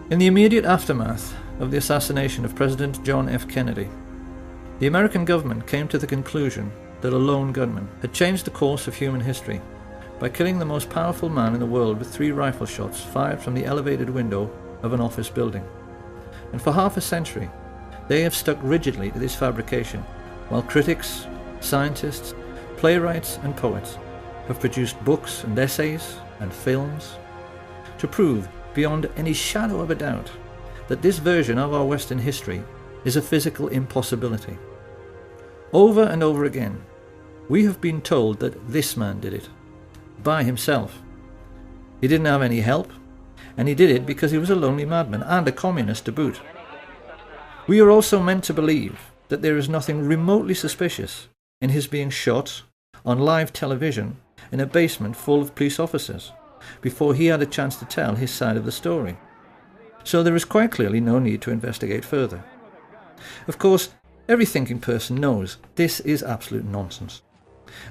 In the immediate aftermath of the assassination of President John F. Kennedy, the American government came to the conclusion that a lone gunman had changed the course of human history by killing the most powerful man in the world with 3 rifle shots fired from the elevated window of an office building. And for half a century, they have stuck rigidly to this fabrication, while critics, scientists, playwrights and poets have produced books and essays and films to prove beyond any shadow of a doubt that this version of our Western history is a physical impossibility. Over and over again, we have been told that this man did it, by himself. He didn't have any help, and he did it because he was a lonely madman and a communist to boot. We are also meant to believe that there is nothing remotely suspicious in his being shot on live television in a basement full of police officers before he had a chance to tell his side of the story. So there is quite clearly no need to investigate further. Of course, every thinking person knows this is absolute nonsense.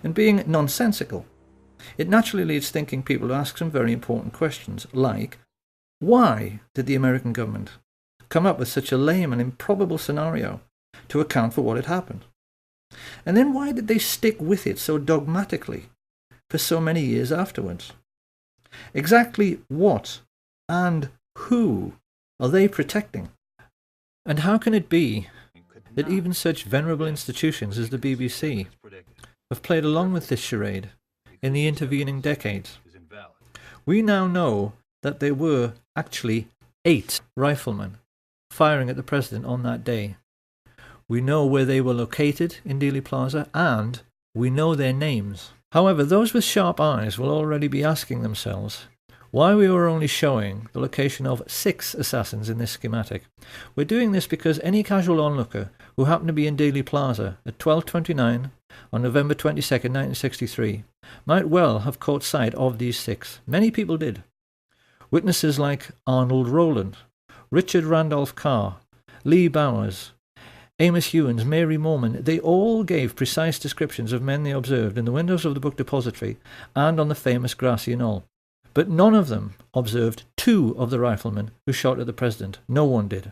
And being nonsensical, it naturally leads thinking people to ask some very important questions, like, why did the American government come up with such a lame and improbable scenario to account for what had happened? And then why did they stick with it so dogmatically for so many years afterwards? Exactly what and who are they protecting? And how can it be that even such venerable institutions as the BBC have played along with this charade in the intervening decades? We now know that there were actually 8 riflemen firing at the president on that day. We know where they were located in Dealey Plaza, and we know their names. However, those with sharp eyes will already be asking themselves why we were only showing the location of 6 assassins in this schematic. We're doing this because any casual onlooker who happened to be in Dealey Plaza at 12:29 on November 22nd, 1963, might well have caught sight of these 6. Many people did. Witnesses like Arnold Rowland, Richard Randolph Carr, Lee Bowers, Amos Hewins, Mary Mormon, they all gave precise descriptions of men they observed in the windows of the book depository and on the famous grassy knoll. But none of them observed 2 of the riflemen who shot at the president. No one did.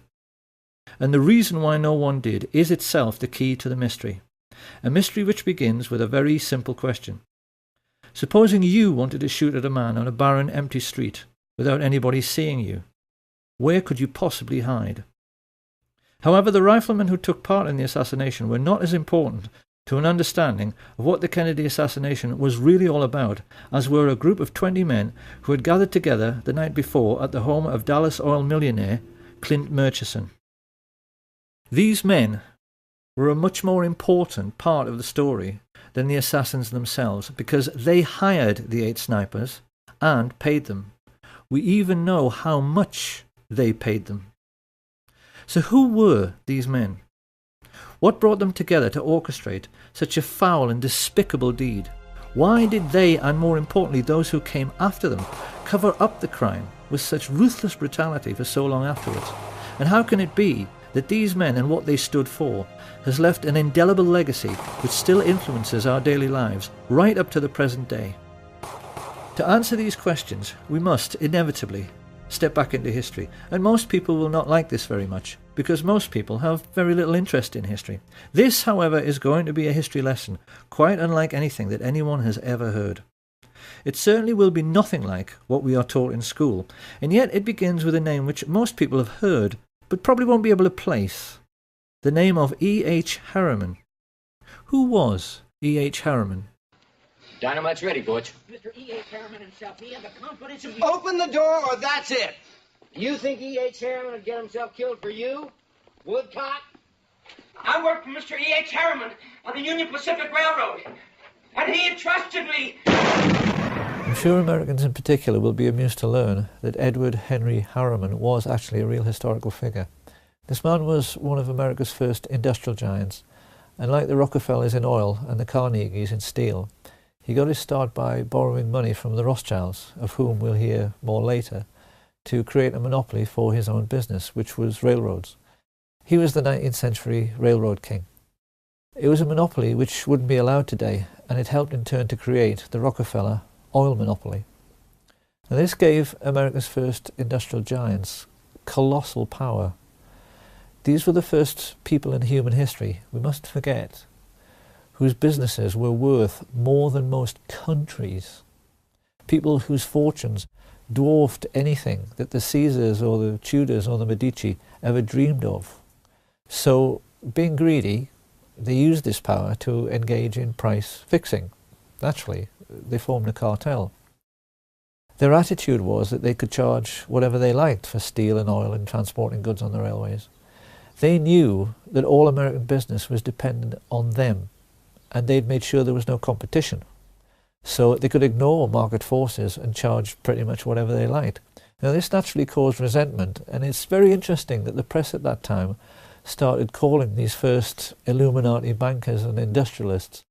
And the reason why no one did is itself the key to the mystery. A mystery which begins with a very simple question. Supposing you wanted to shoot at a man on a barren, empty street without anybody seeing you, where could you possibly hide? However, the riflemen who took part in the assassination were not as important to an understanding of what the Kennedy assassination was really all about as were a group of 20 men who had gathered together the night before at the home of Dallas oil millionaire Clint Murchison. These men were a much more important part of the story than the assassins themselves, because they hired the 8 snipers and paid them. We even know how much they paid them. So who were these men? What brought them together to orchestrate such a foul and despicable deed? Why did they, and more importantly those who came after them, cover up the crime with such ruthless brutality for so long afterwards? And how can it be that these men and what they stood for has left an indelible legacy which still influences our daily lives right up to the present day? To answer these questions, we must inevitably step back into history, and most people will not like this very much, because most people have very little interest in history. This, however, is going to be a history lesson, quite unlike anything that anyone has ever heard. It certainly will be nothing like what we are taught in school, and yet it begins with a name which most people have heard, but probably won't be able to place. The name of E.H. Harriman. Who was E.H. Harriman? Dynamite's ready, Butch. Mr. E.H. Harriman himself, he had the confidence of... Open the door or that's it! You think E.H. Harriman would get himself killed for you? Woodcock? I work for Mr. E.H. Harriman on the Union Pacific Railroad, and he entrusted me. I'm sure Americans in particular will be amused to learn that Edward Henry Harriman was actually a real historical figure. This man was one of America's first industrial giants, and like the Rockefellers in oil and the Carnegies in steel, he got his start by borrowing money from the Rothschilds, of whom we'll hear more later, to create a monopoly for his own business, which was railroads. He was the 19th century railroad king. It was a monopoly which wouldn't be allowed today, and it helped in turn to create the Rockefeller oil monopoly. Now, this gave America's first industrial giants colossal power. These were the first people in human history, we mustn't forget, whose businesses were worth more than most countries. People whose fortunes dwarfed anything that the Caesars or the Tudors or the Medici ever dreamed of. So, being greedy, they used this power to engage in price fixing. Naturally, they formed a cartel. Their attitude was that they could charge whatever they liked for steel and oil and transporting goods on the railways. They knew that all American business was dependent on them, and they'd made sure there was no competition. So they could ignore market forces and charge pretty much whatever they liked. Now this naturally caused resentment, and it's very interesting that the press at that time started calling these first Illuminati bankers and industrialists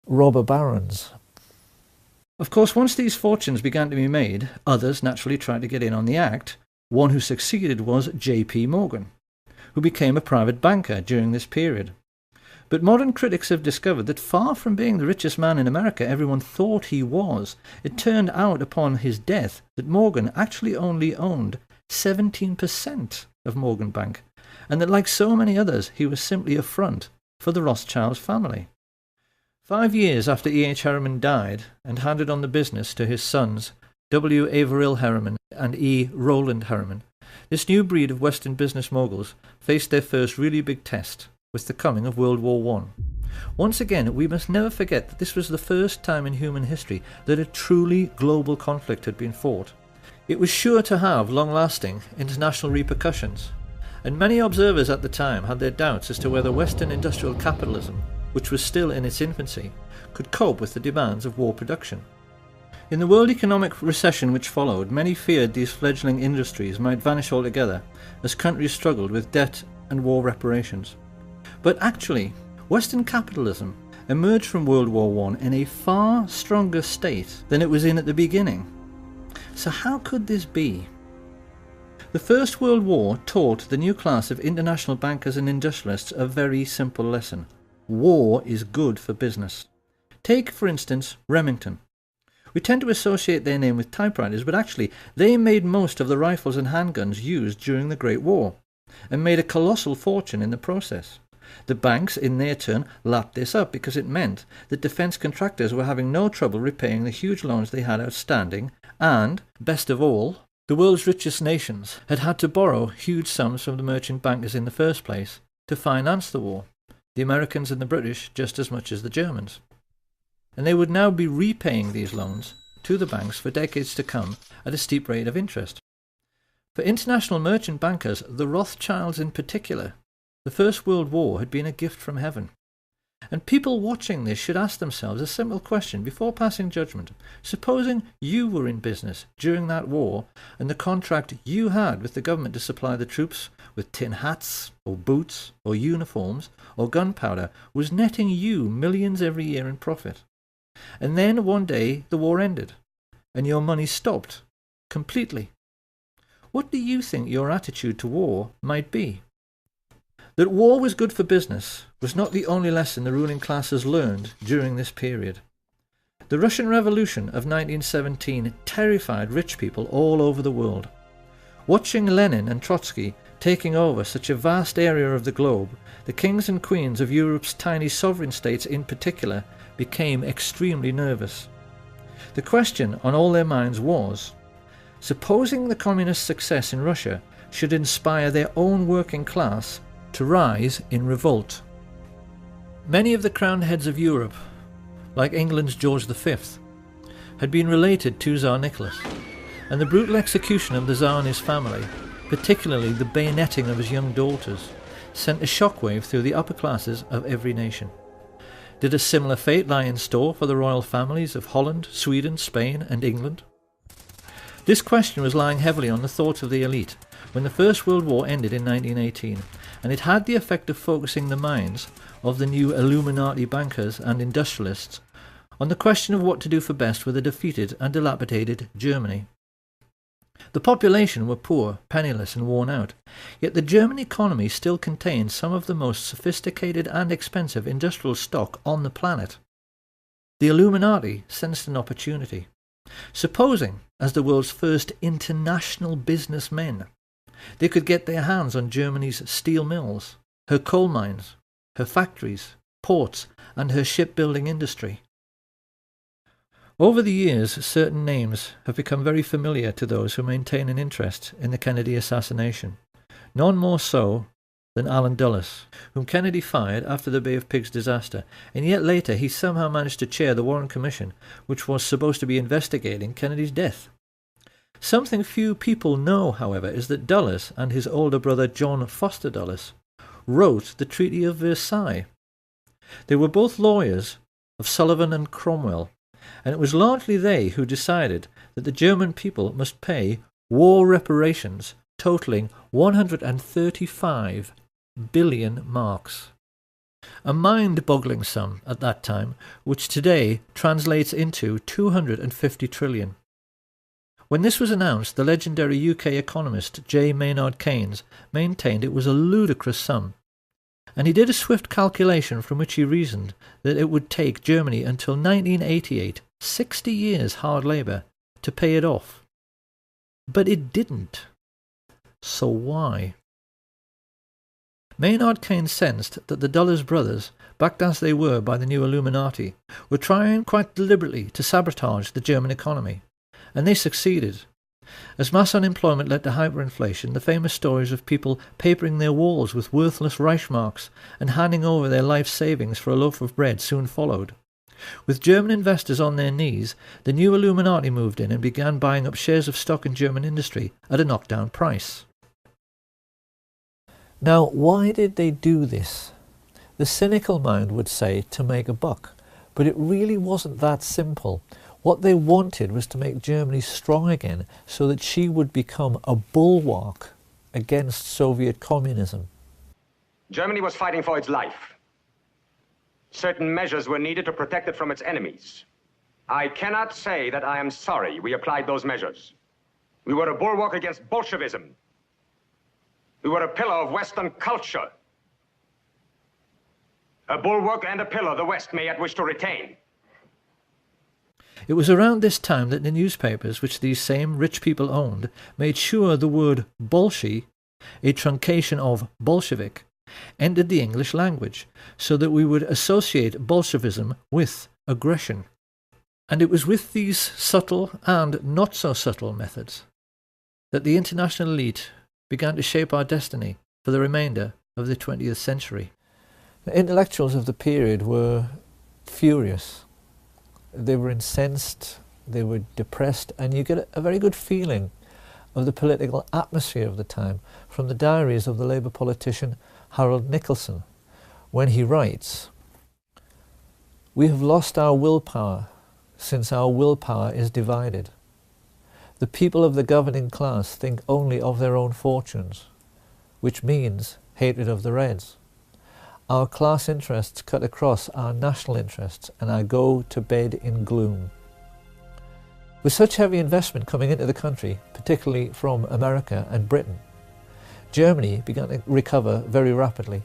robber barons. Of course, once these fortunes began to be made, others naturally tried to get in on the act. One who succeeded was J.P. Morgan, who became a private banker during this period. But modern critics have discovered that far from being the richest man in America everyone thought he was, it turned out upon his death that Morgan actually only owned 17% of Morgan Bank, and that like so many others he was simply a front for the Rothschild family. 5 years after E.H. Harriman died and handed on the business to his sons W. Averill Harriman and E. Rowland Harriman, this new breed of Western business moguls faced their first really big test with the coming of World War I. Once again, we must never forget that this was the first time in human history that a truly global conflict had been fought. It was sure to have long-lasting international repercussions, and many observers at the time had their doubts as to whether Western industrial capitalism, which was still in its infancy, could cope with the demands of war production. In the world economic recession which followed, many feared these fledgling industries might vanish altogether as countries struggled with debt and war reparations. But actually, Western capitalism emerged from World War I in a far stronger state than it was in at the beginning. So how could this be? The First World War taught the new class of international bankers and industrialists a very simple lesson. War is good for business. Take, for instance, Remington. We tend to associate their name with typewriters, but actually they made most of the rifles and handguns used during the Great War, and made a colossal fortune in the process. The banks, in their turn, lapped this up because it meant that defence contractors were having no trouble repaying the huge loans they had outstanding, and, best of all, the world's richest nations had had to borrow huge sums from the merchant bankers in the first place to finance the war. The Americans and the British just as much as the Germans. And they would now be repaying these loans to the banks for decades to come at a steep rate of interest. For international merchant bankers, the Rothschilds in particular, the First World War had been a gift from heaven. And people watching this should ask themselves a simple question before passing judgment. Supposing you were in business during that war, and the contract you had with the government to supply the troops with tin hats, or boots, or uniforms, or gunpowder was netting you millions every year in profit. And then one day the war ended, and your money stopped completely. What do you think your attitude to war might be? That war was good for business was not the only lesson the ruling classes learned during this period. The Russian Revolution of 1917 terrified rich people all over the world. Watching Lenin and Trotsky taking over such a vast area of the globe, the kings and queens of Europe's tiny sovereign states in particular became extremely nervous. The question on all their minds was, supposing the communist success in Russia should inspire their own working class to rise in revolt. Many of the crowned heads of Europe, like England's George V, had been related to Tsar Nicholas, and the brutal execution of the Tsar and his family, particularly the bayoneting of his young daughters, sent a shockwave through the upper classes of every nation. Did a similar fate lie in store for the royal families of Holland, Sweden, Spain and England? This question was lying heavily on the thoughts of the elite when the First World War ended in 1918, and it had the effect of focusing the minds of the new Illuminati bankers and industrialists on the question of what to do for best with a defeated and dilapidated Germany. The population were poor, penniless and worn out, yet the German economy still contained some of the most sophisticated and expensive industrial stock on the planet. The Illuminati sensed an opportunity. Supposing, as the world's first international businessmen, They could get their hands on Germany's steel mills, her coal mines, her factories, ports, and her shipbuilding industry. Over the years, certain names have become very familiar to those who maintain an interest in the Kennedy assassination. None more so than Allen Dulles, whom Kennedy fired after the Bay of Pigs disaster, and yet later he somehow managed to chair the Warren Commission, which was supposed to be investigating Kennedy's death. Something few people know, however, is that Dulles and his older brother John Foster Dulles wrote the Treaty of Versailles. They were both lawyers of Sullivan and Cromwell, and it was largely they who decided that the German people must pay war reparations totaling 135 billion marks. A mind-boggling sum at that time, which today translates into 250 trillion. When this was announced, the legendary UK economist J. Maynard Keynes maintained it was a ludicrous sum, and he did a swift calculation from which he reasoned that it would take Germany until 1988, 60 years hard labour, to pay it off. But it didn't. So why? Maynard Keynes sensed that the Dulles brothers, backed as they were by the new Illuminati, were trying quite deliberately to sabotage the German economy, and they succeeded. As mass unemployment led to hyperinflation, the famous stories of people papering their walls with worthless Reichsmarks and handing over their life savings for a loaf of bread soon followed. With German investors on their knees, the new Illuminati moved in and began buying up shares of stock in German industry at a knockdown price. Now, why did they do this? The cynical mind would say to make a buck, but it really wasn't that simple. What they wanted was to make Germany strong again so that she would become a bulwark against Soviet communism. Germany was fighting for its life. Certain measures were needed to protect it from its enemies. I cannot say that I am sorry we applied those measures. We were a bulwark against Bolshevism. We were a pillar of Western culture. A bulwark and a pillar the West may yet wish to retain. It was around this time that the newspapers, which these same rich people owned, made sure the word Bolshi, a truncation of Bolshevik, entered the English language, so that we would associate Bolshevism with aggression. And it was with these subtle and not so subtle methods that the international elite began to shape our destiny for the remainder of the 20th century. The intellectuals of the period were furious. They were incensed, they were depressed, and you get a very good feeling of the political atmosphere of the time from the diaries of the Labour politician Harold Nicholson, when he writes, "We have lost our willpower since our willpower is divided. The people of the governing class think only of their own fortunes, which means hatred of the Reds. Our class interests cut across our national interests, and I go to bed in gloom." With such heavy investment coming into the country, particularly from America and Britain, Germany began to recover very rapidly.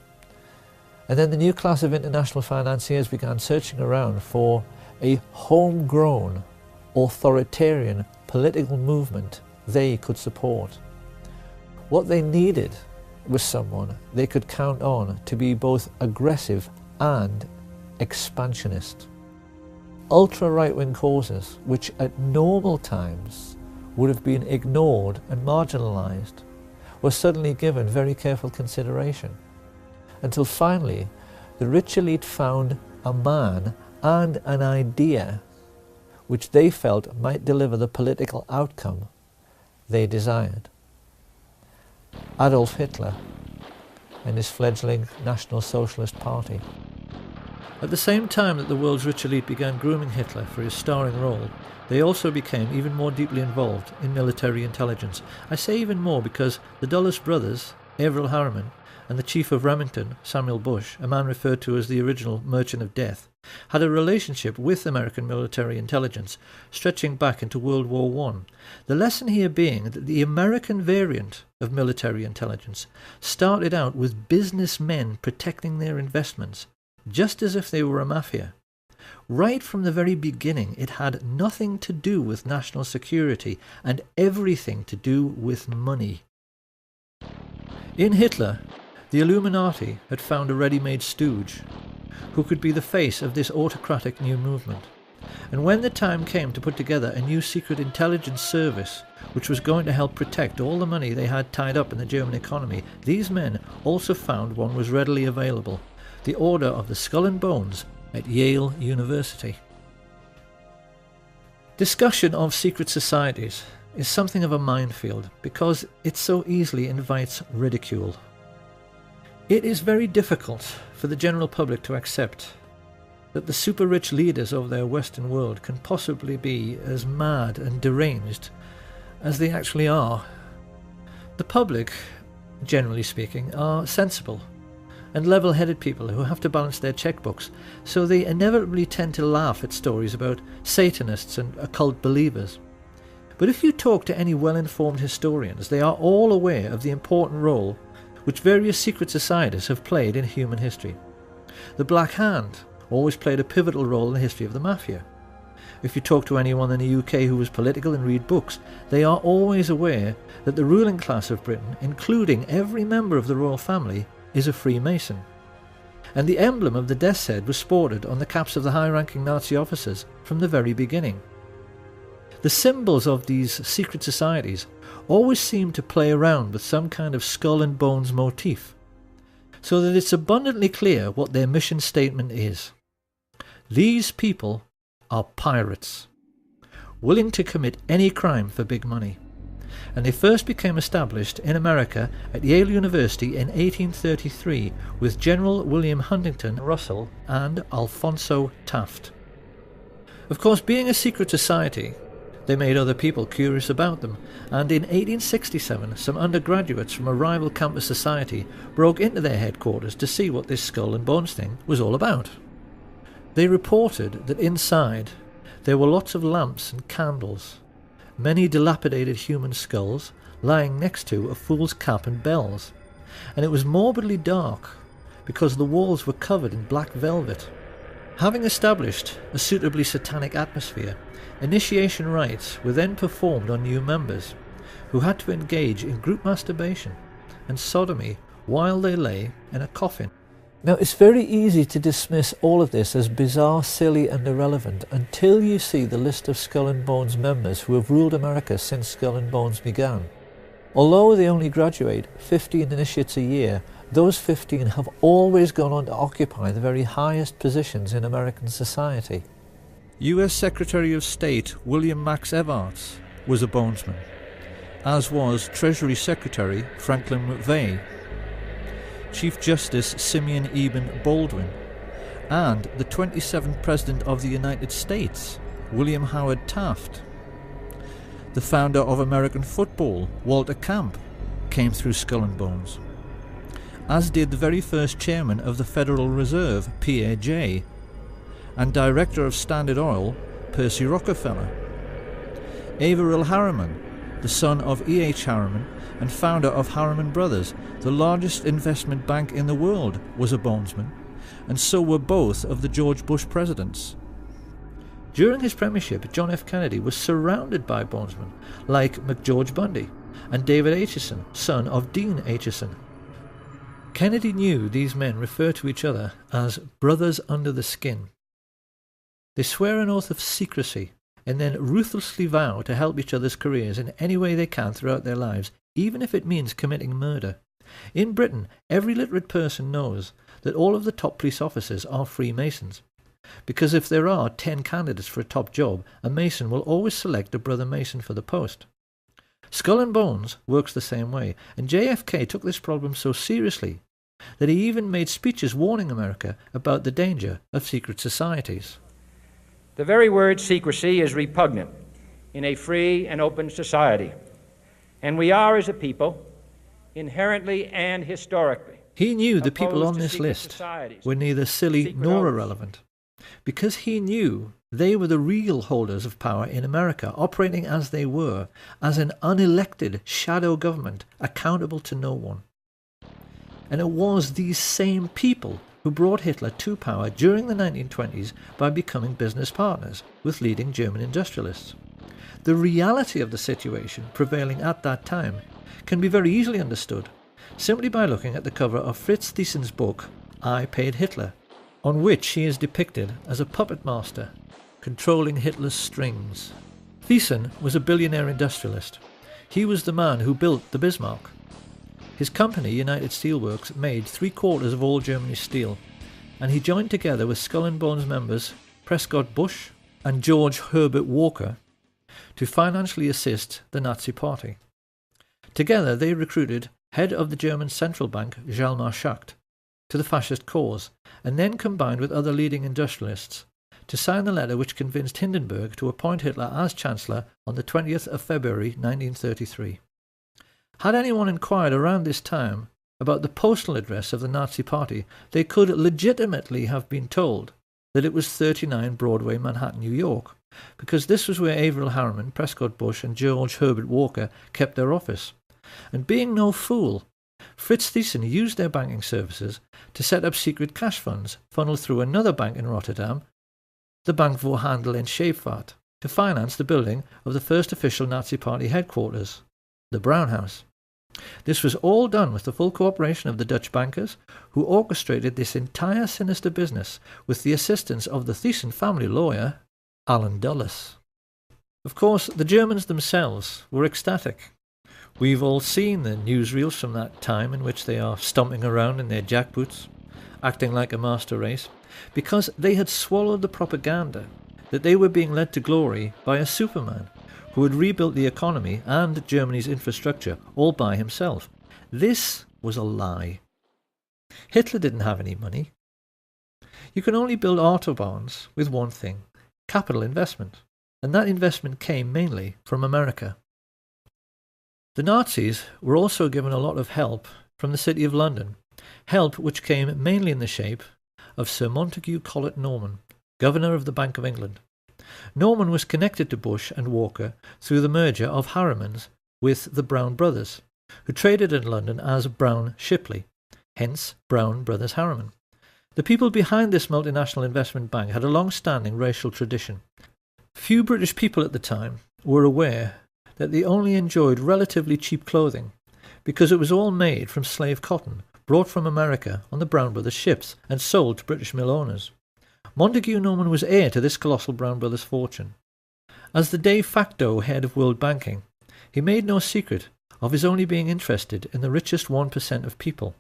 And then the new class of international financiers began searching around for a homegrown, authoritarian political movement they could support. What they needed was someone they could count on to be both aggressive and expansionist. Ultra-right-wing causes, which at normal times would have been ignored and marginalised, were suddenly given very careful consideration, until finally the rich elite found a man and an idea which they felt might deliver the political outcome they desired. Adolf Hitler and his fledgling National Socialist Party. At the same time that the world's rich elite began grooming Hitler for his starring role, they also became even more deeply involved in military intelligence. I say even more because the Dulles brothers, Averell Harriman, and the chief of Remington, Samuel Bush, a man referred to as the original Merchant of Death, had a relationship with American military intelligence stretching back into World War I. The lesson here being that the American variant of military intelligence started out with businessmen protecting their investments, just as if they were a mafia. Right from the very beginning, it had nothing to do with national security and everything to do with money. In Hitler, the Illuminati had found a ready-made stooge who could be the face of this autocratic new movement. And when the time came to put together a new secret intelligence service which was going to help protect all the money they had tied up in the German economy, these men also found one was readily available: the Order of the Skull and Bones at Yale University. Discussion of secret societies is something of a minefield because it so easily invites ridicule. It is very difficult for the general public to accept that the super-rich leaders of their Western world can possibly be as mad and deranged as they actually are. The public, generally speaking, are sensible and level-headed people who have to balance their checkbooks, so they inevitably tend to laugh at stories about Satanists and occult believers. But if you talk to any well-informed historians, they are all aware of the important role which various secret societies have played in human history. The Black Hand always played a pivotal role in the history of the Mafia. If you talk to anyone in the UK who is political and read books, they are always aware that the ruling class of Britain, including every member of the royal family, is a Freemason. And the emblem of the death's head was sported on the caps of the high-ranking Nazi officers from the very beginning. The symbols of these secret societies always seem to play around with some kind of skull and bones motif, so that it's abundantly clear what their mission statement is. These people are pirates, willing to commit any crime for big money. And they first became established in America at Yale University in 1833 with General William Huntington Russell and Alphonso Taft. Of course, being a secret society, they made other people curious about them, and in 1867 some undergraduates from a rival campus society broke into their headquarters to see what this skull and bones thing was all about. They reported that inside there were lots of lamps and candles, many dilapidated human skulls lying next to a fool's cap and bells, and it was morbidly dark because the walls were covered in black velvet. Having established a suitably satanic atmosphere, initiation rites were then performed on new members, who had to engage in group masturbation and sodomy while they lay in a coffin. Now, it's very easy to dismiss all of this as bizarre, silly and irrelevant until you see the list of Skull and Bones members who have ruled America since Skull and Bones began. Although they only graduate 15 initiates a year, those 15 have always gone on to occupy the very highest positions in American society. US Secretary of State William Max Evarts was a bonesman, as was Treasury Secretary Franklin McVeigh, Chief Justice Simeon Eben Baldwin, and the 27th President of the United States, William Howard Taft. The founder of American football, Walter Camp, came through Skull and Bones, as did the very first chairman of the Federal Reserve, Pierre Jay, and director of Standard Oil, Percy Rockefeller. Averill Harriman, the son of E.H. Harriman and founder of Harriman Brothers, the largest investment bank in the world, was a bonesman, and so were both of the George Bush presidents. During his premiership, John F. Kennedy was surrounded by bonesmen like McGeorge Bundy and David Acheson, son of Dean Acheson. Kennedy knew these men refer to each other as brothers under the skin. They swear an oath of secrecy and then ruthlessly vow to help each other's careers in any way they can throughout their lives, even if it means committing murder. In Britain, every literate person knows that all of the top police officers are Freemasons, because if there are 10 candidates for a top job, a Mason will always select a brother Mason for the post. Skull and Bones works the same way, and JFK took this problem so seriously that he even made speeches warning America about the danger of secret societies. The very word secrecy is repugnant in a free and open society, and we are, as a people, inherently and historically. He knew the people on this list were neither silly nor irrelevant, because he knew they were the real holders of power in America, operating as they were, as an unelected shadow government accountable to no one. And it was these same people who brought Hitler to power during the 1920s by becoming business partners with leading German industrialists. The reality of the situation prevailing at that time can be very easily understood simply by looking at the cover of Fritz Thiesen's book, I Paid Hitler, on which he is depicted as a puppet master, controlling Hitler's strings. Thiesen was a billionaire industrialist. He was the man who built the Bismarck. His company, United Steelworks, made 3/4 of all Germany's steel, and he joined together with Skull and Bones members Prescott Bush and George Herbert Walker to financially assist the Nazi Party. Together they recruited head of the German central bank Hjalmar Schacht to the fascist cause, and then combined with other leading industrialists to sign the letter which convinced Hindenburg to appoint Hitler as Chancellor on the 20th of February 1933. Had anyone inquired around this time about the postal address of the Nazi Party, they could legitimately have been told that it was 39 Broadway, Manhattan, New York, because this was where Averell Harriman, Prescott Bush and George Herbert Walker kept their office. And being no fool, Fritz Thyssen used their banking services to set up secret cash funds funneled through another bank in Rotterdam, the Bank voor Handel en Scheepvaart, to finance the building of the first official Nazi Party headquarters, the Brown House. This was all done with the full cooperation of the Dutch bankers, who orchestrated this entire sinister business with the assistance of the Thyssen family lawyer, Alan Dulles. Of course, the Germans themselves were ecstatic. We've all seen the newsreels from that time in which they are stomping around in their jackboots, acting like a master race, because they had swallowed the propaganda that they were being led to glory by a Superman who had rebuilt the economy and Germany's infrastructure all by himself. This was a lie. Hitler didn't have any money. You can only build autobahns with one thing: capital investment, and that investment came mainly from America. The Nazis were also given a lot of help from the City of London, help which came mainly in the shape of Sir Montague Collett Norman, Governor of the Bank of England. Norman was connected to Bush and Walker through the merger of Harriman's with the Brown brothers, who traded in London as Brown Shipley, hence Brown Brothers Harriman. The people behind this multinational investment bank had a long-standing racial tradition. Few British people at the time were aware that they only enjoyed relatively cheap clothing, because it was all made from slave cotton brought from America on the Brown Brothers ships and sold to British mill owners. Montague Norman was heir to this colossal Brown Brothers fortune. As the de facto head of world banking, he made no secret of his only being interested in the richest 1% of people.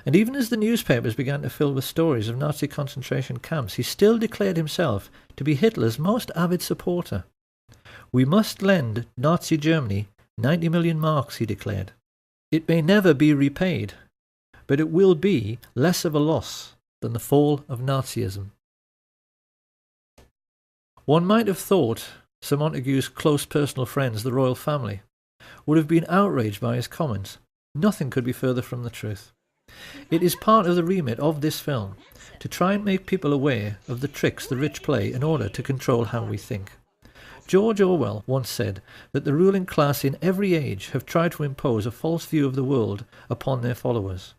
And even as the newspapers began to fill with stories of Nazi concentration camps, he still declared himself to be Hitler's most avid supporter. "We must lend Nazi Germany 90 million marks," he declared. "It may never be repaid, but it will be less of a loss than the fall of Nazism." One might have thought Sir Montague's close personal friends, the royal family, would have been outraged by his comments. Nothing could be further from the truth. It is part of the remit of this film to try and make people aware of the tricks the rich play in order to control how we think. George Orwell once said that the ruling class in every age have tried to impose a false view of the world upon their followers.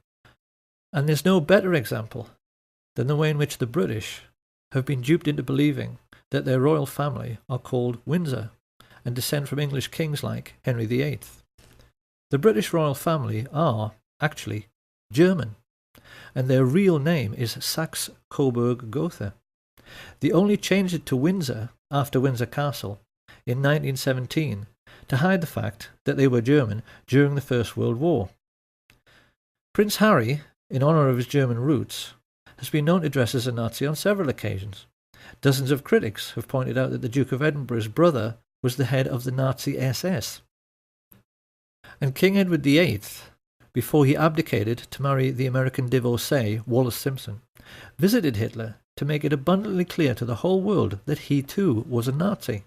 And there's no better example than the way in which the British have been duped into believing that their royal family are called Windsor and descend from English kings like Henry VIII. The British royal family are, actually, German, and their real name is Saxe-Coburg-Gotha. They only changed it to Windsor after Windsor Castle in 1917 to hide the fact that they were German during the First World War. Prince Harry, in honour of his German roots, has been known to dress as a Nazi on several occasions. Dozens of critics have pointed out that the Duke of Edinburgh's brother was the head of the Nazi SS. And King Edward VIII, before he abdicated to marry the American divorcee Wallis Simpson, visited Hitler to make it abundantly clear to the whole world that he too was a Nazi.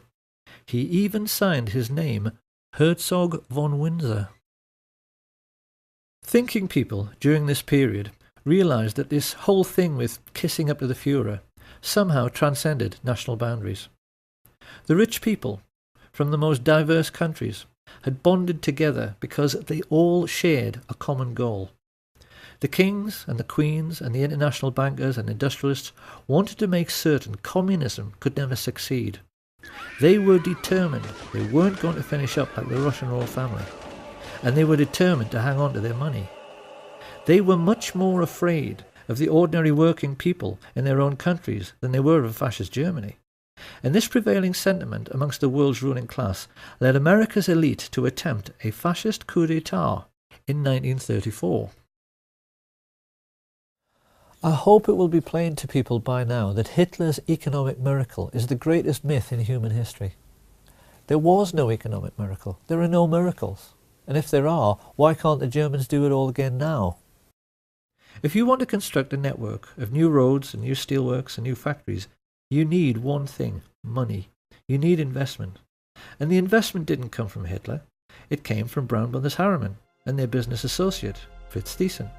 He even signed his name Herzog von Windsor. Thinking people during this period realised that this whole thing with kissing up to the Führer somehow transcended national boundaries. The rich people from the most diverse countries had bonded together because they all shared a common goal. The kings and the queens and the international bankers and industrialists wanted to make certain communism could never succeed. They were determined they weren't going to finish up like the Russian royal family. and they were determined to hang on to their money. They were much more afraid of the ordinary working people in their own countries than they were of fascist Germany. And this prevailing sentiment amongst the world's ruling class led America's elite to attempt a fascist coup d'etat in 1934. I hope it will be plain to people by now that Hitler's economic miracle is the greatest myth in human history. There was no economic miracle. There are no miracles. And if there are, why can't the Germans do it all again now? If you want to construct a network of new roads and new steelworks and new factories, you need one thing: money. You need investment. And the investment didn't come from Hitler. It came from Brown Brothers Harriman and their business associate, Fritz Thyssen.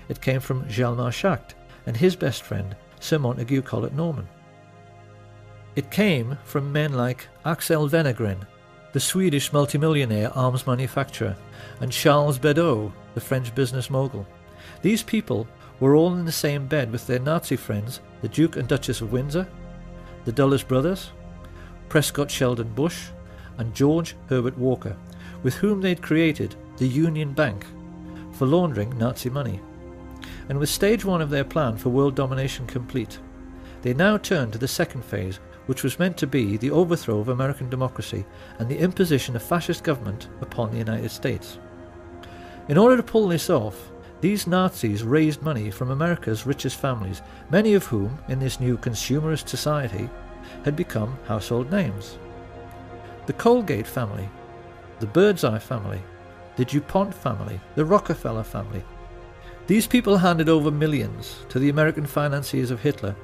It came from Hjalmar Schacht and his best friend, Sir Montague Collett Norman. It came from men like Axel Wenner-Gren, the Swedish multimillionaire arms manufacturer, and Charles Beddoes, the French business mogul. These people were all in the same bed with their Nazi friends, the Duke and Duchess of Windsor, the Dulles brothers, Prescott Sheldon Bush, and George Herbert Walker, with whom they'd created the Union Bank for laundering Nazi money. And with stage one of their plan for world domination complete, they now turned to the second phase, which was meant to be the overthrow of American democracy and the imposition of fascist government upon the United States. In order to pull this off, these Nazis raised money from America's richest families, many of whom, in this new consumerist society, had become household names. The Colgate family, the Birdseye family, the DuPont family, the Rockefeller family. These people handed over millions to the American financiers of Hitler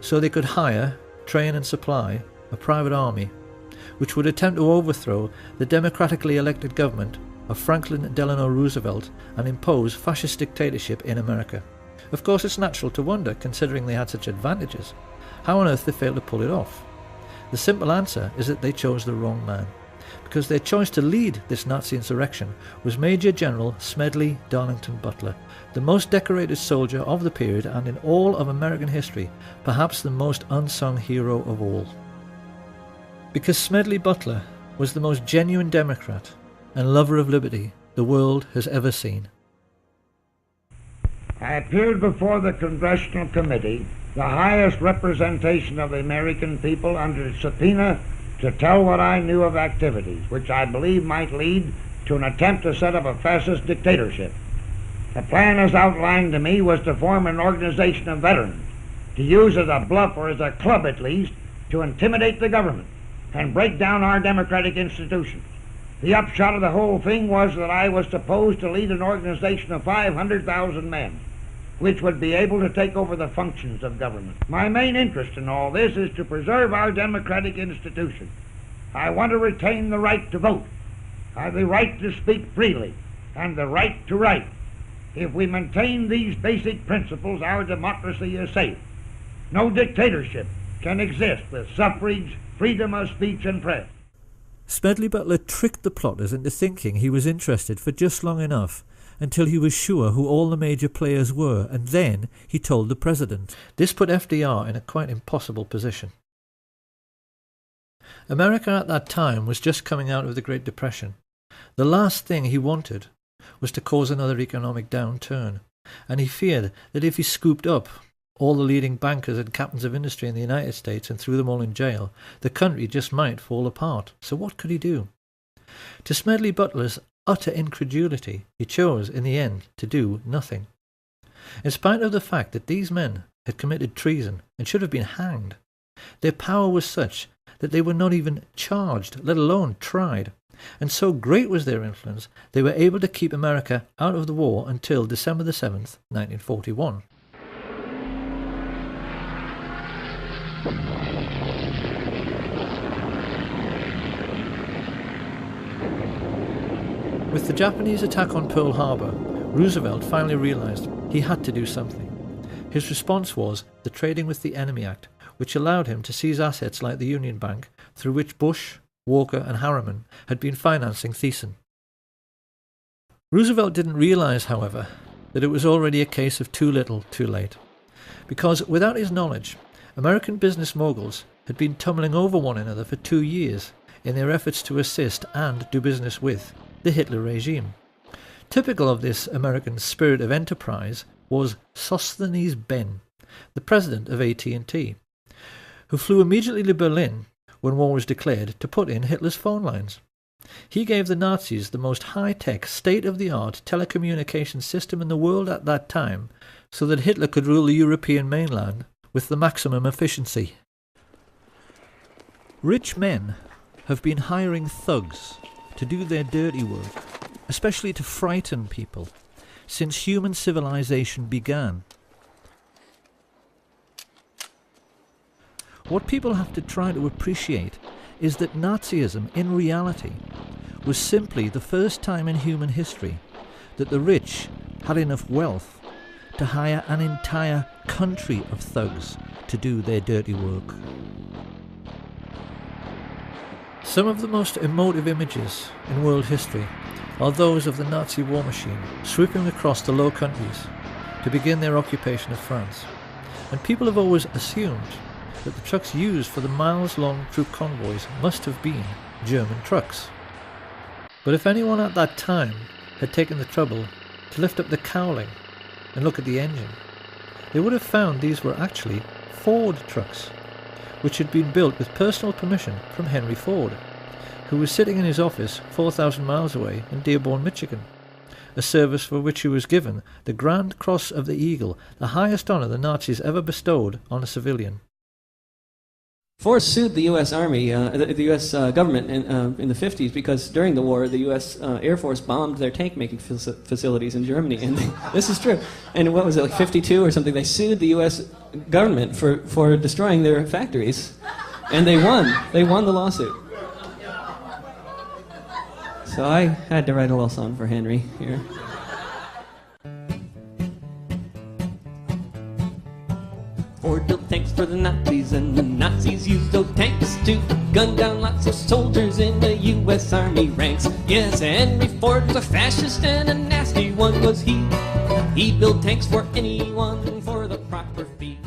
so they could hire, train and supply a private army which would attempt to overthrow the democratically elected government of Franklin Delano Roosevelt and impose fascist dictatorship in America. Of course, it's natural to wonder, considering they had such advantages, how on earth they failed to pull it off. The simple answer is that they chose the wrong man, because their choice to lead this Nazi insurrection was Major General Smedley Darlington Butler, the most decorated soldier of the period and in all of American history, perhaps the most unsung hero of all. Because Smedley Butler was the most genuine Democrat and lover of liberty the world has ever seen. I appeared before the Congressional Committee, the highest representation of the American people, under subpoena to tell what I knew of activities which I believe might lead to an attempt to set up a fascist dictatorship. The plan as outlined to me was to form an organization of veterans, to use as a bluff, or as a club at least, to intimidate the government and break down our democratic institutions. The upshot of the whole thing was that I was supposed to lead an organization of 500,000 men, which would be able to take over the functions of government. My main interest in all this is to preserve our democratic institutions. I want to retain the right to vote, the right to speak freely, and the right to write. If we maintain these basic principles, our democracy is safe. No dictatorship can exist with suffrage, freedom of speech and press. Smedley Butler tricked the plotters into thinking he was interested for just long enough until he was sure who all the major players were, and then he told the president. This put FDR in a quite impossible position. America at that time was just coming out of the Great Depression. The last thing he wanted was to cause another economic downturn, and he feared that if he scooped up all the leading bankers and captains of industry in the United States and threw them all in jail, the country just might fall apart. So what could he do? To Smedley Butler's utter incredulity, he chose, in the end, to do nothing. In spite of the fact that these men had committed treason and should have been hanged, their power was such that they were not even charged, let alone tried. And so great was their influence, they were able to keep America out of the war until December the 7th, 1941. With the Japanese attack on Pearl Harbor, Roosevelt finally realized he had to do something. His response was the Trading with the Enemy Act, which allowed him to seize assets like the Union Bank, through which Bush, Walker and Harriman had been financing Thyssen. Roosevelt didn't realize, however, that it was already a case of too little, too late. Because without his knowledge, American business moguls had been tumbling over one another for 2 years in their efforts to assist and do business with the Hitler regime. Typical of this American spirit of enterprise was Sosthenes Ben, the president of AT&T, who flew immediately to Berlin when war was declared to put in Hitler's phone lines. He gave the Nazis the most high-tech, state-of-the-art telecommunications system in the world at that time, so that Hitler could rule the European mainland with the maximum efficiency. Rich men have been hiring thugs to do their dirty work, especially to frighten people, since human civilization began. What people have to try to appreciate is that Nazism, in reality, was simply the first time in human history that the rich had enough wealth to hire an entire country of thugs to do their dirty work. Some of the most emotive images in world history are those of the Nazi war machine sweeping across the Low Countries to begin their occupation of France, and people have always assumed that the trucks used for the miles-long troop convoys must have been German trucks. But if anyone at that time had taken the trouble to lift up the cowling and look at the engine, they would have found these were actually Ford trucks, which had been built with personal permission from Henry Ford, who was sitting in his office 4,000 miles away in Dearborn, Michigan, a service for which he was given the Grand Cross of the Eagle, the highest honor the Nazis ever bestowed on a civilian. Ford sued the U.S. Army, the U.S. government in the 50s because during the war the U.S. Air Force bombed their tank-making facilities in Germany, and this is true. And what was it, like 52 or something? They sued the U.S. government for destroying their factories, and they won. They won the lawsuit. So I had to write a little song for Henry here. Ford built tanks for the Nazis, and the Nazis used those tanks to gun down lots of soldiers in the U.S. Army ranks. Yes, Henry Ford was a fascist, and a nasty one was he. He built tanks for anyone for the proper fee.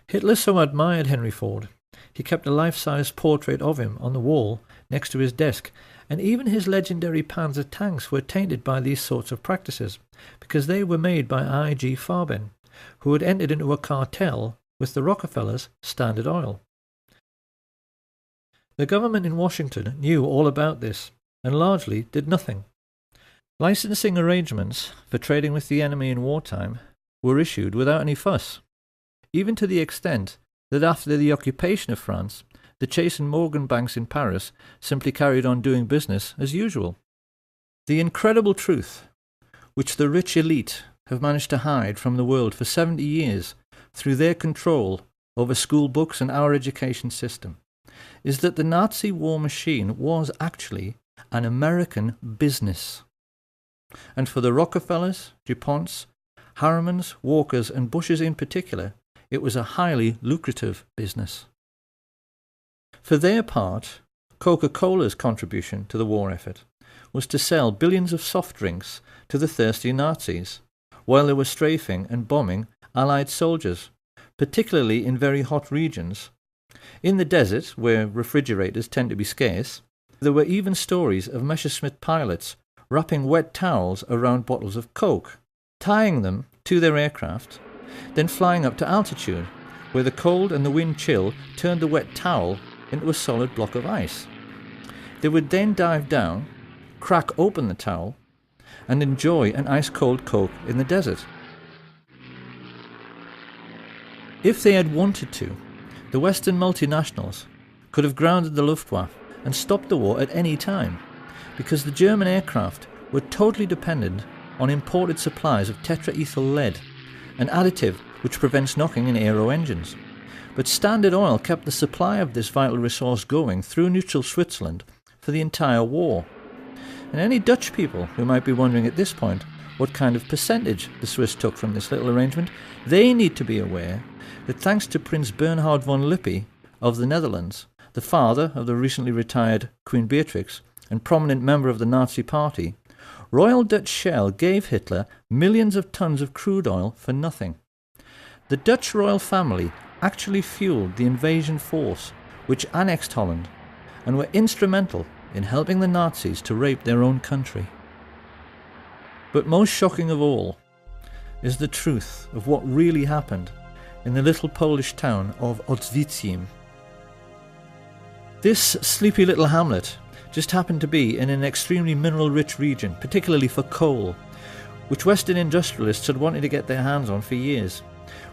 Hitler so admired Henry Ford, he kept a life-size portrait of him on the wall next to his desk, and even his legendary Panzer tanks were tainted by these sorts of practices, because they were made by I.G. Farben, who had entered into a cartel with the Rockefellers' Standard Oil. The government in Washington knew all about this, and largely did nothing. Licensing arrangements for trading with the enemy in wartime were issued without any fuss, even to the extent that after the occupation of France, the Chase and Morgan banks in Paris simply carried on doing business as usual. The incredible truth, which the rich elite have managed to hide from the world for 70 years through their control over school books and our education system, is that the Nazi war machine was actually an American business. And for the Rockefellers, DuPonts, Harrimans, Walkers and Bushes in particular, it was a highly lucrative business. For their part, Coca-Cola's contribution to the war effort was to sell billions of soft drinks to the thirsty Nazis, while they were strafing and bombing Allied soldiers, particularly in very hot regions. In the desert, where refrigerators tend to be scarce, there were even stories of Messerschmitt pilots wrapping wet towels around bottles of Coke, tying them to their aircraft, then flying up to altitude, where the cold and the wind chill turned the wet towel into a solid block of ice. They would then dive down, crack open the towel, and enjoy an ice-cold Coke in the desert. If they had wanted to, the Western multinationals could have grounded the Luftwaffe and stopped the war at any time, because the German aircraft were totally dependent on imported supplies of tetraethyl lead, an additive which prevents knocking in aero engines. But Standard Oil kept the supply of this vital resource going through neutral Switzerland for the entire war. And any Dutch people who might be wondering at this point what kind of percentage the Swiss took from this little arrangement, they need to be aware that thanks to Prince Bernhard von Lippe of the Netherlands, the father of the recently retired Queen Beatrix and prominent member of the Nazi Party, Royal Dutch Shell gave Hitler millions of tons of crude oil for nothing. The Dutch royal family actually fueled the invasion force which annexed Holland and were instrumental in helping the Nazis to rape their own country. But most shocking of all is the truth of what really happened in the little Polish town of Oświęcim. This sleepy little hamlet just happened to be in an extremely mineral-rich region, particularly for coal, which Western industrialists had wanted to get their hands on for years.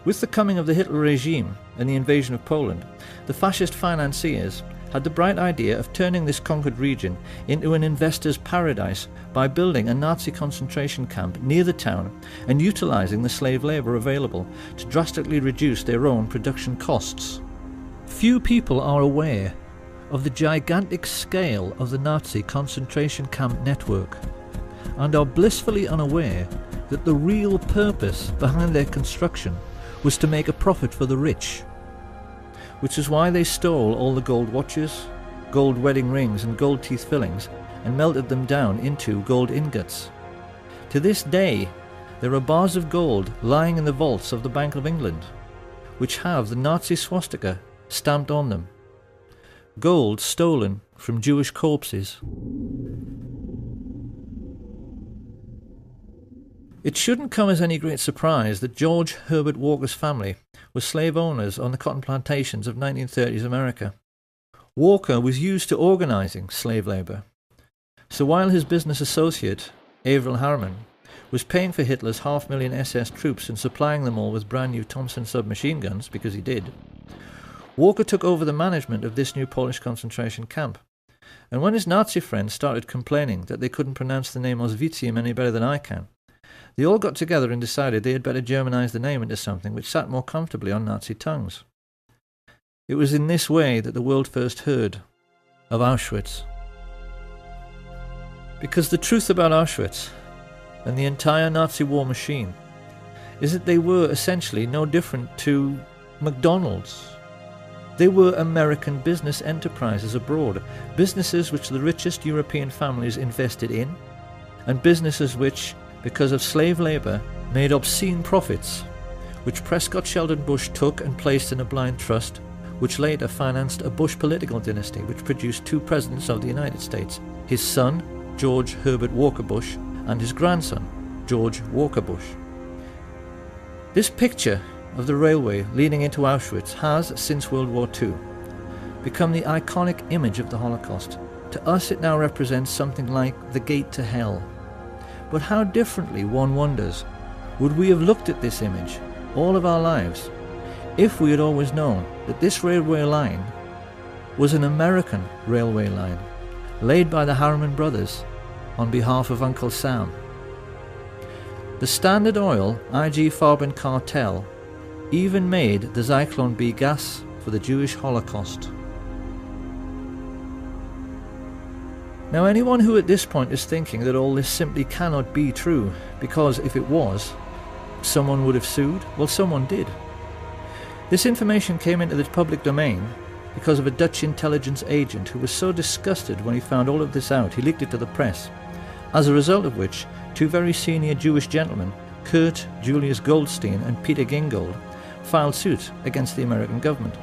With the coming of the Hitler regime and the invasion of Poland, the fascist financiers had the bright idea of turning this conquered region into an investor's paradise by building a Nazi concentration camp near the town and utilising the slave labour available to drastically reduce their own production costs. Few people are aware of the gigantic scale of the Nazi concentration camp network, and are blissfully unaware that the real purpose behind their construction was to make a profit for the rich, which is why they stole all the gold watches, gold wedding rings and gold teeth fillings and melted them down into gold ingots. To this day, there are bars of gold lying in the vaults of the Bank of England, which have the Nazi swastika stamped on them. Gold stolen from Jewish corpses. It shouldn't come as any great surprise that George Herbert Walker's family were slave owners on the cotton plantations of 1930s America. Walker was used to organising slave labour. So while his business associate, Averell Harriman, was paying for Hitler's 500,000 SS troops and supplying them all with brand new Thompson submachine guns, because he did, Walker took over the management of this new Polish concentration camp. And when his Nazi friends started complaining that they couldn't pronounce the name Oświęcim any better than I can, they all got together and decided they had better Germanize the name into something which sat more comfortably on Nazi tongues. It was in this way that the world first heard of Auschwitz. Because the truth about Auschwitz and the entire Nazi war machine is that they were essentially no different to McDonald's. They were American business enterprises abroad, businesses which the richest European families invested in, and businesses which, because of slave labour, made obscene profits, which Prescott Sheldon Bush took and placed in a blind trust, which later financed a Bush political dynasty which produced two presidents of the United States, his son, George Herbert Walker Bush, and his grandson, George Walker Bush. This picture of the railway leading into Auschwitz has, since World War II, become the iconic image of the Holocaust. To us it now represents something like the gate to hell. But how differently, one wonders, would we have looked at this image all of our lives if we had always known that this railway line was an American railway line laid by the Harriman brothers on behalf of Uncle Sam. The Standard Oil IG Farben cartel even made the Zyklon B gas for the Jewish Holocaust. Now, anyone who at this point is thinking that all this simply cannot be true, because if it was, someone would have sued, well, someone did. This information came into the public domain because of a Dutch intelligence agent who was so disgusted when he found all of this out, he leaked it to the press, as a result of which two very senior Jewish gentlemen, Kurt Julius Goldstein and Peter Gingold, filed suit against the American government.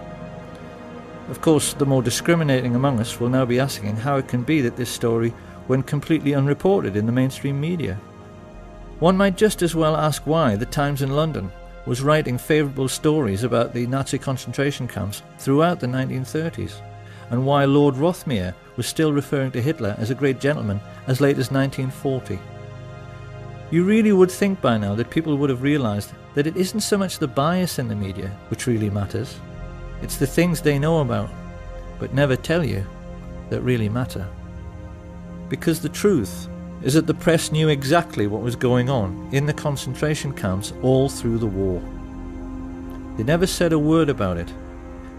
Of course, the more discriminating among us will now be asking how it can be that this story went completely unreported in the mainstream media. One might just as well ask why the Times in London was writing favourable stories about the Nazi concentration camps throughout the 1930s, and why Lord Rothermere was still referring to Hitler as a great gentleman as late as 1940. You really would think by now that people would have realised that it isn't so much the bias in the media which really matters, it's the things they know about, but never tell you, that really matter. Because the truth is that the press knew exactly what was going on in the concentration camps all through the war. They never said a word about it,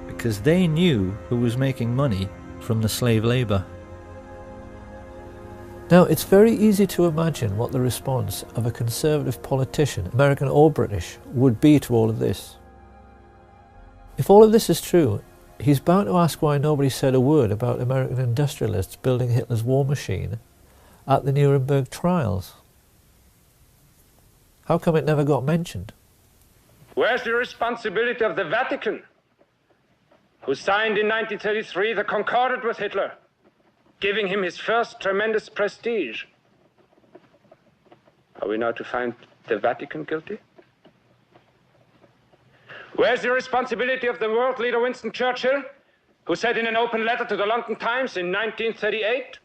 because they knew who was making money from the slave labour. Now, it's very easy to imagine what the response of a conservative politician, American or British, would be to all of this. If all of this is true, he's bound to ask why nobody said a word about American industrialists building Hitler's war machine at the Nuremberg trials. How come it never got mentioned? Where's the responsibility of the Vatican, who signed in 1933 the Concordat with Hitler, giving him his first tremendous prestige. Are we now to find the Vatican guilty? Where's the responsibility of the world leader Winston Churchill, who said in an open letter to the London Times in 1938,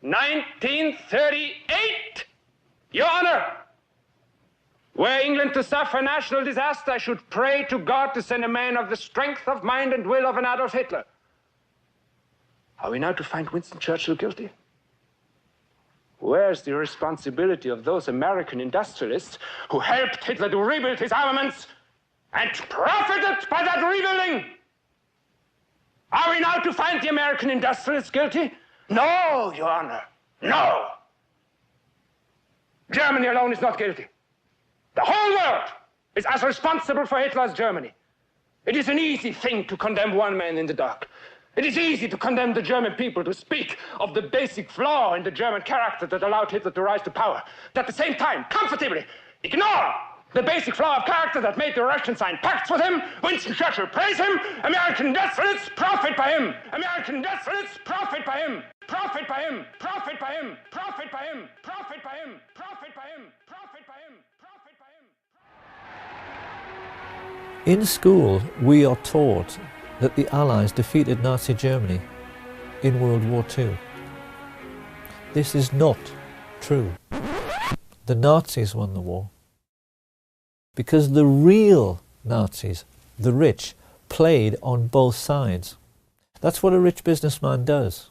1938, Your Honor, were England to suffer national disaster, I should pray to God to send a man of the strength of mind and will of an Adolf Hitler. Are we now to find Winston Churchill guilty? Where's the responsibility of those American industrialists who helped Hitler to rebuild his armaments and profited by that rebuilding? Are we now to find the American industrialists guilty? No, Your Honor, no. Germany alone is not guilty. The whole world is as responsible for Hitler as Germany. It is an easy thing to condemn one man in the dark. It is easy to condemn the German people, to speak of the basic flaw in the German character that allowed Hitler to rise to power. But at the same time, comfortably ignore the basic flaw of character that made the Russians sign pacts with him. Winston Churchill praise him. American industrialists profit by him. American industrialists profit by him. Profit by him. Profit by him. Profit by him. Profit by him. Profit by him. Profit by him. Profit by him. In school, we are taught that the Allies defeated Nazi Germany in World War II. This is not true. The Nazis won the war. Because the real Nazis, the rich, played on both sides. That's what a rich businessman does.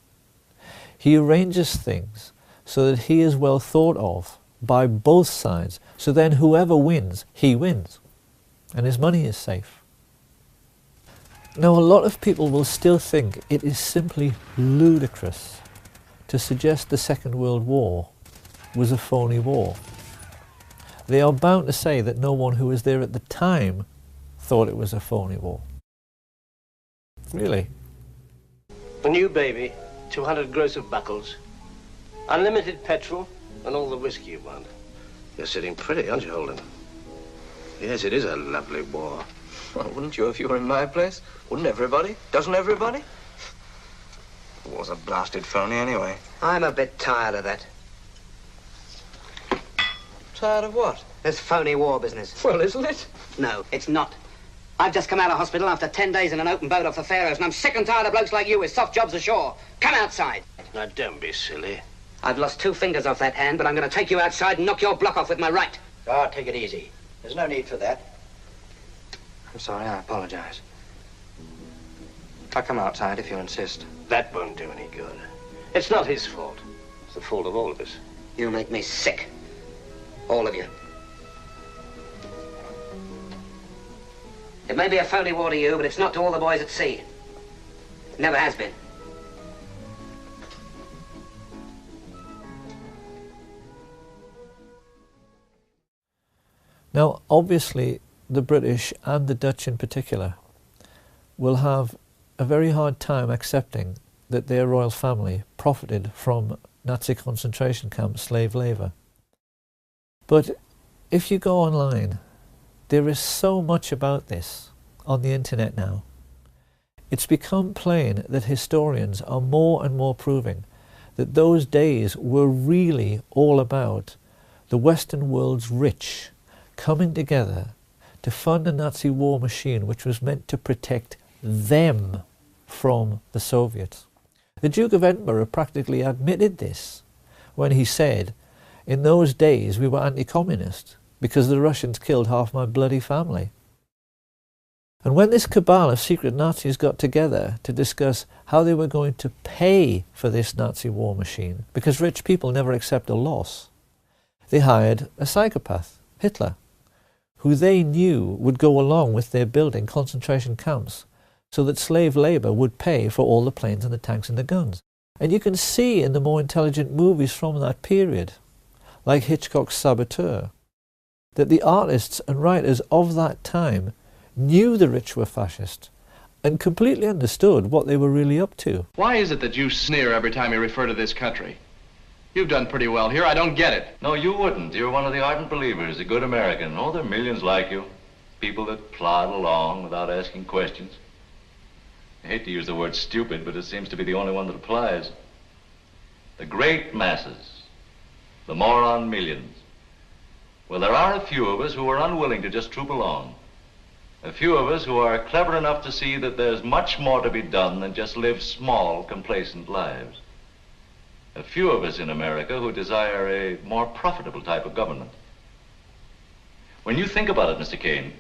He arranges things so that he is well thought of by both sides, so then whoever wins, he wins, and his money is safe. Now, a lot of people will still think it is simply ludicrous to suggest the Second World War was a phony war. They are bound to say that no one who was there at the time thought it was a phony war. Really? A new baby, 200 gross of buckles, unlimited petrol, and all the whiskey you want. You're sitting pretty, aren't you, Holden? Yes, it is a lovely war. Well, wouldn't you if you were in my place? Wouldn't everybody? Doesn't everybody? The war's a blasted phony anyway. I'm a bit tired of that. Tired of what? This phony war business. Well, isn't it? No, it's not. I've just come out of hospital after 10 days in an open boat off the Faroes, and I'm sick and tired of blokes like you with soft jobs ashore. Come outside. Now, don't be silly. I've lost 2 fingers off that hand, but I'm going to take you outside and knock your block off with my right. Ah, take it easy. There's no need for that. I'm sorry, I apologize. I'll come outside if you insist. That won't do any good. It's not his fault. It's the fault of all of us. You make me sick. All of you. It may be a phony war to you, but it's not to all the boys at sea. It never has been. Now, obviously, the British and the Dutch in particular will have a very hard time accepting that their royal family profited from Nazi concentration camp slave labour. But if you go online, there is so much about this on the internet now. It's become plain that historians are more and more proving that those days were really all about the Western world's rich coming together to fund a Nazi war machine which was meant to protect them from the Soviets. The Duke of Edinburgh practically admitted this when he said, "In those days we were anti-communist because the Russians killed half my bloody family." And when this cabal of secret Nazis got together to discuss how they were going to pay for this Nazi war machine, because rich people never accept a loss, they hired a psychopath, Hitler, who they knew would go along with their building concentration camps so that slave labour would pay for all the planes and the tanks and the guns. And you can see in the more intelligent movies from that period, like Hitchcock's Saboteur, that the artists and writers of that time knew the rich were fascist and completely understood what they were really up to. Why is it that you sneer every time you refer to this country? You've done pretty well here. I don't get it. No, you wouldn't. You're one of the ardent believers, a good American. Oh, there are millions like you. People that plod along without asking questions. I hate to use the word stupid, but it seems to be the only one that applies. the great masses, the moron millions. Well, there are a few of us who are unwilling to just troop along. A few of us who are clever enough to see that there's much more to be done than just live small, complacent lives. A few of us in America who desire a more profitable type of government. When you think about it, Mr. Kane,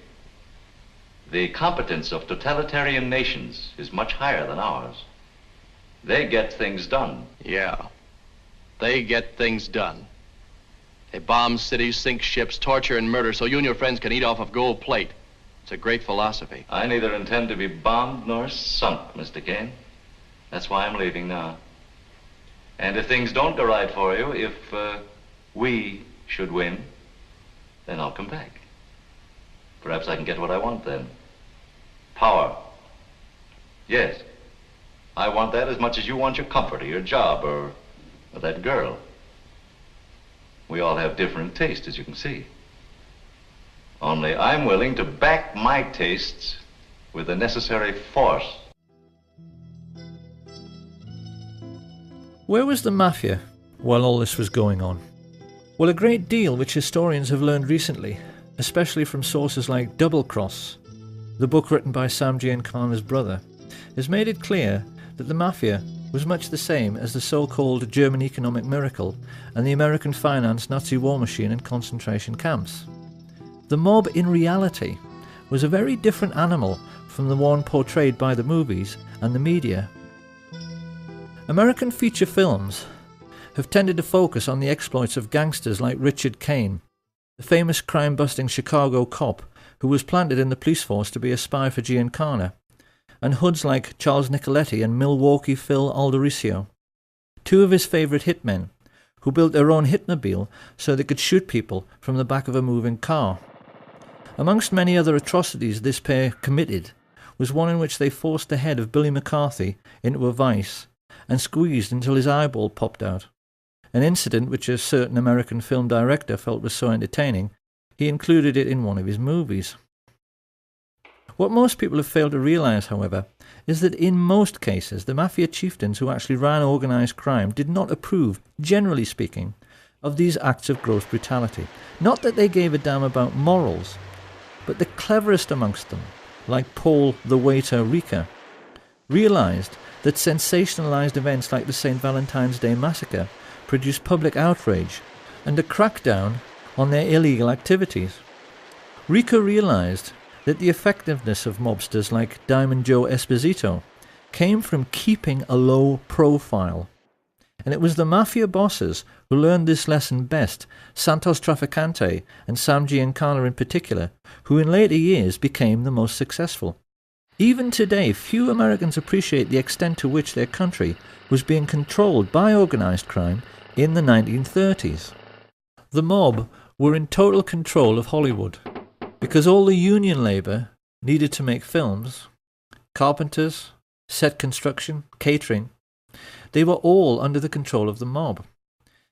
the competence of totalitarian nations is much higher than ours. They get things done. Yeah, they get things done. They bomb cities, sink ships, torture and murder so you and your friends can eat off of gold plate. It's a great philosophy. I neither intend to be bombed nor sunk, Mr. Kane. That's why I'm leaving now. And if things don't go right for you, if we should win, then I'll come back. Perhaps I can get what I want then. Power. Yes. I want that as much as you want your comfort or your job or that girl. We all have different tastes, as you can see. Only I'm willing to back my tastes with the necessary force. Where was the mafia while all this was going on? Well, a great deal which historians have learned recently, especially from sources like Double Cross, the book written by Sam Giancana's brother, has made it clear that the mafia was much the same as the so-called German economic miracle and the American finance Nazi war machine in concentration camps. The mob in reality was a very different animal from the one portrayed by the movies and the media. American feature films have tended to focus on the exploits of gangsters like Richard Kane, the famous crime-busting Chicago cop who was planted in the police force to be a spy for Giancana, and hoods like Charles Nicoletti and Milwaukee Phil Aldericio, two of his favourite hitmen, who built their own hitmobile so they could shoot people from the back of a moving car. Amongst many other atrocities this pair committed was one in which they forced the head of Billy McCarthy into a vice and squeezed until his eyeball popped out, an incident which a certain American film director felt was so entertaining he included it in one of his movies. What most people have failed to realise, however, is that in most cases the mafia chieftains who actually ran organised crime did not approve, generally speaking, of these acts of gross brutality. Not that they gave a damn about morals, but the cleverest amongst them, like Paul the waiter Rica, realised that sensationalised events like the St. Valentine's Day massacre produced public outrage and a crackdown on their illegal activities. Rica realised that the effectiveness of mobsters like Diamond Joe Esposito came from keeping a low profile. And it was the mafia bosses who learned this lesson best, Santos Trafficante and Sam Giancana in particular, who in later years became the most successful. Even today, few Americans appreciate the extent to which their country was being controlled by organised crime in the 1930s. The mob were in total control of Hollywood, because all the union labour needed to make films, carpenters, set construction, catering, they were all under the control of the mob.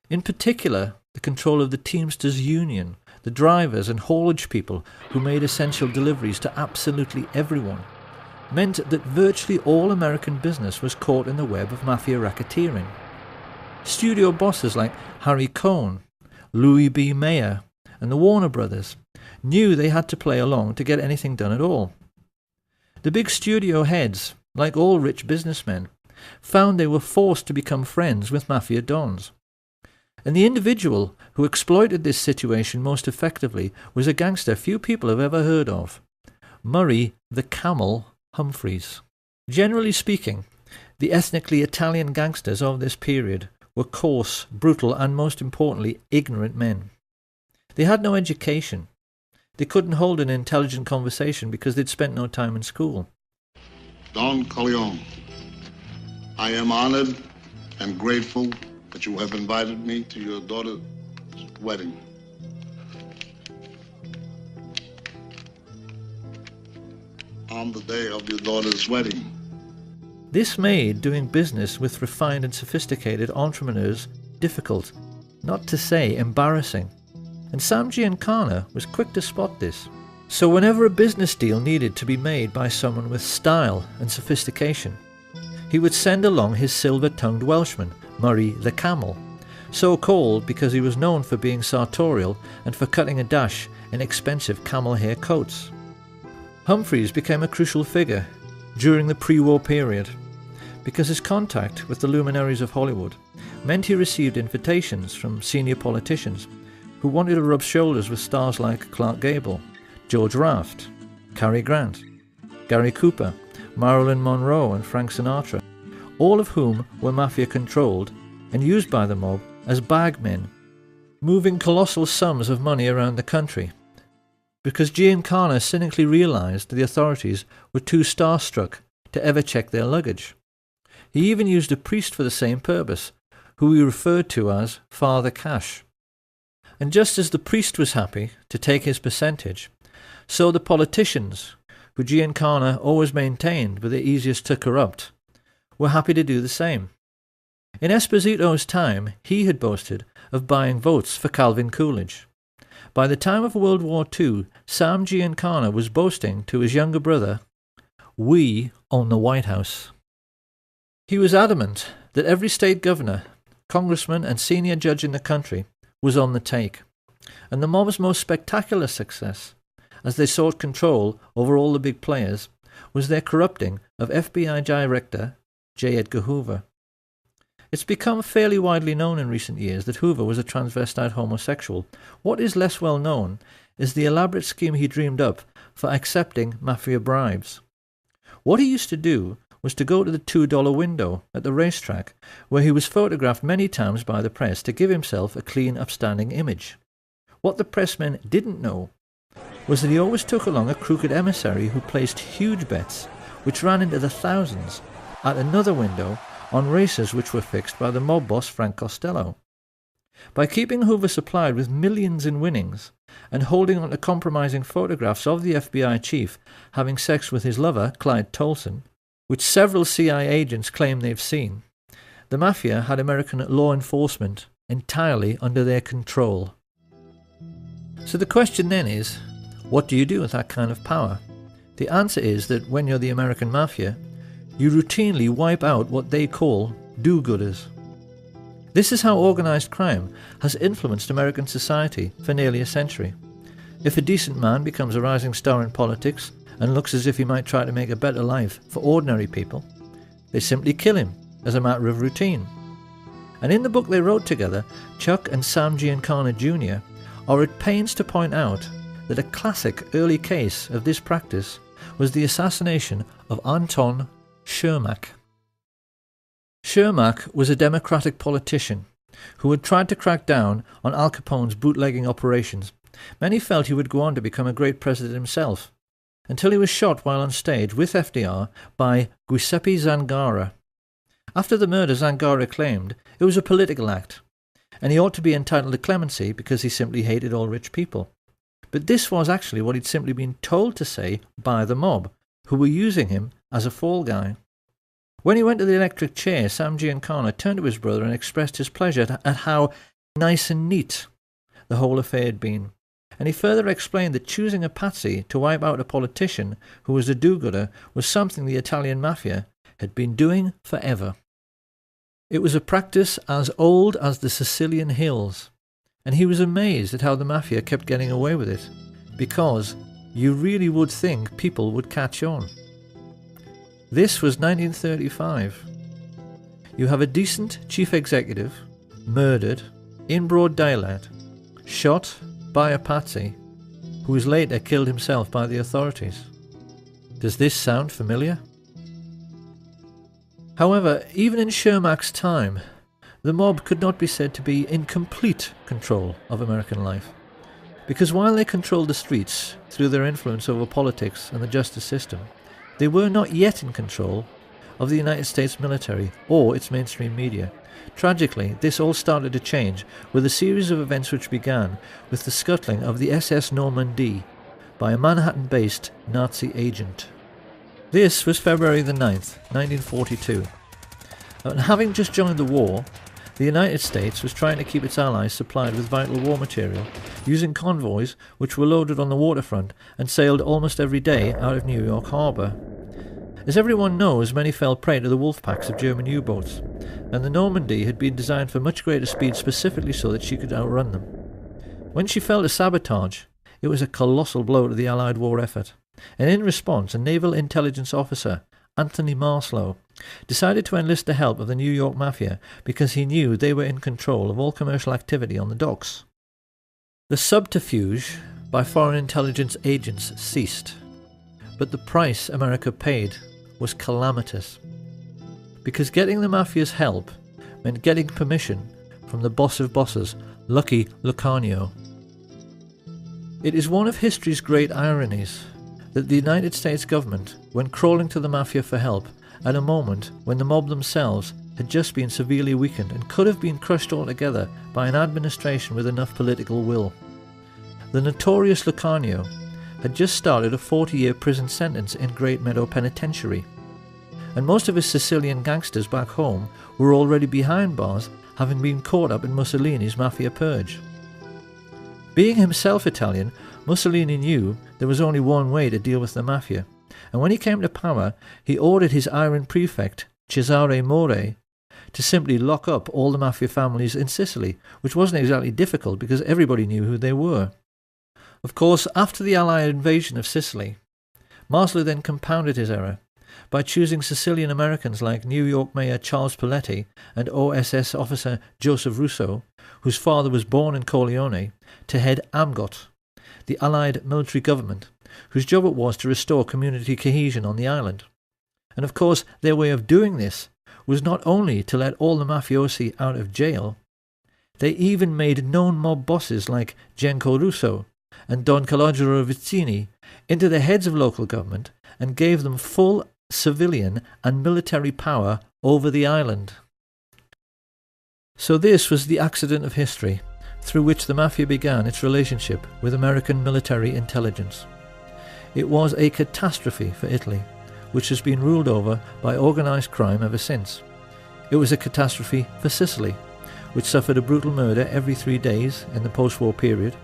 In particular, the control of the Teamsters Union, the drivers and haulage people who made essential deliveries to absolutely everyone, meant that virtually all American business was caught in the web of mafia racketeering. Studio bosses like Harry Cohn, Louis B. Mayer, and the Warner Brothers knew they had to play along to get anything done at all. The big studio heads, like all rich businessmen, found they were forced to become friends with mafia dons. And the individual who exploited this situation most effectively was a gangster few people have ever heard of, Murray the Camel Humphreys. Generally speaking, the ethnically Italian gangsters of this period were coarse, brutal, and most importantly, ignorant men. They had no education. They couldn't hold an intelligent conversation because they'd spent no time in school. Don Corleone, I am honored and grateful that you have invited me to your daughter's wedding. On the day of your daughter's wedding. This made doing business with refined and sophisticated entrepreneurs difficult, not to say embarrassing. And Sam Giancana was quick to spot this. So whenever a business deal needed to be made by someone with style and sophistication, he would send along his silver-tongued Welshman, Murray the Camel, so called because he was known for being sartorial and for cutting a dash in expensive camel hair coats. Humphreys became a crucial figure during the pre-war period because his contact with the luminaries of Hollywood meant he received invitations from senior politicians who wanted to rub shoulders with stars like Clark Gable, George Raft, Cary Grant, Gary Cooper, Marilyn Monroe and Frank Sinatra, all of whom were mafia-controlled and used by the mob as bagmen, moving colossal sums of money around the country, because Giancana cynically realized the authorities were too starstruck to ever check their luggage. He even used a priest for the same purpose, who he referred to as Father Cash. And just as the priest was happy to take his percentage, so the politicians, who Giancana always maintained were the easiest to corrupt, were happy to do the same. In Esposito's time, he had boasted of buying votes for Calvin Coolidge. By the time of World War II, Sam Giancana was boasting to his younger brother, "We own the White House." He was adamant that every state governor, congressman and senior judge in the country was on the take, and the mob's most spectacular success, as they sought control over all the big players, was their corrupting of FBI Director J. Edgar Hoover. It's become fairly widely known in recent years that Hoover was a transvestite homosexual. What is less well known is the elaborate scheme he dreamed up for accepting mafia bribes. What he used to do was to go to the $2 window at the racetrack, where he was photographed many times by the press to give himself a clean, upstanding image. What the pressmen didn't know was that he always took along a crooked emissary who placed huge bets, which ran into the thousands, at another window on races which were fixed by the mob boss Frank Costello. By keeping Hoover supplied with millions in winnings and holding on to compromising photographs of the FBI chief having sex with his lover, Clyde Tolson, which several CIA agents claim they've seen, the mafia had American law enforcement entirely under their control. So the question then is, what do you do with that kind of power? The answer is that when you're the American mafia, you routinely wipe out what they call do-gooders. This is how organised crime has influenced American society for nearly a century. If a decent man becomes a rising star in politics and looks as if he might try to make a better life for ordinary people, they simply kill him as a matter of routine. And in the book they wrote together, Chuck and Sam Giancana Jr. are at pains to point out that a classic early case of this practice was the assassination of Anton Shermack. Shermack was a Democratic politician who had tried to crack down on Al Capone's bootlegging operations. Many felt he would go on to become a great president himself, until he was shot while on stage with FDR by Giuseppe Zangara. After the murder, Zangara claimed it was a political act, and he ought to be entitled to clemency because he simply hated all rich people. But this was actually what he'd simply been told to say by the mob, who were using him as a fall guy. When he went to the electric chair, Sam Giancana turned to his brother and expressed his pleasure at how nice and neat the whole affair had been. And he further explained that choosing a patsy to wipe out a politician who was a do-gooder was something the Italian mafia had been doing forever. It was a practice as old as the Sicilian hills, and he was amazed at how the mafia kept getting away with it, because you really would think people would catch on. This was 1935. You have a decent chief executive murdered in broad daylight, shot by a patsy, who was later killed himself by the authorities. Does this sound familiar? However, even in Shermack's time, the mob could not be said to be in complete control of American life, because while they controlled the streets through their influence over politics and the justice system, they were not yet in control of the United States military or its mainstream media. Tragically, this all started to change with a series of events which began with the scuttling of the SS Normandie by a Manhattan-based Nazi agent. This was February the 9th, 1942. And having just joined the war, the United States was trying to keep its allies supplied with vital war material, using convoys which were loaded on the waterfront and sailed almost every day out of New York Harbor. As everyone knows, many fell prey to the wolf packs of German U-boats, and the Normandy had been designed for much greater speed specifically so that she could outrun them. When she fell to sabotage, it was a colossal blow to the Allied war effort, and in response a naval intelligence officer, Anthony Marslow, decided to enlist the help of the New York Mafia because he knew they were in control of all commercial activity on the docks. The subterfuge by foreign intelligence agents ceased, but the price America paid was calamitous, because getting the Mafia's help meant getting permission from the boss of bosses, Lucky Lucanio. It is one of history's great ironies that the United States government went crawling to the Mafia for help at a moment when the mob themselves had just been severely weakened and could have been crushed altogether by an administration with enough political will. The notorious Lucanio had just started a 40-year prison sentence in Great Meadow Penitentiary, and most of his Sicilian gangsters back home were already behind bars, having been caught up in Mussolini's Mafia purge. Being himself Italian, Mussolini knew there was only one way to deal with the Mafia, and when he came to power, he ordered his iron prefect, Cesare More, to simply lock up all the Mafia families in Sicily, which wasn't exactly difficult because everybody knew who they were. Of course, after the Allied invasion of Sicily, Marslow then compounded his error by choosing Sicilian Americans like New York Mayor Charles Paletti and OSS officer Joseph Russo, whose father was born in Corleone, to head AMGOT, the Allied military government, whose job it was to restore community cohesion on the island. And of course, their way of doing this was not only to let all the mafiosi out of jail, they even made known mob bosses like Genco Russo and Don Calogero Vizzini into the heads of local government and gave them full civilian and military power over the island. So this was the accident of history through which the Mafia began its relationship with American military intelligence. It was a catastrophe for Italy, which has been ruled over by organised crime ever since. It was a catastrophe for Sicily, which suffered a brutal murder every 3 days in the post-war period,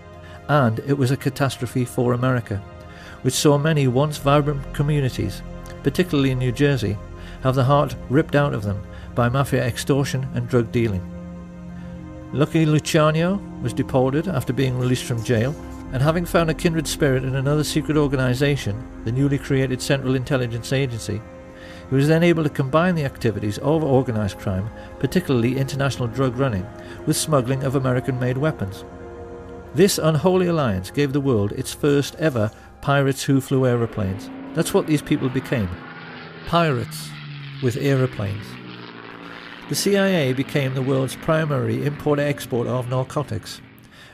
and it was a catastrophe for America, which saw many once vibrant communities, particularly in New Jersey, have the heart ripped out of them by Mafia extortion and drug dealing. Lucky Luciano was deported after being released from jail, and having found a kindred spirit in another secret organisation, the newly created Central Intelligence Agency, he was then able to combine the activities of organised crime, particularly international drug running, with smuggling of American-made weapons. This unholy alliance gave the world its first ever pirates who flew aeroplanes. That's what these people became. Pirates with aeroplanes. The CIA became the world's primary import-export of narcotics,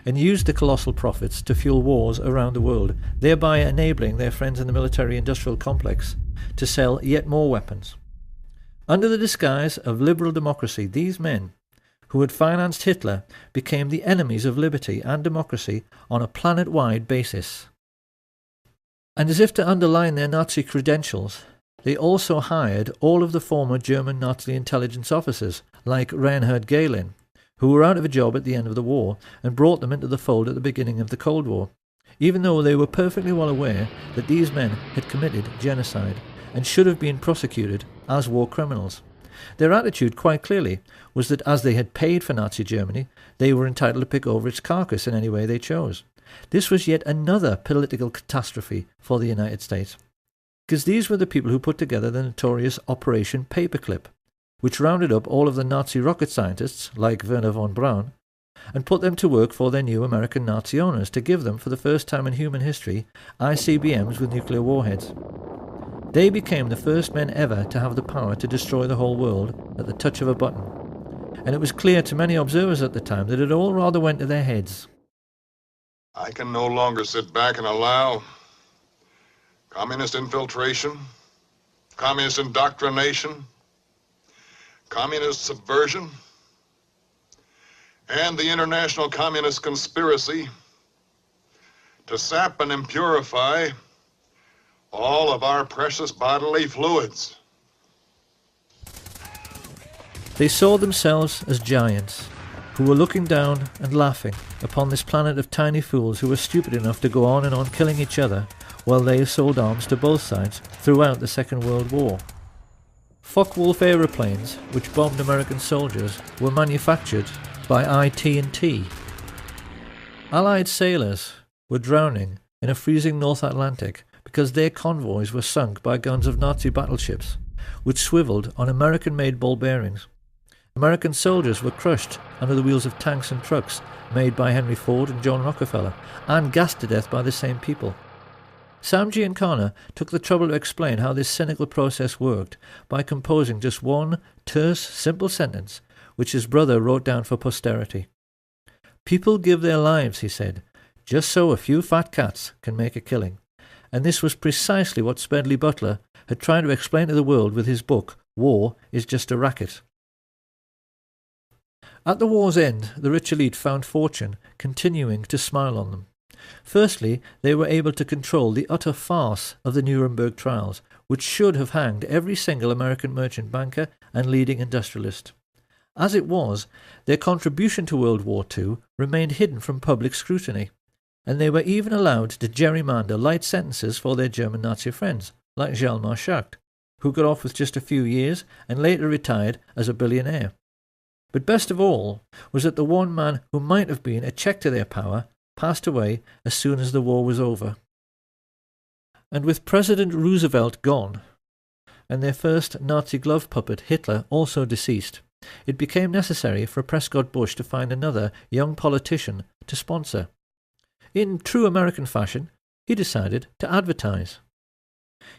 and used the colossal profits to fuel wars around the world, thereby enabling their friends in the military-industrial complex to sell yet more weapons. Under the disguise of liberal democracy, these men, who had financed Hitler, became the enemies of liberty and democracy on a planet-wide basis. And as if to underline their Nazi credentials, they also hired all of the former German Nazi intelligence officers, like Reinhard Gehlen, who were out of a job at the end of the war, and brought them into the fold at the beginning of the Cold War, even though they were perfectly well aware that these men had committed genocide and should have been prosecuted as war criminals. Their attitude, quite clearly, was that as they had paid for Nazi Germany, they were entitled to pick over its carcass in any way they chose. This was yet another political catastrophe for the United States, because these were the people who put together the notorious Operation Paperclip, which rounded up all of the Nazi rocket scientists, like Werner von Braun, and put them to work for their new American Nazi owners to give them, for the first time in human history, ICBMs with nuclear warheads. They became the first men ever to have the power to destroy the whole world at the touch of a button, and it was clear to many observers at the time that it all rather went to their heads. I can no longer sit back and allow communist infiltration, communist indoctrination, communist subversion, and the international communist conspiracy to sap and impurify all of our precious bodily fluids. They saw themselves as giants, who were looking down and laughing upon this planet of tiny fools who were stupid enough to go on and on killing each other, while they sold arms to both sides throughout the Second World War. Focke-Wulf aeroplanes, which bombed American soldiers, were manufactured by IT&T. Allied sailors were drowning in a freezing North Atlantic because their convoys were sunk by guns of Nazi battleships, which swiveled on American-made ball bearings. American soldiers were crushed under the wheels of tanks and trucks made by Henry Ford and John Rockefeller, and gassed to death by the same people. Sam Giancana took the trouble to explain how this cynical process worked by composing just one terse, simple sentence, which his brother wrote down for posterity. "People give their lives," he said, "just so a few fat cats can make a killing." And this was precisely what Smedley Butler had tried to explain to the world with his book, War is Just a Racket. At the war's end, the rich elite found fortune continuing to smile on them. Firstly, they were able to control the utter farce of the Nuremberg trials, which should have hanged every single American merchant banker and leading industrialist. As it was, their contribution to World War II remained hidden from public scrutiny, and they were even allowed to gerrymander light sentences for their German Nazi friends, like Hjalmar Schacht, who got off with just a few years and later retired as a billionaire. But best of all was that the one man who might have been a check to their power passed away as soon as the war was over. And with President Roosevelt gone, and their first Nazi glove puppet Hitler also deceased, it became necessary for Prescott Bush to find another young politician to sponsor. In true American fashion, he decided to advertise.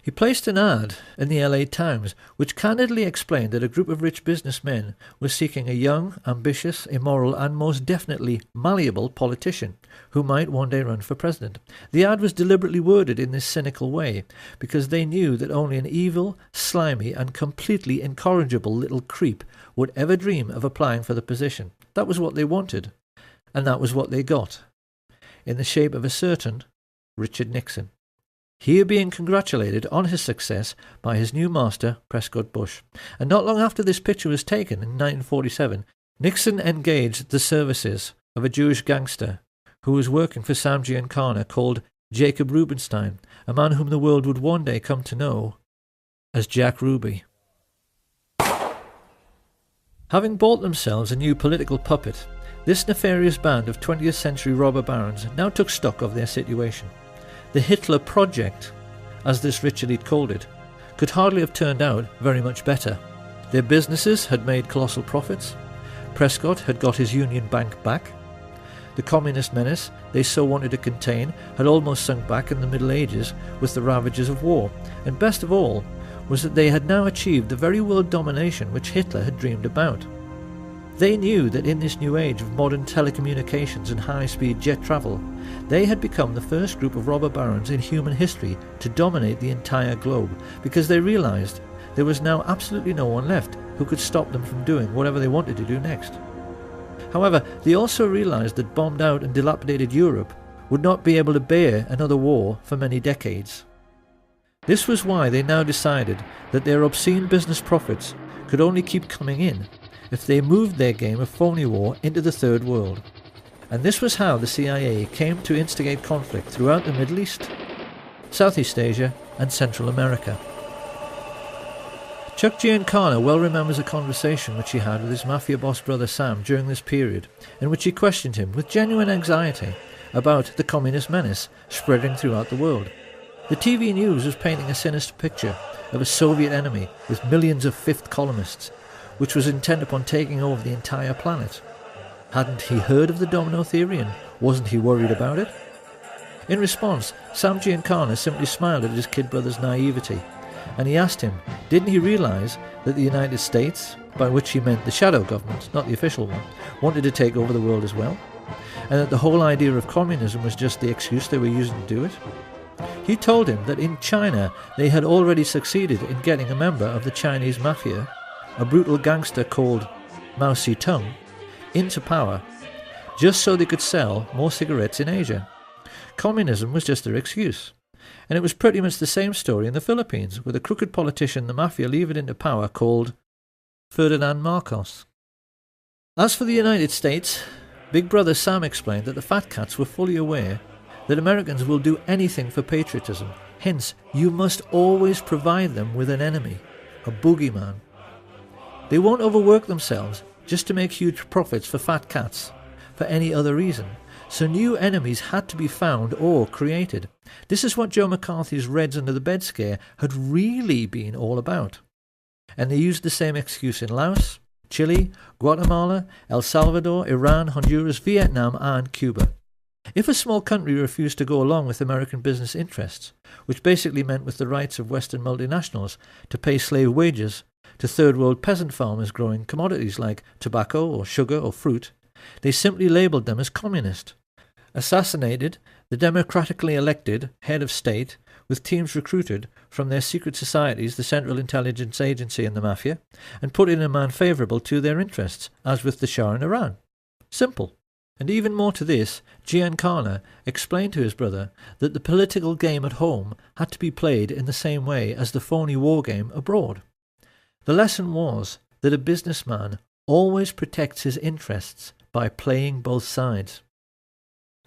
He placed an ad in the LA Times which candidly explained that a group of rich businessmen was seeking a young, ambitious, immoral and most definitely malleable politician who might one day run for president. The ad was deliberately worded in this cynical way because they knew that only an evil, slimy and completely incorrigible little creep would ever dream of applying for the position. That was what they wanted, and that was what they got, in the shape of a certain Richard Nixon. Here being congratulated on his success by his new master, Prescott Bush. And not long after this picture was taken in 1947, Nixon engaged the services of a Jewish gangster who was working for Sam Giancana called Jacob Rubenstein, a man whom the world would one day come to know as Jack Ruby. Having bought themselves a new political puppet, this nefarious band of 20th century robber barons now took stock of their situation. The Hitler Project, as this rich elite called it, could hardly have turned out very much better. Their businesses had made colossal profits. Prescott had got his Union Bank back. The communist menace they so wanted to contain had almost sunk back in the Middle Ages with the ravages of war. And best of all was that they had now achieved the very world domination which Hitler had dreamed about. They knew that in this new age of modern telecommunications and high-speed jet travel, they had become the first group of robber barons in human history to dominate the entire globe, because they realized there was now absolutely no one left who could stop them from doing whatever they wanted to do next. However, they also realized that bombed out and dilapidated Europe would not be able to bear another war for many decades. This was why they now decided that their obscene business profits could only keep coming in if they moved their game of phony war into the Third World. And this was how the CIA came to instigate conflict throughout the Middle East, Southeast Asia and Central America. Chuck Giancana well remembers a conversation which he had with his mafia boss brother Sam during this period, in which he questioned him with genuine anxiety about the communist menace spreading throughout the world. The TV news was painting a sinister picture of a Soviet enemy with millions of fifth columnists, which was intent upon taking over the entire planet. Hadn't he heard of the domino theory, and wasn't he worried about it? In response, Sam Giancana simply smiled at his kid brother's naivety, and he asked him, didn't he realise that the United States, by which he meant the shadow government, not the official one, wanted to take over the world as well, and that the whole idea of communism was just the excuse they were using to do it? He told him that in China they had already succeeded in getting a member of the Chinese mafia, a brutal gangster called Mao Zedong, into power, just so they could sell more cigarettes in Asia. Communism was just their excuse. And it was pretty much the same story in the Philippines, with a crooked politician the mafia levered into power called Ferdinand Marcos. As for the United States, Big Brother Sam explained that the fat cats were fully aware that Americans will do anything for patriotism. Hence, you must always provide them with an enemy, a boogeyman. They won't overwork themselves just to make huge profits for fat cats, for any other reason. So new enemies had to be found or created. This is what Joe McCarthy's Reds Under the Bed scare had really been all about. And they used the same excuse in Laos, Chile, Guatemala, El Salvador, Iran, Honduras, Vietnam and Cuba. If a small country refused to go along with American business interests, which basically meant with the rights of Western multinationals to pay slave wages to third world peasant farmers growing commodities like tobacco or sugar or fruit, they simply labelled them as communist, assassinated the democratically elected head of state with teams recruited from their secret societies, the Central Intelligence Agency and the Mafia, and put in a man favourable to their interests, as with the Shah in Iran. Simple. And even more to this, Giancana explained to his brother that the political game at home had to be played in the same way as the phony war game abroad. The lesson was that a businessman always protects his interests by playing both sides.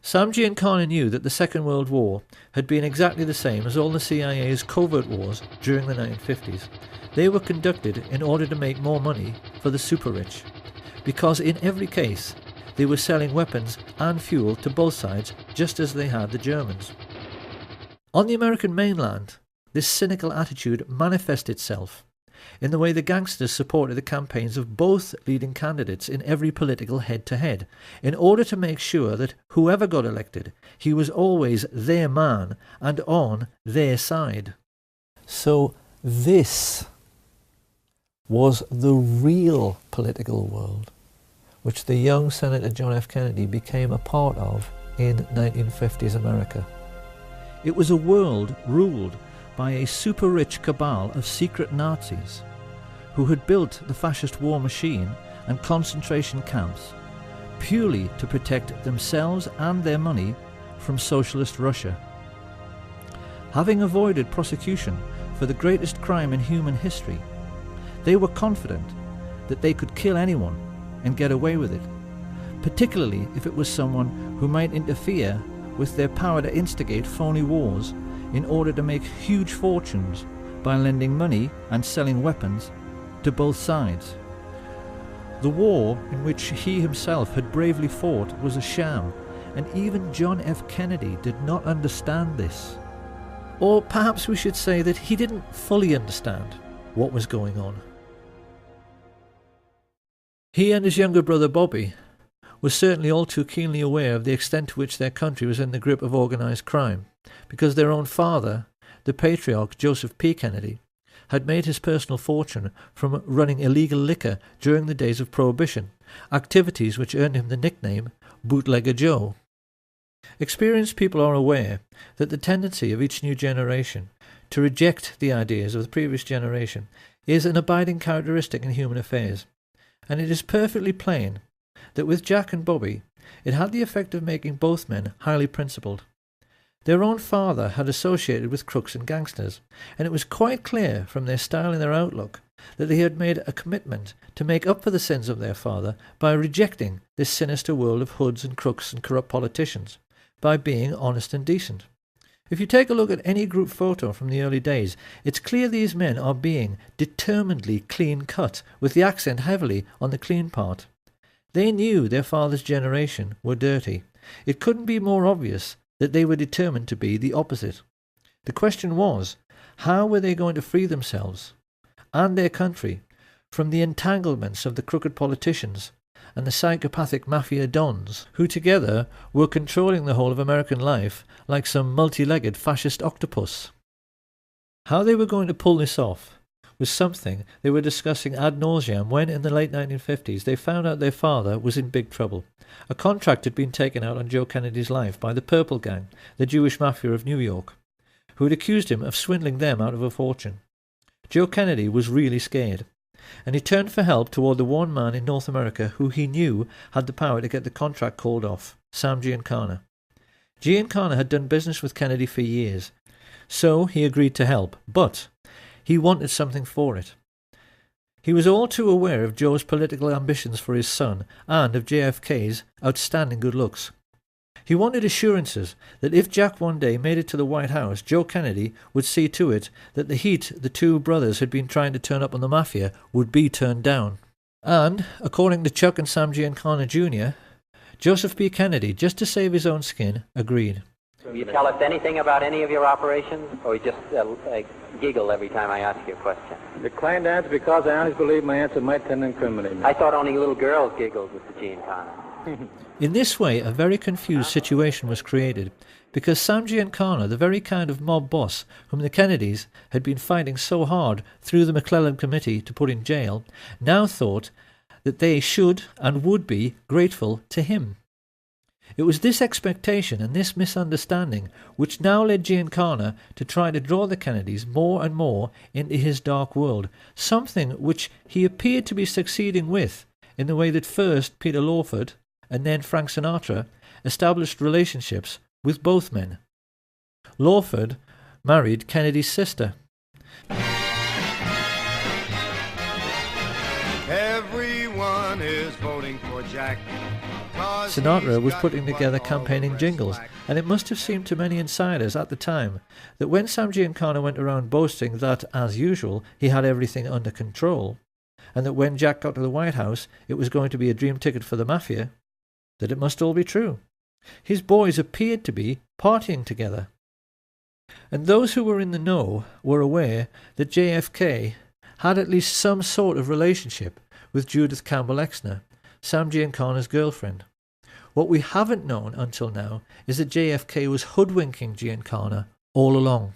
Sam Giancana knew that the Second World War had been exactly the same as all the CIA's covert wars during the 1950s. They were conducted in order to make more money for the super-rich, because in every case they were selling weapons and fuel to both sides just as they had the Germans. On the American mainland, this cynical attitude manifested itself in the way the gangsters supported the campaigns of both leading candidates in every political head-to-head, in order to make sure that whoever got elected, he was always their man and on their side. So this was the real political world which the young Senator John F. Kennedy became a part of in 1950s America. It was a world ruled by a super-rich cabal of secret Nazis who had built the fascist war machine and concentration camps purely to protect themselves and their money from socialist Russia. Having avoided prosecution for the greatest crime in human history, they were confident that they could kill anyone and get away with it, particularly if it was someone who might interfere with their power to instigate phony wars in order to make huge fortunes by lending money and selling weapons to both sides. The war in which he himself had bravely fought was a sham, and even John F. Kennedy did not understand this. Or perhaps we should say that he didn't fully understand what was going on. He and his younger brother Bobby were certainly all too keenly aware of the extent to which their country was in the grip of organised crime, because their own father, the patriarch Joseph P. Kennedy, had made his personal fortune from running illegal liquor during the days of Prohibition, activities which earned him the nickname Bootlegger Joe. Experienced people are aware that the tendency of each new generation to reject the ideas of the previous generation is an abiding characteristic in human affairs, and it is perfectly plain that with Jack and Bobby it had the effect of making both men highly principled. Their own father had associated with crooks and gangsters, and it was quite clear from their style and their outlook that they had made a commitment to make up for the sins of their father by rejecting this sinister world of hoods and crooks and corrupt politicians, by being honest and decent. If you take a look at any group photo from the early days, it's clear these men are being determinedly clean-cut, with the accent heavily on the clean part. They knew their father's generation were dirty. It couldn't be more obvious that they were determined to be the opposite. The question was, how were they going to free themselves and their country from the entanglements of the crooked politicians and the psychopathic mafia dons, who together were controlling the whole of American life like some multi-legged fascist octopus? How they were going to pull this off was something they were discussing ad nauseam when, in the late 1950s, they found out their father was in big trouble. A contract had been taken out on Joe Kennedy's life by the Purple Gang, the Jewish mafia of New York, who had accused him of swindling them out of a fortune. Joe Kennedy was really scared, and he turned for help toward the one man in North America who he knew had the power to get the contract called off, Sam Giancana. Giancana had done business with Kennedy for years, so he agreed to help, but he wanted something for it. He was all too aware of Joe's political ambitions for his son and of JFK's outstanding good looks. He wanted assurances that if Jack one day made it to the White House, Joe Kennedy would see to it that the heat the two brothers had been trying to turn up on the Mafia would be turned down. And, according to Chuck and Sam Giancana Jr., Joseph P. Kennedy, just to save his own skin, agreed. Will you tell us anything about any of your operations, or you just giggle every time I ask you a question? Decline to answer because I honestly believe my answer might tend to incriminate me. I thought only little girls giggled, Mr. Giancana. In this way, a very confused situation was created, because Sam Giancana, the very kind of mob boss whom the Kennedys had been fighting so hard through the McClellan Committee to put in jail, now thought that they should and would be grateful to him. It was this expectation and this misunderstanding which now led Giancana to try to draw the Kennedys more and more into his dark world, something which he appeared to be succeeding with, in the way that first Peter Lawford and then Frank Sinatra established relationships with both men. Lawford married Kennedy's sister. Everyone is voting for Jack. Sinatra was putting together campaigning jingles, and it must have seemed to many insiders at the time that when Sam Giancana went around boasting that, as usual, he had everything under control, and that when Jack got to the White House it was going to be a dream ticket for the Mafia, that it must all be true. His boys appeared to be partying together. And those who were in the know were aware that JFK had at least some sort of relationship with Judith Campbell Exner, Sam Giancana's girlfriend. What we haven't known until now is that JFK was hoodwinking Giancana all along.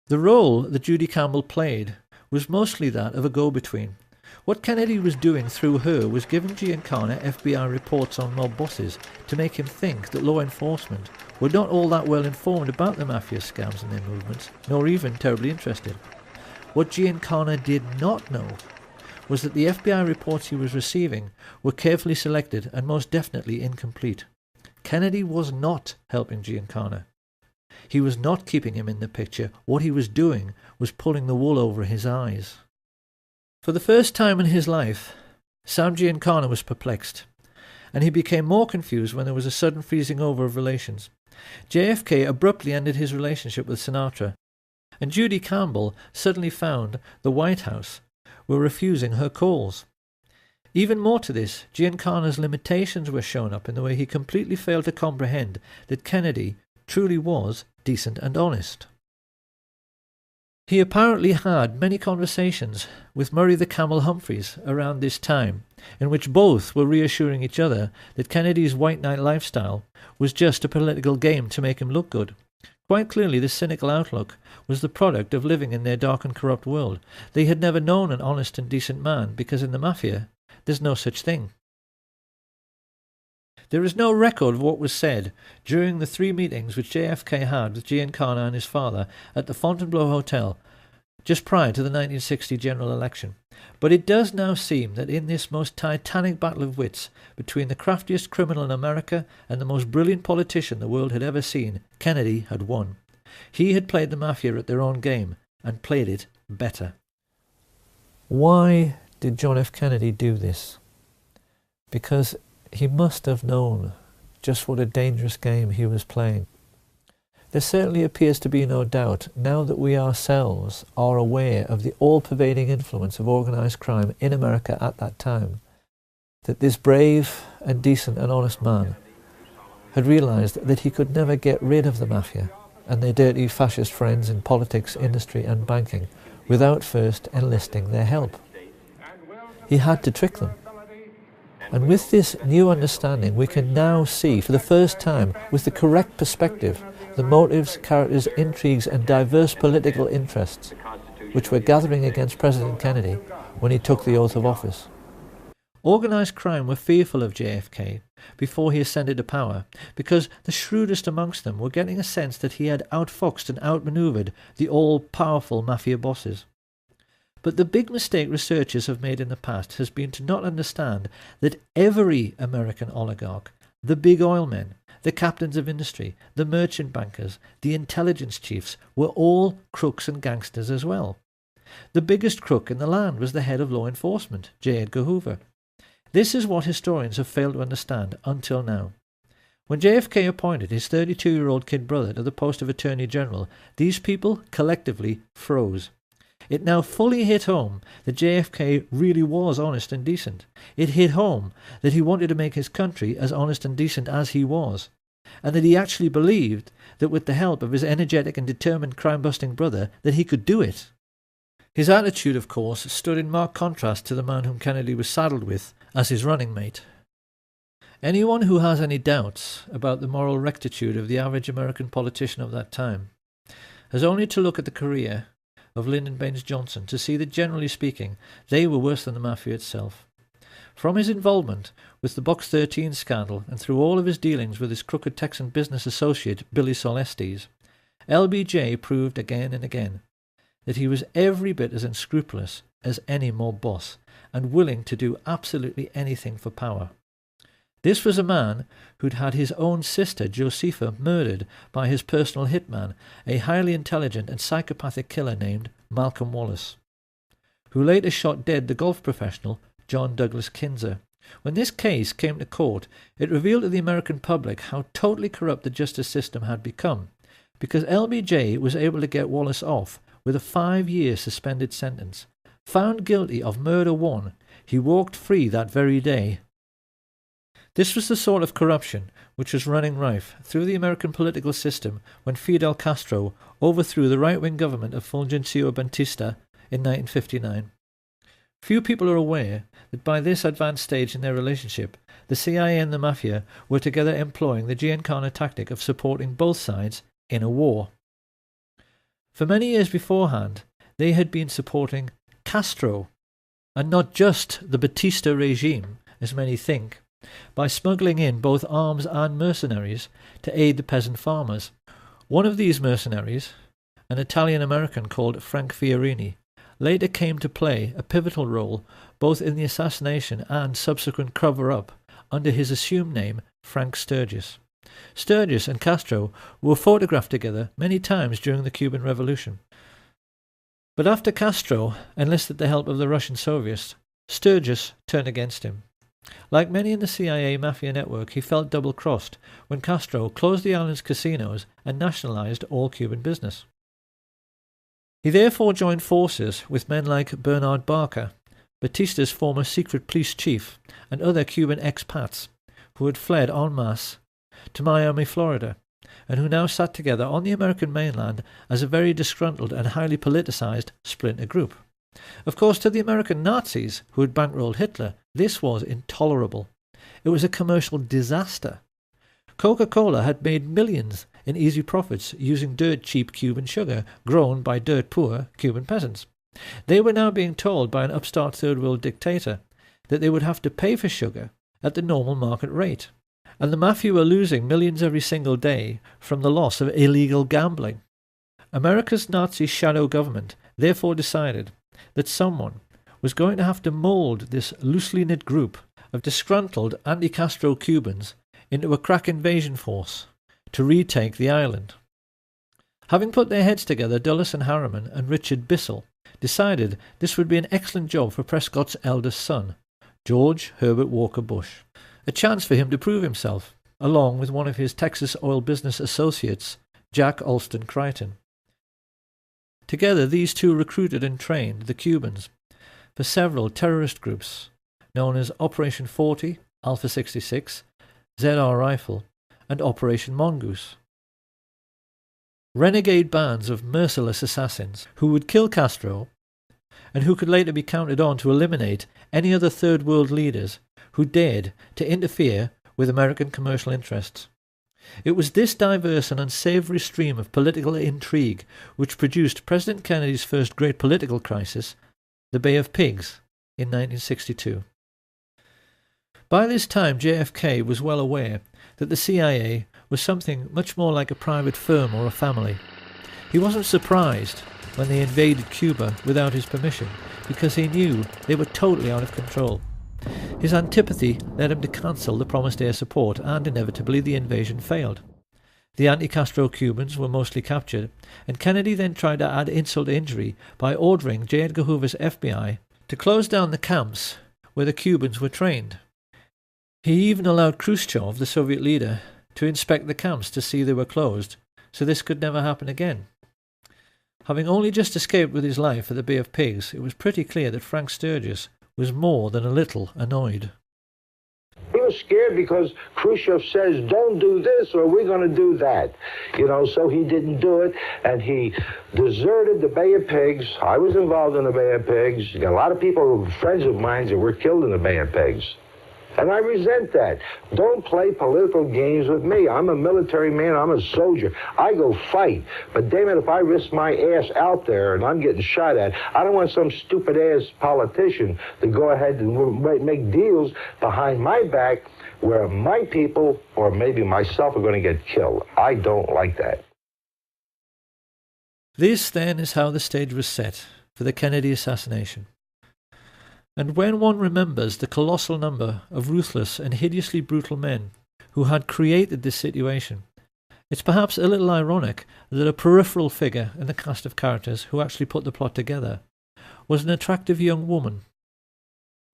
The role that Judy Campbell played was mostly that of a go-between. What Kennedy was doing through her was giving Giancana FBI reports on mob bosses to make him think that law enforcement were not all that well informed about the Mafia scams and their movements, nor even terribly interested. What Giancana did not know was that the FBI reports he was receiving were carefully selected and most definitely incomplete. Kennedy was not helping Giancana. He was not keeping him in the picture. What he was doing was pulling the wool over his eyes. For the first time in his life, Sam Giancana was perplexed, and he became more confused when there was a sudden freezing over of relations. JFK abruptly ended his relationship with Sinatra, and Judy Campbell suddenly found the White House were refusing her calls. Even more to this, Giancana's limitations were shown up in the way he completely failed to comprehend that Kennedy truly was decent and honest. He apparently had many conversations with Murray the Camel Humphreys around this time, in which both were reassuring each other that Kennedy's white knight lifestyle was just a political game to make him look good. Quite clearly, this cynical outlook was the product of living in their dark and corrupt world. They had never known an honest and decent man, because in the Mafia there's no such thing. There is no record of what was said during the 3 meetings which JFK had with Giancana and his father at the Fontainebleau Hotel just prior to the 1960 general election. But it does now seem that in this most titanic battle of wits between the craftiest criminal in America and the most brilliant politician the world had ever seen, Kennedy had won. He had played the Mafia at their own game, and played it better. Why did John F. Kennedy do this? Because he must have known just what a dangerous game he was playing. There certainly appears to be no doubt, now that we ourselves are aware of the all-pervading influence of organised crime in America at that time, that this brave and decent and honest man had realised that he could never get rid of the Mafia and their dirty fascist friends in politics, industry and banking without first enlisting their help. He had to trick them. And with this new understanding, we can now see for the first time, with the correct perspective, the motives, characters, intrigues and diverse political interests which were gathering against President Kennedy when he took the oath of office. Organised crime were fearful of JFK before he ascended to power, because the shrewdest amongst them were getting a sense that he had outfoxed and outmanoeuvred the all-powerful Mafia bosses. But the big mistake researchers have made in the past has been to not understand that every American oligarch, the big oil men, the captains of industry, the merchant bankers, the intelligence chiefs, were all crooks and gangsters as well. The biggest crook in the land was the head of law enforcement, J. Edgar Hoover. This is what historians have failed to understand until now. When JFK appointed his 32-year-old kid brother to the post of Attorney General, these people collectively froze. It now fully hit home that JFK really was honest and decent. It hit home that he wanted to make his country as honest and decent as he was, and that he actually believed that with the help of his energetic and determined crime-busting brother that he could do it. His attitude, of course, stood in marked contrast to the man whom Kennedy was saddled with as his running mate. Anyone who has any doubts about the moral rectitude of the average American politician of that time has only to look at the career of Lyndon Baines Johnson to see that, generally speaking, they were worse than the Mafia itself. From his involvement with the Box 13 scandal and through all of his dealings with his crooked Texan business associate Billy Solestes, LBJ proved again and again that he was every bit as unscrupulous as any mob boss and willing to do absolutely anything for power. This was a man who'd had his own sister, Josepha, murdered by his personal hitman, a highly intelligent and psychopathic killer named Malcolm Wallace, who later shot dead the golf professional John Douglas Kinzer. When this case came to court, it revealed to the American public how totally corrupt the justice system had become, because LBJ was able to get Wallace off with a 5-year suspended sentence. Found guilty of murder one, he walked free that very day. This was the sort of corruption which was running rife through the American political system when Fidel Castro overthrew the right-wing government of Fulgencio Batista in 1959. Few people are aware that by this advanced stage in their relationship, the CIA and the Mafia were together employing the Giancana tactic of supporting both sides in a war. For many years beforehand, they had been supporting Castro, and not just the Batista regime, as many think, by smuggling in both arms and mercenaries to aid the peasant farmers. One of these mercenaries, an Italian-American called Frank Fiorini, later came to play a pivotal role both in the assassination and subsequent cover-up under his assumed name Frank Sturgis. Sturgis and Castro were photographed together many times during the Cuban Revolution. But after Castro enlisted the help of the Russian Soviets, Sturgis turned against him. Like many in the CIA Mafia network, he felt double-crossed when Castro closed the island's casinos and nationalized all Cuban business. He therefore joined forces with men like Bernard Barker, Batista's former secret police chief, and other Cuban expats who had fled en masse to Miami, Florida, and who now sat together on the American mainland as a very disgruntled and highly politicized splinter group. Of course, to the American Nazis who had bankrolled Hitler, this was intolerable. It was a commercial disaster. Coca-Cola had made millions in easy profits using dirt-cheap Cuban sugar grown by dirt-poor Cuban peasants. They were now being told by an upstart third-world dictator that they would have to pay for sugar at the normal market rate, and the Mafia were losing millions every single day from the loss of illegal gambling. America's Nazi shadow government therefore decided that someone was going to have to mould this loosely knit group of disgruntled anti-Castro Cubans into a crack invasion force to retake the island. Having put their heads together, Dulles and Harriman and Richard Bissell decided this would be an excellent job for Prescott's eldest son, George Herbert Walker Bush, a chance for him to prove himself, along with one of his Texas oil business associates, Jack Alston Crichton. Together, these two recruited and trained the Cubans for several terrorist groups known as Operation 40, Alpha 66, ZR Rifle, and Operation Mongoose. Renegade bands of merciless assassins who would kill Castro and who could later be counted on to eliminate any other third world leaders who dared to interfere with American commercial interests. It was this diverse and unsavory stream of political intrigue which produced President Kennedy's first great political crisis, the Bay of Pigs, in 1962. By this time, JFK was well aware that the CIA was something much more like a private firm or a family. He wasn't surprised when they invaded Cuba without his permission, because he knew they were totally out of control. His antipathy led him to cancel the promised air support, and inevitably the invasion failed. The anti-Castro Cubans were mostly captured, and Kennedy then tried to add insult to injury by ordering J. Edgar Hoover's FBI to close down the camps where the Cubans were trained. He even allowed Khrushchev, the Soviet leader, to inspect the camps to see they were closed, so this could never happen again. Having only just escaped with his life at the Bay of Pigs, it was pretty clear that Frank Sturgis was more than a little annoyed. He was scared because Khrushchev says, don't do this or we're going to do that. So he didn't do it, and he deserted the Bay of Pigs. I was involved in the Bay of Pigs. A lot of people, friends of mine, that were killed in the Bay of Pigs. And I resent that. Don't play political games with me. I'm a military man. I'm a soldier. I go fight. But damn it, if I risk my ass out there and I'm getting shot at, I don't want some stupid-ass politician to go ahead and make deals behind my back where my people or maybe myself are going to get killed. I don't like that. This, then, is how the stage was set for the Kennedy assassination. And when one remembers the colossal number of ruthless and hideously brutal men who had created this situation, it's perhaps a little ironic that a peripheral figure in the cast of characters who actually put the plot together was an attractive young woman.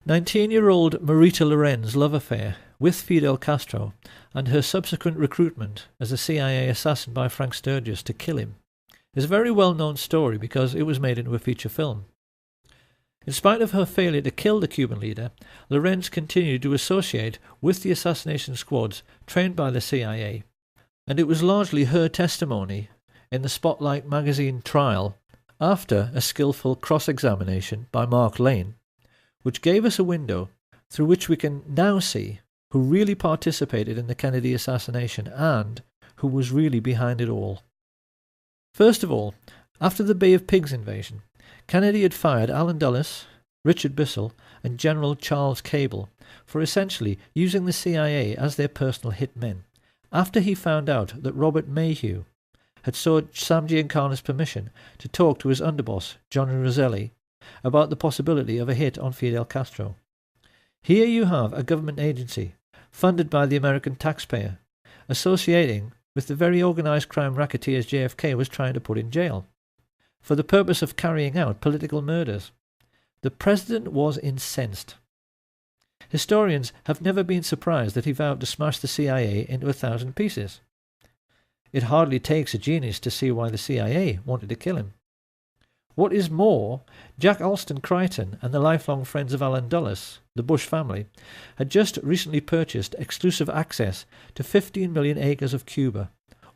19-year-old Marita Loren's love affair with Fidel Castro and her subsequent recruitment as a CIA assassin by Frank Sturgis to kill him is a very well-known story because it was made into a feature film. In spite of her failure to kill the Cuban leader, Lorenz continued to associate with the assassination squads trained by the CIA, and it was largely her testimony in the Spotlight magazine trial after a skillful cross-examination by Mark Lane, which gave us a window through which we can now see who really participated in the Kennedy assassination and who was really behind it all. First of all, after the Bay of Pigs invasion, Kennedy had fired Allen Dulles, Richard Bissell, and General Charles Cable for essentially using the CIA as their personal hitmen, after he found out that Robert Mayhew had sought Sam Giancana's permission to talk to his underboss, Johnny Roselli, about the possibility of a hit on Fidel Castro. Here you have a government agency, funded by the American taxpayer, associating with the very organised crime racketeers JFK was trying to put in jail, for the purpose of carrying out political murders. The president was incensed. Historians have never been surprised that he vowed to smash the CIA into 1,000 pieces. It hardly takes a genius to see why the CIA wanted to kill him. What is more, Jack Alston Crichton and the lifelong friends of Allen Dulles, the Bush family, had just recently purchased exclusive access to 15 million acres of Cuba,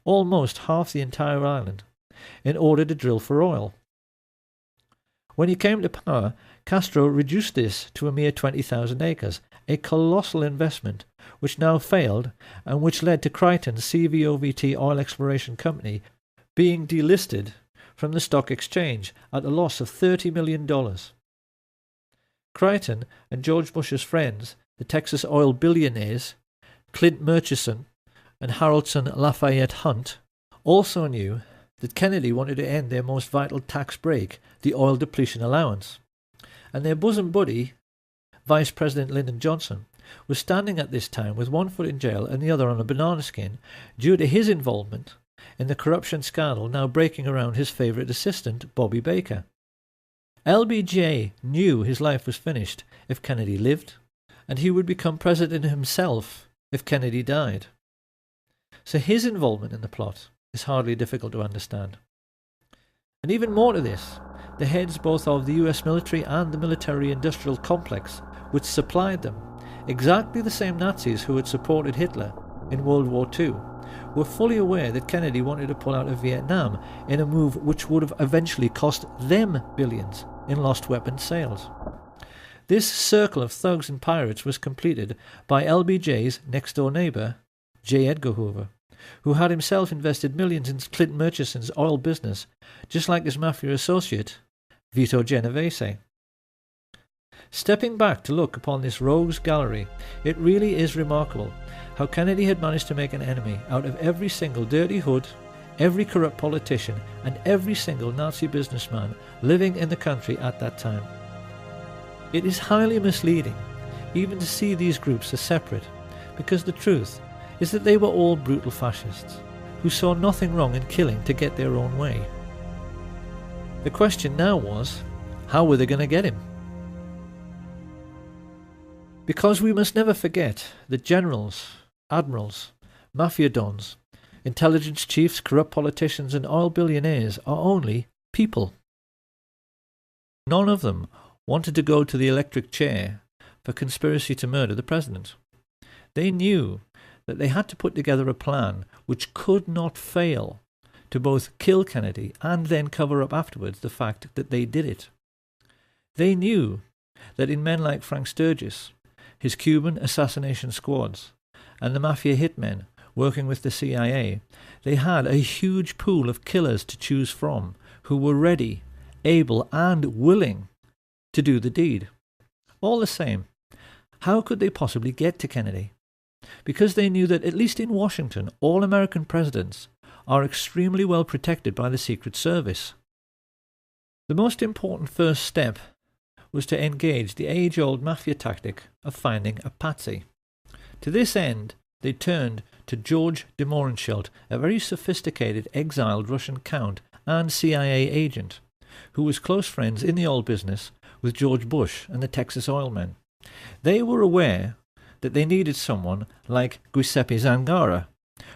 almost half the entire island, in order to drill for oil. When he came to power, Castro reduced this to a mere 20,000 acres, a colossal investment which now failed and which led to Crichton's CVOVT Oil Exploration Company being delisted from the stock exchange at a loss of $30 million. Crichton and George Bush's friends, the Texas oil billionaires, Clint Murchison and Haroldson Lafayette Hunt, also knew that Kennedy wanted to end their most vital tax break, the oil depletion allowance, and their bosom buddy, Vice President Lyndon Johnson, was standing at this time with one foot in jail and the other on a banana skin due to his involvement in the corruption scandal now breaking around his favourite assistant, Bobby Baker. LBJ knew his life was finished if Kennedy lived, and he would become president himself if Kennedy died. So his involvement in the plot is hardly difficult to understand. And even more to this, the heads both of the US military and the military-industrial complex which supplied them, exactly the same Nazis who had supported Hitler in World War II, were fully aware that Kennedy wanted to pull out of Vietnam in a move which would have eventually cost them billions in lost weapons sales. This circle of thugs and pirates was completed by LBJ's next-door neighbour, J. Edgar Hoover, who had himself invested millions in Clint Murchison's oil business, just like his mafia associate, Vito Genovese. Stepping back to look upon this rogues gallery, it really is remarkable how Kennedy had managed to make an enemy out of every single dirty hood, every corrupt politician, and every single Nazi businessman living in the country at that time. It is highly misleading even to see these groups as separate, because the truth is that they were all brutal fascists, who saw nothing wrong in killing to get their own way. The question now was, how were they going to get him? Because we must never forget that generals, admirals, mafia dons, intelligence chiefs, corrupt politicians, and oil billionaires are only people. None of them wanted to go to the electric chair for conspiracy to murder the president. They knew that they had to put together a plan which could not fail to both kill Kennedy and then cover up afterwards the fact that they did it. They knew that in men like Frank Sturgis, his Cuban assassination squads, and the mafia hitmen working with the CIA, they had a huge pool of killers to choose from who were ready, able, and willing to do the deed. All the same, how could they possibly get to Kennedy? Because they knew that, at least in Washington, all American presidents are extremely well protected by the Secret Service. The most important first step was to engage the age-old mafia tactic of finding a patsy. To this end, they turned to George de Mohrenschildt, a very sophisticated exiled Russian count and CIA agent, who was close friends in the oil business with George Bush and the Texas oil men. They were aware that they needed someone like Giuseppe Zangara,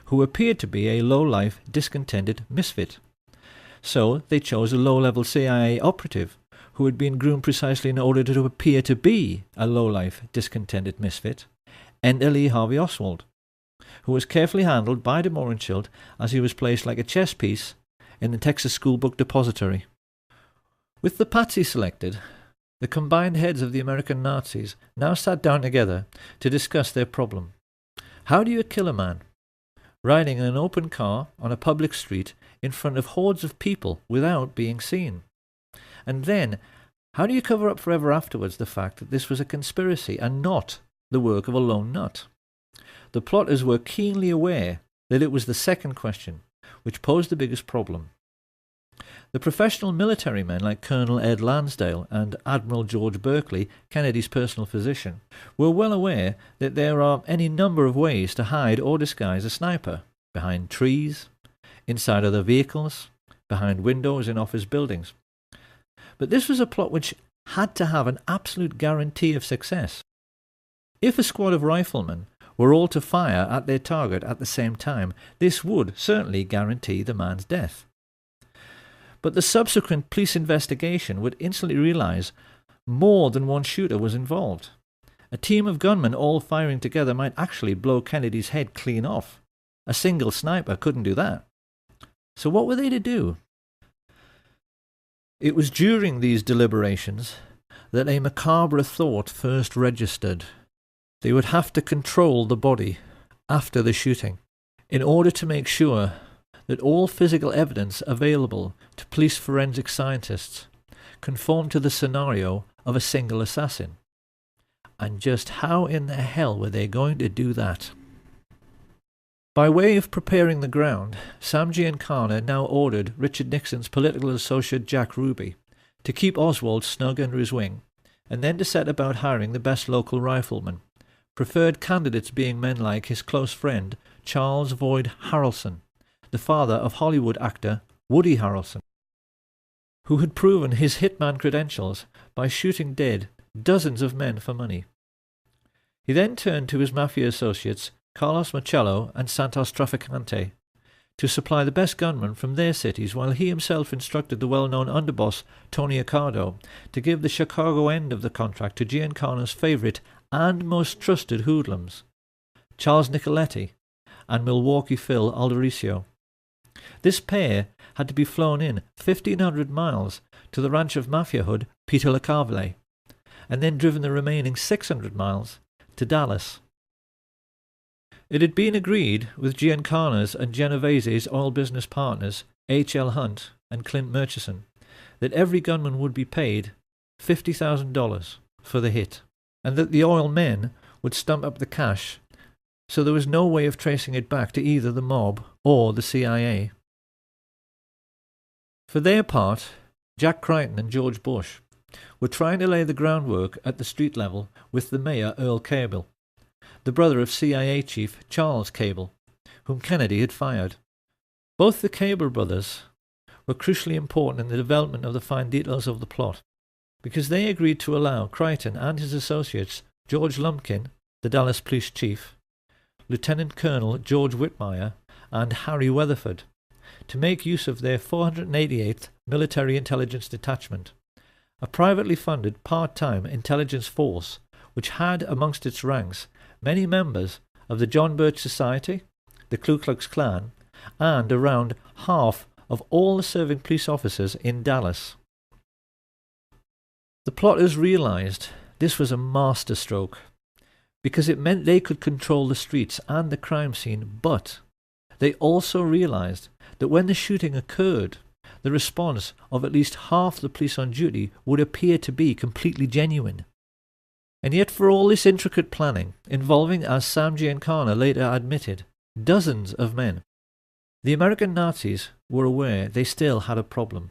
who appeared to be a low-life, discontented misfit. So they chose a low-level CIA operative who had been groomed precisely in order to appear to be a low-life, discontented misfit, Enter Lee Harvey Oswald, who was carefully handled by de Mohrenschildt as he was placed like a chess piece in the Texas schoolbook depository. With the patsy selected, the combined heads of the American Nazis now sat down together to discuss their problem. How do you kill a man riding in an open car on a public street in front of hordes of people without being seen? And then, how do you cover up forever afterwards the fact that this was a conspiracy and not the work of a lone nut? The plotters were keenly aware that it was the second question which posed the biggest problem. The professional military men like Colonel Ed Lansdale and Admiral George Berkeley, Kennedy's personal physician, were well aware that there are any number of ways to hide or disguise a sniper: behind trees, inside other vehicles, behind windows in office buildings. But this was a plot which had to have an absolute guarantee of success. If a squad of riflemen were all to fire at their target at the same time, this would certainly guarantee the man's death. But the subsequent police investigation would instantly realize more than one shooter was involved. A team of gunmen all firing together might actually blow Kennedy's head clean off. A single sniper couldn't do that. So what were they to do? It was during these deliberations that a macabre thought first registered. They would have to control the body after the shooting in order to make sure that all physical evidence available to police forensic scientists conformed to the scenario of a single assassin. And just how in the hell were they going to do that? By way of preparing the ground, Sam Giancana now ordered Richard Nixon's political associate Jack Ruby to keep Oswald snug under his wing, and then to set about hiring the best local riflemen, preferred candidates being men like his close friend Charles Boyd Harrelson, the father of Hollywood actor Woody Harrelson, who had proven his hitman credentials by shooting dead dozens of men for money. He then turned to his mafia associates Carlos Marcello and Santos Trafficante to supply the best gunmen from their cities, while he himself instructed the well-known underboss Tony Accardo to give the Chicago end of the contract to Giancana's favourite and most trusted hoodlums, Charles Nicoletti and Milwaukee Phil Aldericio. This pair had to be flown in 1,500 miles to the ranch of mafia hood Peter LeCarvelet, and then driven the remaining 600 miles to Dallas. It had been agreed with Giancana's and Genovese's oil business partners H.L. Hunt and Clint Murchison that every gunman would be paid $50,000 for the hit, and that the oil men would stump up the cash, so there was no way of tracing it back to either the mob or the CIA. For their part, Jack Crichton and George Bush were trying to lay the groundwork at the street level with the mayor Earl Cable, the brother of CIA chief Charles Cable, whom Kennedy had fired. Both the Cable brothers were crucially important in the development of the fine details of the plot, because they agreed to allow Crichton and his associates, George Lumpkin, the Dallas police chief, Lieutenant Colonel George Whitmire and Harry Weatherford, to make use of their 488th Military Intelligence Detachment, a privately funded part-time intelligence force which had amongst its ranks many members of the John Birch Society, the Ku Klux Klan, and around half of all the serving police officers in Dallas. The plotters realized this was a masterstroke, because it meant they could control the streets and the crime scene, but they also realized that when the shooting occurred, the response of at least half the police on duty would appear to be completely genuine. And yet for all this intricate planning, involving, as Sam Giancana later admitted, dozens of men, the American Nazis were aware they still had a problem.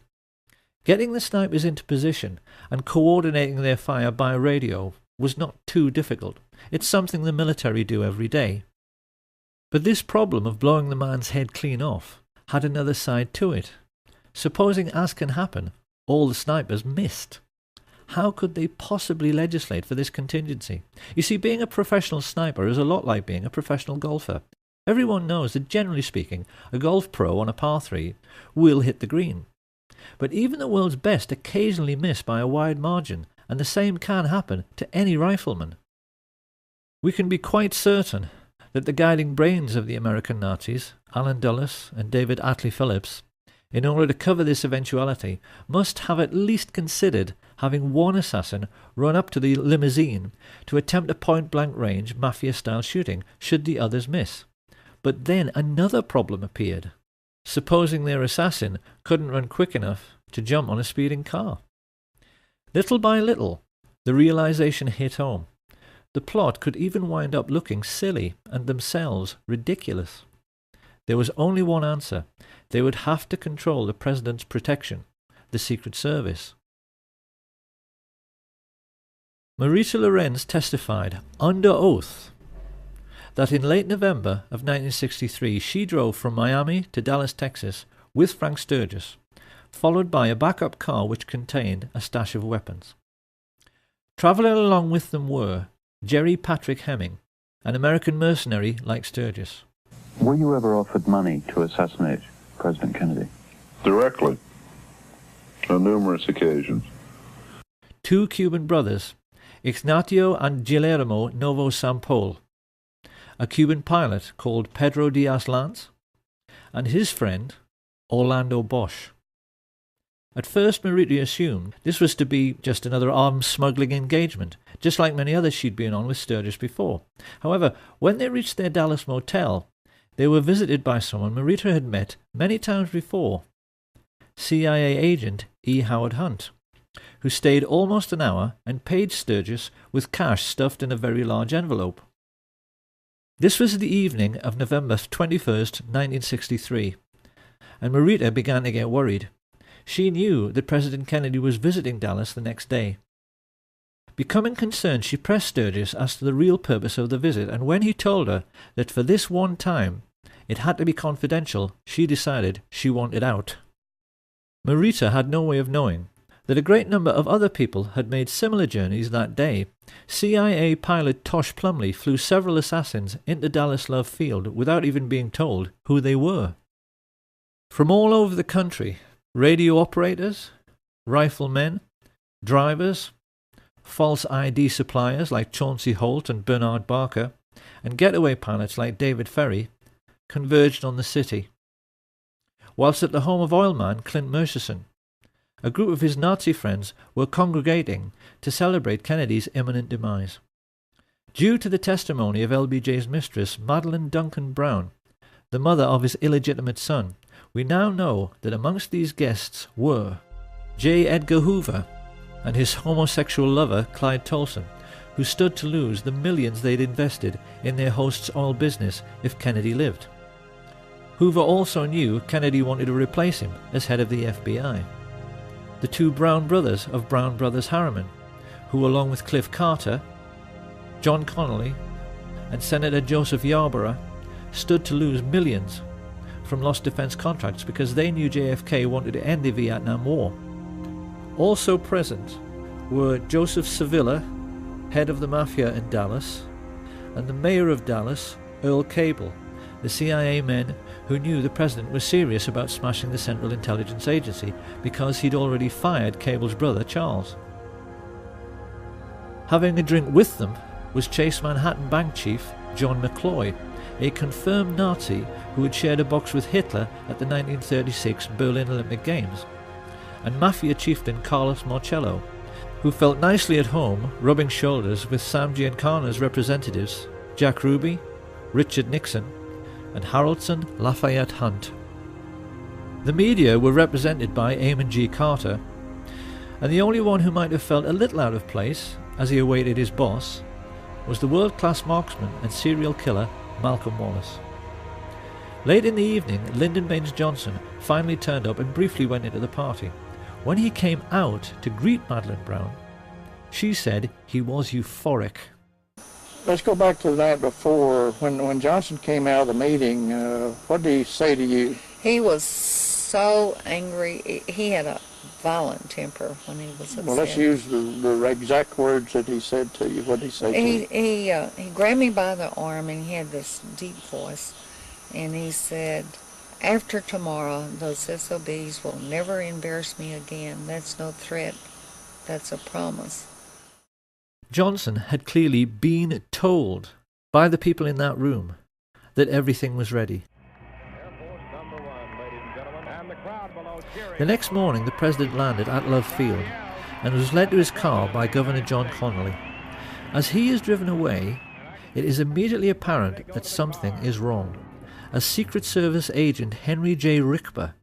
Getting the snipers into position and coordinating their fire by radio was not too difficult. It's something the military do every day. But this problem of blowing the man's head clean off had another side to it. Supposing, as can happen, all the snipers missed. How could they possibly legislate for this contingency? You see, being a professional sniper is a lot like being a professional golfer. Everyone knows that, generally speaking, a golf pro on a par 3 will hit the green. But even the world's best occasionally miss by a wide margin, and the same can happen to any rifleman. We can be quite certain that the guiding brains of the American Nazis, Allen Dulles and David Atlee Phillips, in order to cover this eventuality, must have at least considered having one assassin run up to the limousine to attempt a point-blank range mafia-style shooting should the others miss. But then another problem appeared. Supposing their assassin couldn't run quick enough to jump on a speeding car. Little by little, the realization hit home. The plot could even wind up looking silly and themselves ridiculous. There was only one answer. They would have to control the president's protection, the Secret Service. Marita Lorenz testified under oath that in late November of 1963 she drove from Miami to Dallas, Texas with Frank Sturgis, followed by a backup car which contained a stash of weapons. Travelling along with them were Jerry Patrick Hemming, an American mercenary like Sturgis. Were you ever offered money to assassinate President Kennedy? Directly, on numerous occasions. Two Cuban brothers, Ignacio and Guillermo Novo Sampol, a Cuban pilot called Pedro Diaz-Lance, and his friend Orlando Bosch. At first Marita assumed this was to be just another arms smuggling engagement, just like many others she'd been on with Sturgis before. However, when they reached their Dallas motel, they were visited by someone Marita had met many times before, CIA agent E. Howard Hunt, who stayed almost an hour and paid Sturgis with cash stuffed in a very large envelope. This was the evening of November 21st, 1963, and Marita began to get worried. She knew that President Kennedy was visiting Dallas the next day. Becoming concerned, she pressed Sturgis as to the real purpose of the visit, and when he told her that for this one time it had to be confidential, she decided she wanted out. Marita had no way of knowing that a great number of other people had made similar journeys that day. CIA pilot Tosh Plumley flew several assassins into Dallas Love Field without even being told who they were. From all over the country, radio operators, riflemen, drivers, false ID suppliers like Chauncey Holt and Bernard Barker, and getaway pilots like David Ferry converged on the city. Whilst at the home of oilman Clint Murchison, a group of his Nazi friends were congregating to celebrate Kennedy's imminent demise. Due to the testimony of LBJ's mistress, Madeline Duncan Brown, the mother of his illegitimate son, we now know that amongst these guests were J. Edgar Hoover and his homosexual lover Clyde Tolson, who stood to lose the millions they'd invested in their host's oil business if Kennedy lived. Hoover also knew Kennedy wanted to replace him as head of the FBI. The two Brown brothers of Brown Brothers Harriman, who along with Cliff Carter, John Connolly, and Senator Joseph Yarborough stood to lose millions from lost defense contracts because they knew JFK wanted to end the Vietnam War. Also present were Joseph Sevilla, head of the Mafia in Dallas, and the mayor of Dallas, Earl Cable, the CIA men who knew the president was serious about smashing the Central Intelligence Agency because he'd already fired Cable's brother Charles. Having a drink with them was Chase Manhattan Bank chief John McCloy, a confirmed Nazi who had shared a box with Hitler at the 1936 Berlin Olympic Games, and Mafia chieftain Carlos Marcello, who felt nicely at home rubbing shoulders with Sam Giancana's representatives Jack Ruby, Richard Nixon, and Haraldson Lafayette Hunt. The media were represented by Eamon G. Carter, and the only one who might have felt a little out of place as he awaited his boss was the world-class marksman and serial killer Malcolm Wallace. Late in the evening, Lyndon Baines Johnson finally turned up and briefly went into the party. When he came out to greet Madeline Brown, she said he was euphoric. Let's go back to the night before. When Johnson came out of the meeting, what did he say to you? He was so angry. He had a violent temper when he was upset. Well, let's use the exact words that he said to you. What did he say to you? He grabbed me by the arm, and he had this deep voice, and he said, "After tomorrow, those SOBs will never embarrass me again. That's no threat. That's a promise." Johnson had clearly been told by the people in that room that everything was ready. The next morning, the president landed at Love Field and was led to his car by Governor John Connolly. As he is driven away, it is immediately apparent that something is wrong. A Secret Service agent, Henry J. Rickber,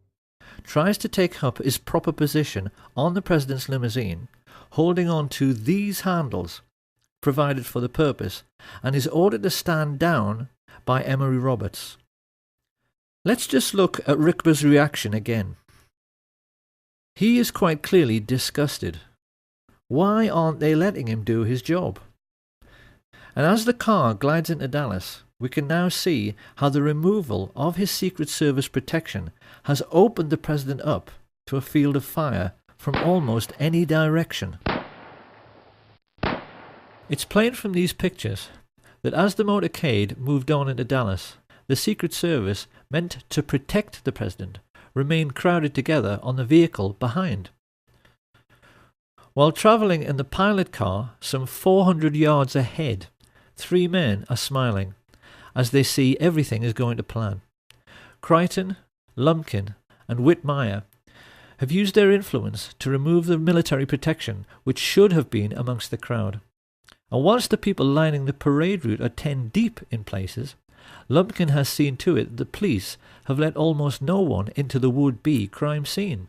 tries to take up his proper position on the president's limousine, holding on to these handles provided for the purpose, and is ordered to stand down by Emory Roberts. Let's just look at Rickber's reaction again. He is quite clearly disgusted. Why aren't they letting him do his job? And as the car glides into Dallas, we can now see how the removal of his Secret Service protection has opened the president up to a field of fire from almost any direction. It's plain from these pictures that as the motorcade moved on into Dallas, the Secret Service, meant to protect the president, remained crowded together on the vehicle behind. While travelling in the pilot car some 400 yards ahead, 3 men are smiling as they see everything is going to plan. Crichton, Lumpkin, and Whitmire have used their influence to remove the military protection which should have been amongst the crowd. And whilst the people lining the parade route are 10 deep in places, Lumpkin has seen to it that the police have let almost no one into the would-be crime scene.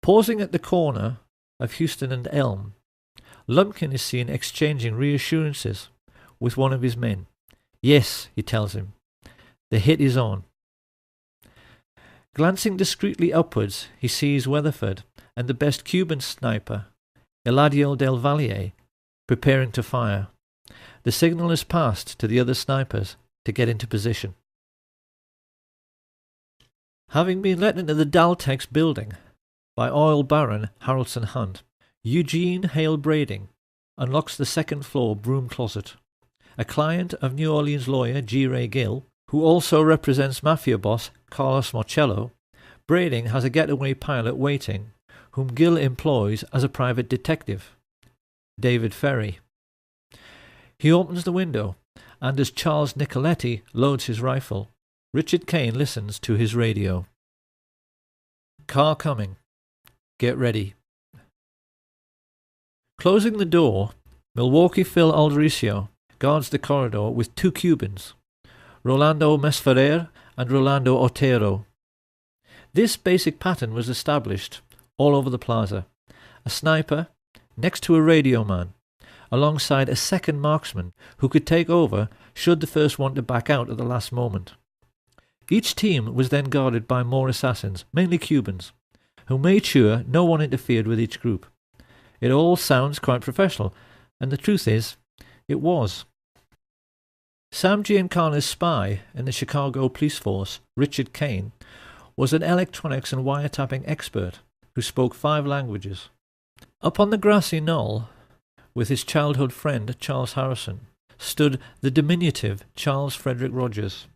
Pausing at the corner of Houston and Elm, Lumpkin is seen exchanging reassurances with one of his men. Yes, he tells him, the hit is on. Glancing discreetly upwards, he sees Weatherford and the best Cuban sniper, Eladio del Valle, preparing to fire. The signal is passed to the other snipers to get into position. Having been let into the Daltex building by oil baron Haraldson Hunt, Eugene Hale Brading unlocks the second-floor broom closet. A client of New Orleans lawyer G. Ray Gill, who also represents mafia boss Carlos Marcello, Brading has a getaway pilot waiting, whom Gill employs as a private detective, David Ferry. He opens the window, and as Charles Nicoletti loads his rifle, Richard Kane listens to his radio. Car coming. Get ready. Closing the door, Milwaukee Phil Aldericio guards the corridor with 2 Cubans, Rolando Mesferrer and Rolando Otero. This basic pattern was established all over the plaza. A sniper next to a radio man, alongside a second marksman who could take over should the first want to back out at the last moment. Each team was then guarded by more assassins, mainly Cubans, who made sure no one interfered with each group. It all sounds quite professional, and the truth is, it was. Sam Giancana's spy in the Chicago police force, Richard Kane, was an electronics and wiretapping expert who spoke 5 languages. Up on the grassy knoll, with his childhood friend Charles Harrison, stood the diminutive Charles Frederick Rogers,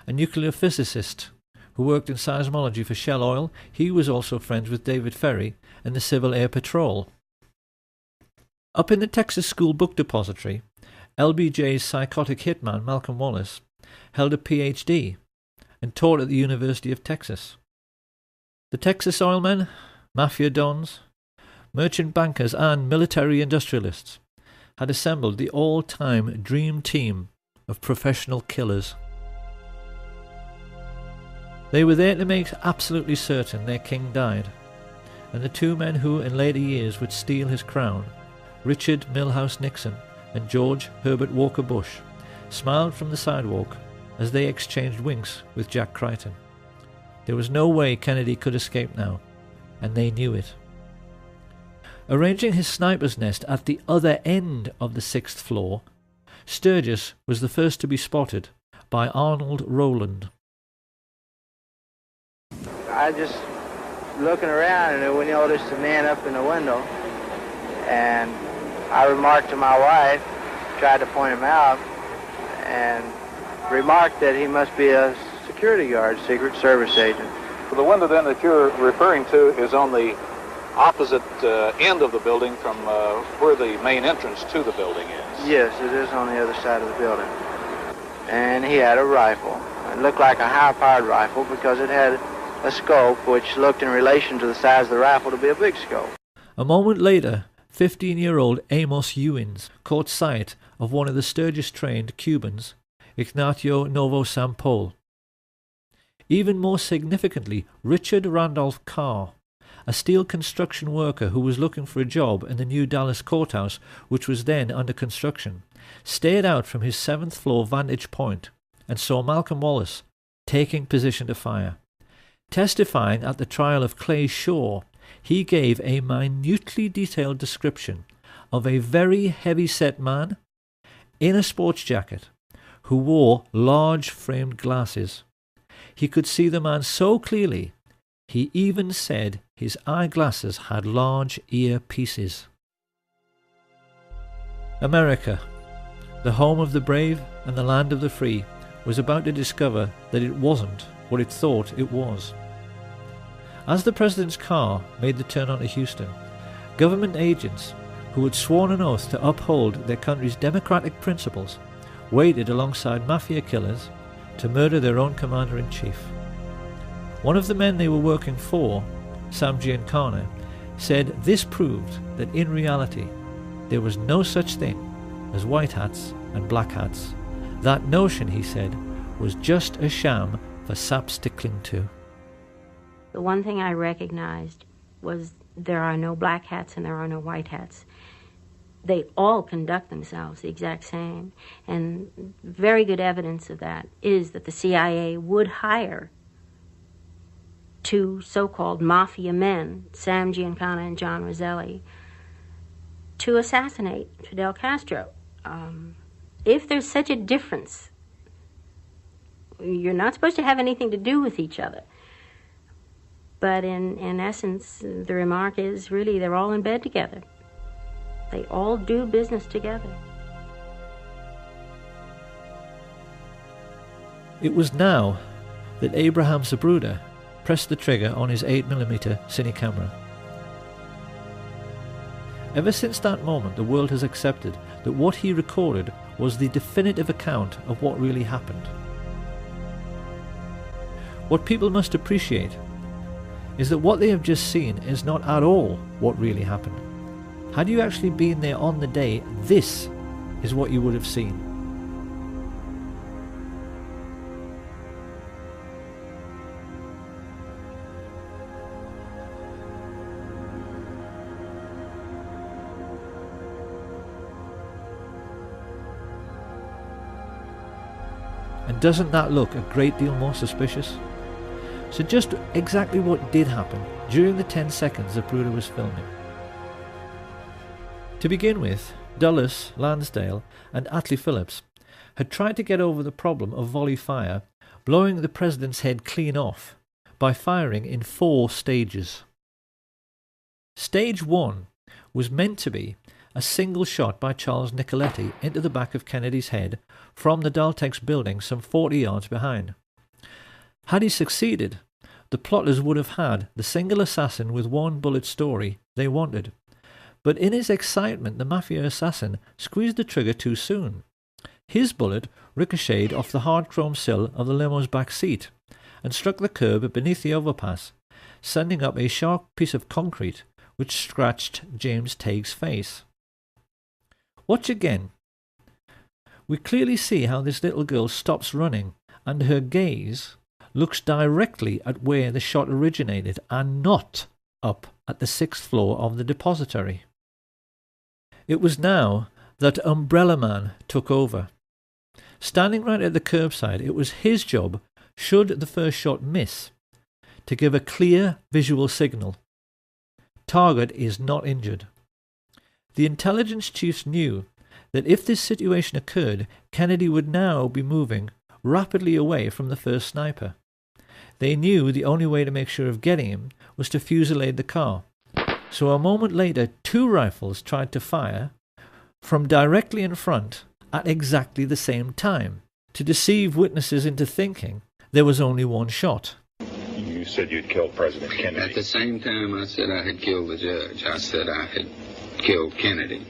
a nuclear physicist who worked in seismology for Shell Oil. He was also friends with David Ferry and the Civil Air Patrol. Up in the Texas School Book Depository, LBJ's psychotic hitman Malcolm Wallace held a PhD and taught at the University of Texas. The Texas oilmen, mafia dons, merchant bankers and military industrialists had assembled the all-time dream team of professional killers. They were there to make absolutely certain their king died, and the two men who in later years would steal his crown, Richard Milhouse Nixon and George Herbert Walker Bush, smiled from the sidewalk as they exchanged winks with Jack Crichton. There was no way Kennedy could escape now, and they knew it. Arranging his sniper's nest at the other end of the 6th floor, Sturgis was the first to be spotted by Arnold Rowland. I just looking around and we noticed a man up in the window, and I remarked to my wife, tried to point him out, and remarked that he must be a security guard, Secret Service agent. The window then that you're referring to is on the opposite end of the building from where the main entrance to the building is. Yes, it is on the other side of the building. And he had a rifle. It looked like a high-powered rifle because it had a scope which looked in relation to the size of the rifle to be a big scope. A moment later, 15-year-old Amos Ewins caught sight of one of the Sturgis-trained Cubans, Ignacio Novosampol. Even more significantly, Richard Randolph Carr, a steel construction worker who was looking for a job in the new Dallas courthouse, which was then under construction, stared out from his 7th floor vantage point and saw Malcolm Wallace taking position to fire. Testifying at the trial of Clay Shaw, he gave a minutely detailed description of a very heavy-set man in a sports jacket who wore large framed glasses. He could see the man so clearly, he even said his eyeglasses had large earpieces. America, the home of the brave and the land of the free, was about to discover that it wasn't what it thought it was. As the president's car made the turn onto Houston, government agents who had sworn an oath to uphold their country's democratic principles waited alongside mafia killers to murder their own commander-in-chief. One of the men they were working for, Sam Giancana, said this proved that in reality there was no such thing as white hats and black hats. That notion, he said, was just a sham for saps to cling to. The one thing I recognized was there are no black hats and there are no white hats. They all conduct themselves the exact same. And very good evidence of that is that the CIA would hire two so-called mafia men, Sam Giancana and John Roselli, to assassinate Fidel Castro. If there's such a difference, you're not supposed to have anything to do with each other. But in essence, the remark is really they're all in bed together. They all do business together. It was now that Abraham Zapruder pressed the trigger on his 8mm cine camera. Ever since that moment, the world has accepted that what he recorded was the definitive account of what really happened. What people must appreciate is that what they have just seen is not at all what really happened. Had you actually been there on the day, this is what you would have seen. And doesn't that look a great deal more suspicious? So just exactly what did happen during the 10 seconds Zapruder was filming. To begin with, Dulles, Lansdale and Atlee Phillips had tried to get over the problem of volley fire, blowing the president's head clean off by firing in 4 stages. Stage 1 was meant to be a single shot by Charles Nicoletti into the back of Kennedy's head from the Daltex building some 40 yards behind. Had he succeeded, the plotters would have had the single assassin with one bullet story they wanted. But in his excitement, the Mafia assassin squeezed the trigger too soon. His bullet ricocheted off the hard chrome sill of the limo's back seat and struck the curb beneath the overpass, sending up a sharp piece of concrete which scratched James Taig's face. Watch again. We clearly see how this little girl stops running and her gaze looks directly at where the shot originated and not up at the 6th floor of the depository. It was now that Umbrella Man took over. Standing right at the curbside, it was his job, should the first shot miss, to give a clear visual signal. Target is not injured. The intelligence chiefs knew that if this situation occurred, Kennedy would now be moving rapidly away from the first sniper. They knew the only way to make sure of getting him was to fusillade the car. So a moment later, 2 rifles tried to fire from directly in front at exactly the same time, to deceive witnesses into thinking there was only one shot. You said you'd killed President Kennedy. At the same time I said I had killed the judge, I said I had killed Kennedy.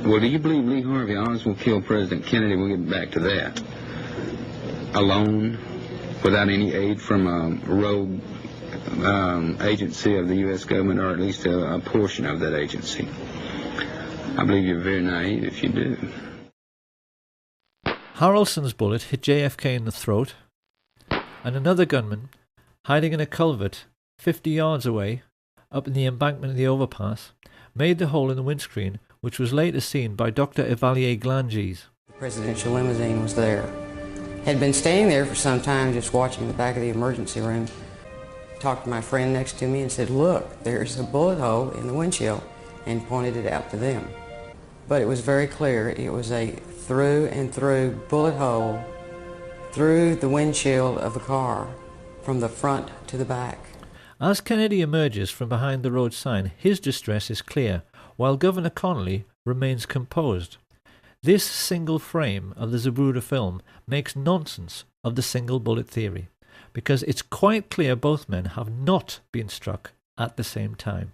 Well, do you believe Lee Harvey Oswald killed President Kennedy? We'll get back to that. Alone, without any aid from a rogue agency of the U.S. government, or at least a portion of that agency. I believe you're very naive if you do. Harrelson's bullet hit JFK in the throat, and another gunman, hiding in a culvert 50 yards away, up in the embankment of the overpass, made the hole in the windscreen, which was later seen by Dr. Evalier Glanges. The presidential limousine was there. Had been staying there for some time, just watching the back of the emergency room. Talked to my friend next to me and said, "Look, there's a bullet hole in the windshield," and pointed it out to them. But it was very clear. It was a through and through bullet hole through the windshield of the car, from the front to the back. As Kennedy emerges from behind the road sign, his distress is clear, while Governor Connolly remains composed. This single frame of the Zapruder film makes nonsense of the single bullet theory, because it's quite clear both men have not been struck at the same time.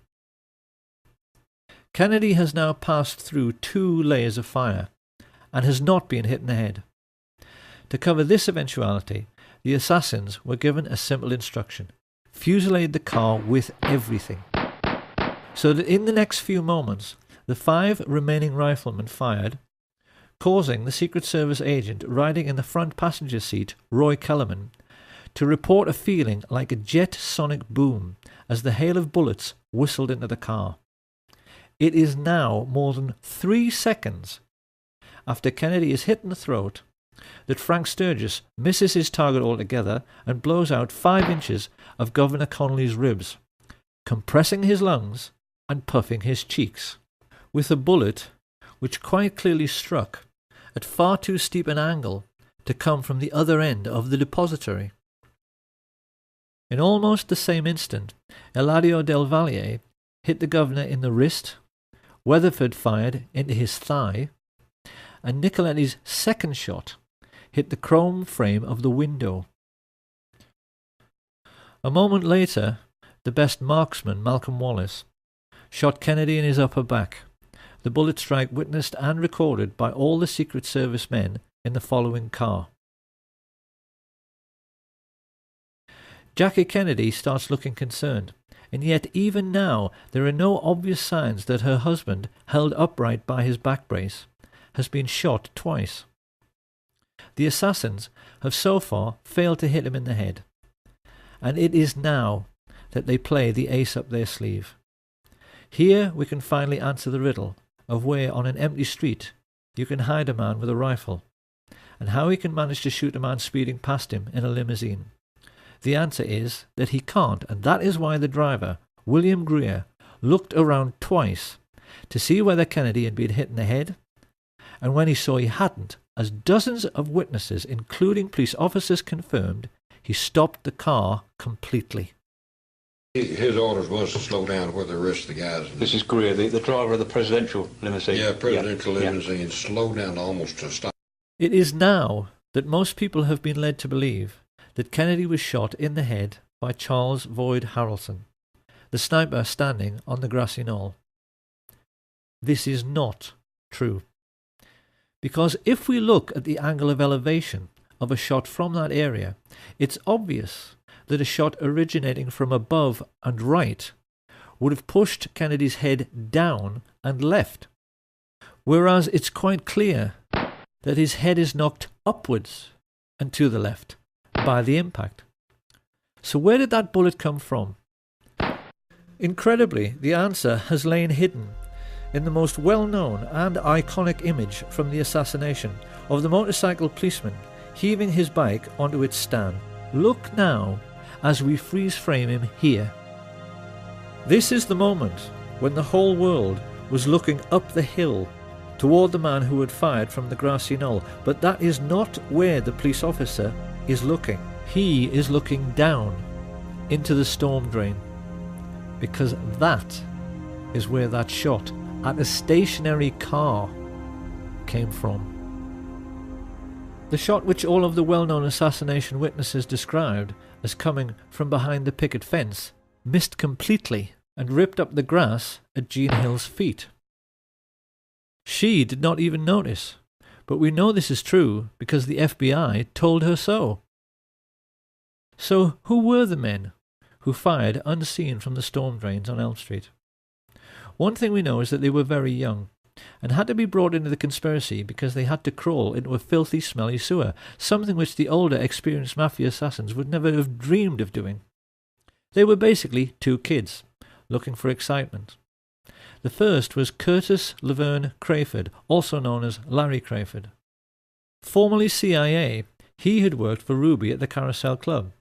Kennedy has now passed through 2 layers of fire and has not been hit in the head. To cover this eventuality, the assassins were given a simple instruction: fusillade the car with everything. So that in the next few moments, the 5 remaining riflemen fired, causing the Secret Service agent riding in the front passenger seat, Roy Kellerman, to report a feeling like a jet sonic boom as the hail of bullets whistled into the car. It is now more than 3 seconds after Kennedy is hit in the throat that Frank Sturgis misses his target altogether and blows out 5 inches of Governor Connolly's ribs, compressing his lungs and puffing his cheeks, with a bullet which quite clearly struck at far too steep an angle to come from the other end of the depository. In almost the same instant, Eladio Del Valle hit the governor in the wrist, Weatherford fired into his thigh, and Nicoletti's second shot hit the chrome frame of the window. A moment later, the best marksman, Malcolm Wallace, shot Kennedy in his upper back, the bullet strike witnessed and recorded by all the Secret Service men in the following car. Jackie Kennedy starts looking concerned, and yet even now there are no obvious signs that her husband, held upright by his back brace, has been shot twice. The assassins have so far failed to hit him in the head, and it is now that they play the ace up their sleeve. Here we can finally answer the riddle of where on an empty street you can hide a man with a rifle, and how he can manage to shoot a man speeding past him in a limousine. The answer is that he can't, and that is why the driver, William Greer, looked around twice to see whether Kennedy had been hit in the head, and when he saw he hadn't, as dozens of witnesses, including police officers, confirmed, he stopped the car completely. His orders was to slow down where the rest of the guys. This is Greer, the driver of the presidential limousine. Yeah, presidential limousine. Slow down almost to a stop. It is now that most people have been led to believe that Kennedy was shot in the head by Charles Boyd Harrelson, the sniper standing on the grassy knoll. This is not true. Because if we look at the angle of elevation of a shot from that area, it's obvious that a shot originating from above and right would have pushed Kennedy's head down and left, whereas it's quite clear that his head is knocked upwards and to the left by the impact. So where did that bullet come from? Incredibly, the answer has lain hidden in the most well-known and iconic image from the assassination of the motorcycle policeman heaving his bike onto its stand. Look now as we freeze frame him here. This is the moment when the whole world was looking up the hill toward the man who had fired from the grassy knoll, but that is not where the police officer is looking. He is looking down into the storm drain, because that is where that shot at a stationary car came from. The shot which all of the well-known assassination witnesses described as coming from behind the picket fence missed completely and ripped up the grass at Jean Hill's feet. She did not even notice, but we know this is true because the FBI told her so. So who were the men who fired unseen from the storm drains on Elm Street? One thing we know is that they were very young and had to be brought into the conspiracy because they had to crawl into a filthy, smelly sewer, something which the older, experienced mafia assassins would never have dreamed of doing. They were basically two kids, looking for excitement. The first was Curtis Laverne Crayford, also known as Larry Crayford. Formerly CIA, he had worked for Ruby at the Carousel Club,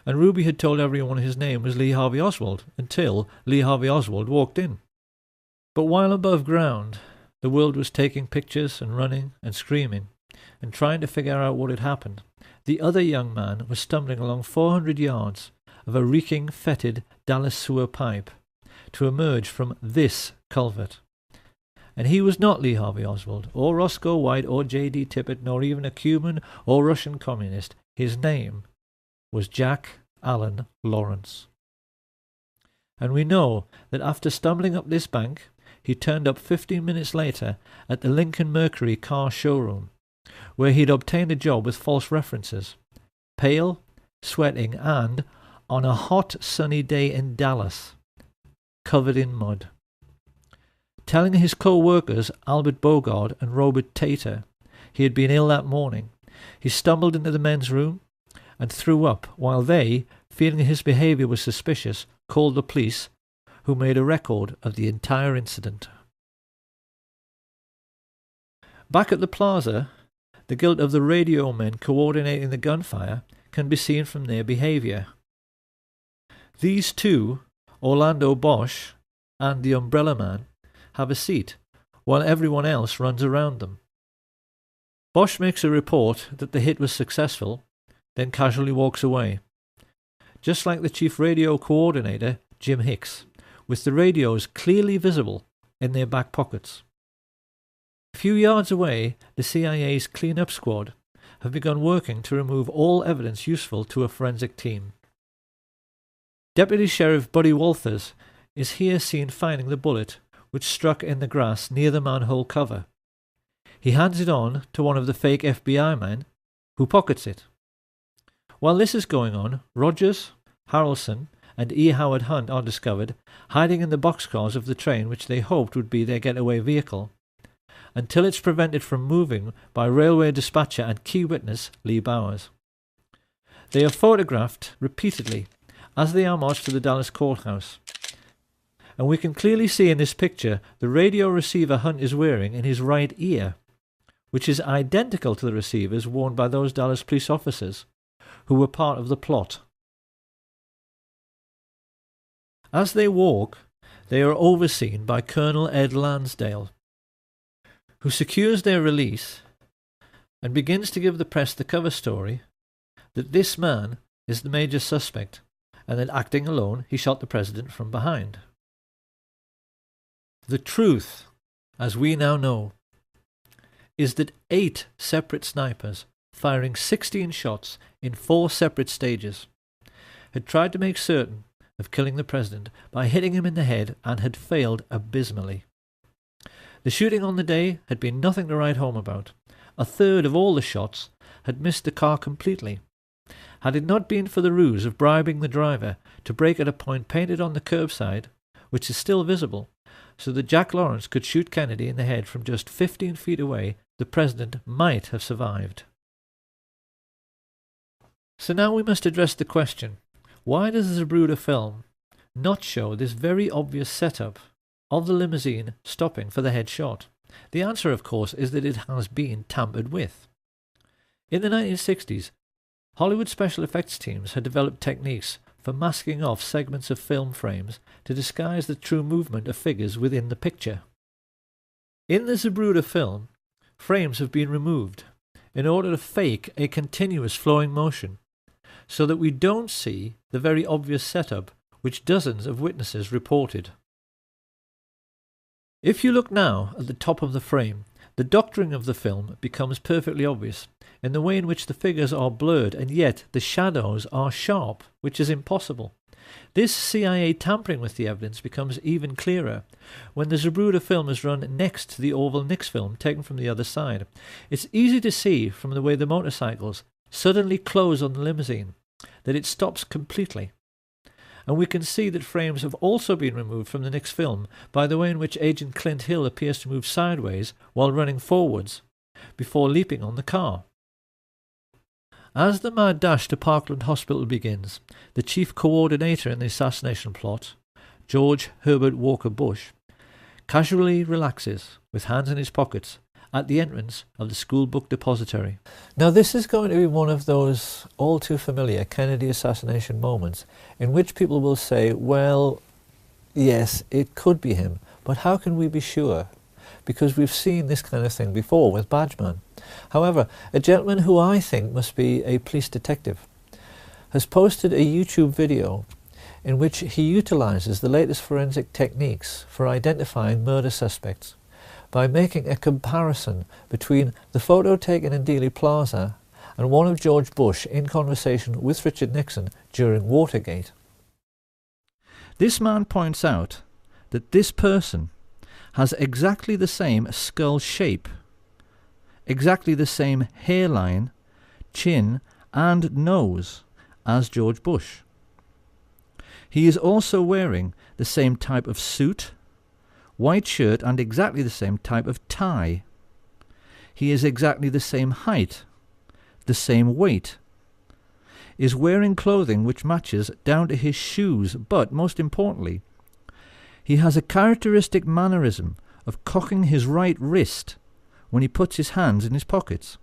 and Ruby had told everyone his name was Lee Harvey Oswald until Lee Harvey Oswald walked in. But while above ground, the world was taking pictures and running and screaming and trying to figure out what had happened, the other young man was stumbling along 400 yards of a reeking, fetid Dallas sewer pipe to emerge from this culvert. And he was not Lee Harvey Oswald, or Roscoe White, or J.D. Tippit, nor even a Cuban or Russian communist. His name was Jack Allen Lawrence. And we know that after stumbling up this bank, he turned up 15 minutes later at the Lincoln Mercury car showroom, where he'd obtained a job with false references, pale, sweating, and, on a hot sunny day in Dallas, covered in mud. Telling his co-workers Albert Bogard and Robert Tater he had been ill that morning, he stumbled into the men's room and threw up while they, feeling his behaviour was suspicious, called the police, who made a record of the entire incident. Back at the plaza, the guilt of the radio men coordinating the gunfire can be seen from their behaviour. These two, Orlando Bosch and the Umbrella Man, have a seat, while everyone else runs around them. Bosch makes a report that the hit was successful, then casually walks away, just like the chief radio coordinator, Jim Hicks, with the radios clearly visible in their back pockets. A few yards away, the CIA's clean-up squad have begun working to remove all evidence useful to a forensic team. Deputy Sheriff Buddy Walters is here seen finding the bullet which struck in the grass near the manhole cover. He hands it on to one of the fake FBI men, who pockets it. While this is going on, Rogers, Harrelson, and E. Howard Hunt are discovered hiding in the boxcars of the train which they hoped would be their getaway vehicle, until it's prevented from moving by railway dispatcher and key witness Lee Bowers. They are photographed repeatedly as they are marched to the Dallas courthouse, and we can clearly see in this picture the radio receiver Hunt is wearing in his right ear, which is identical to the receivers worn by those Dallas police officers who were part of the plot. As they walk, they are overseen by Colonel Ed Lansdale, who secures their release and begins to give the press the cover story that this man is the major suspect and that acting alone, he shot the president from behind. The truth, as we now know, is that 8 separate snipers, firing 16 shots in 4 separate stages, had tried to make certain of killing the president by hitting him in the head and had failed abysmally. The shooting on the day had been nothing to write home about. A third of all the shots had missed the car completely. Had it not been for the ruse of bribing the driver to brake at a point painted on the curbside, which is still visible, so that Jack Lawrence could shoot Kennedy in the head from just 15 feet away, the president might have survived. So now we must address the question, why does the Zapruder film not show this very obvious setup of the limousine stopping for the headshot? The answer, of course, is that it has been tampered with. In the 1960s, Hollywood special effects teams had developed techniques for masking off segments of film frames to disguise the true movement of figures within the picture. In the Zapruder film, frames have been removed in order to fake a continuous flowing motion, so that we don't see the very obvious setup which dozens of witnesses reported. If you look now at the top of the frame, the doctoring of the film becomes perfectly obvious in the way in which the figures are blurred and yet the shadows are sharp, which is impossible. This CIA tampering with the evidence becomes even clearer when the Zapruder film is run next to the Orville Nix film taken from the other side. It's easy to see from the way the motorcycles suddenly close on the limousine that it stops completely. And we can see that frames have also been removed from the Nix film by the way in which Agent Clint Hill appears to move sideways while running forwards before leaping on the car. As the mad dash to Parkland Hospital begins, the chief coordinator in the assassination plot, George Herbert Walker Bush, casually relaxes with hands in his pockets at the entrance of the school book depository. Now this is going to be one of those all too familiar Kennedy assassination moments in which people will say, well, yes, it could be him, but how can we be sure? Because we've seen this kind of thing before with Badgeman. However, a gentleman who I think must be a police detective has posted a YouTube video in which he utilizes the latest forensic techniques for identifying murder suspects by making a comparison between the photo taken in Dealey Plaza and one of George Bush in conversation with Richard Nixon during Watergate. This man points out that this person has exactly the same skull shape, exactly the same hairline, chin and nose as George Bush. He is also wearing the same type of suit, white shirt and exactly the same type of tie. He is exactly the same height, the same weight, is wearing clothing which matches down to his shoes, but most importantly, he has a characteristic mannerism of cocking his right wrist when he puts his hands in his pockets.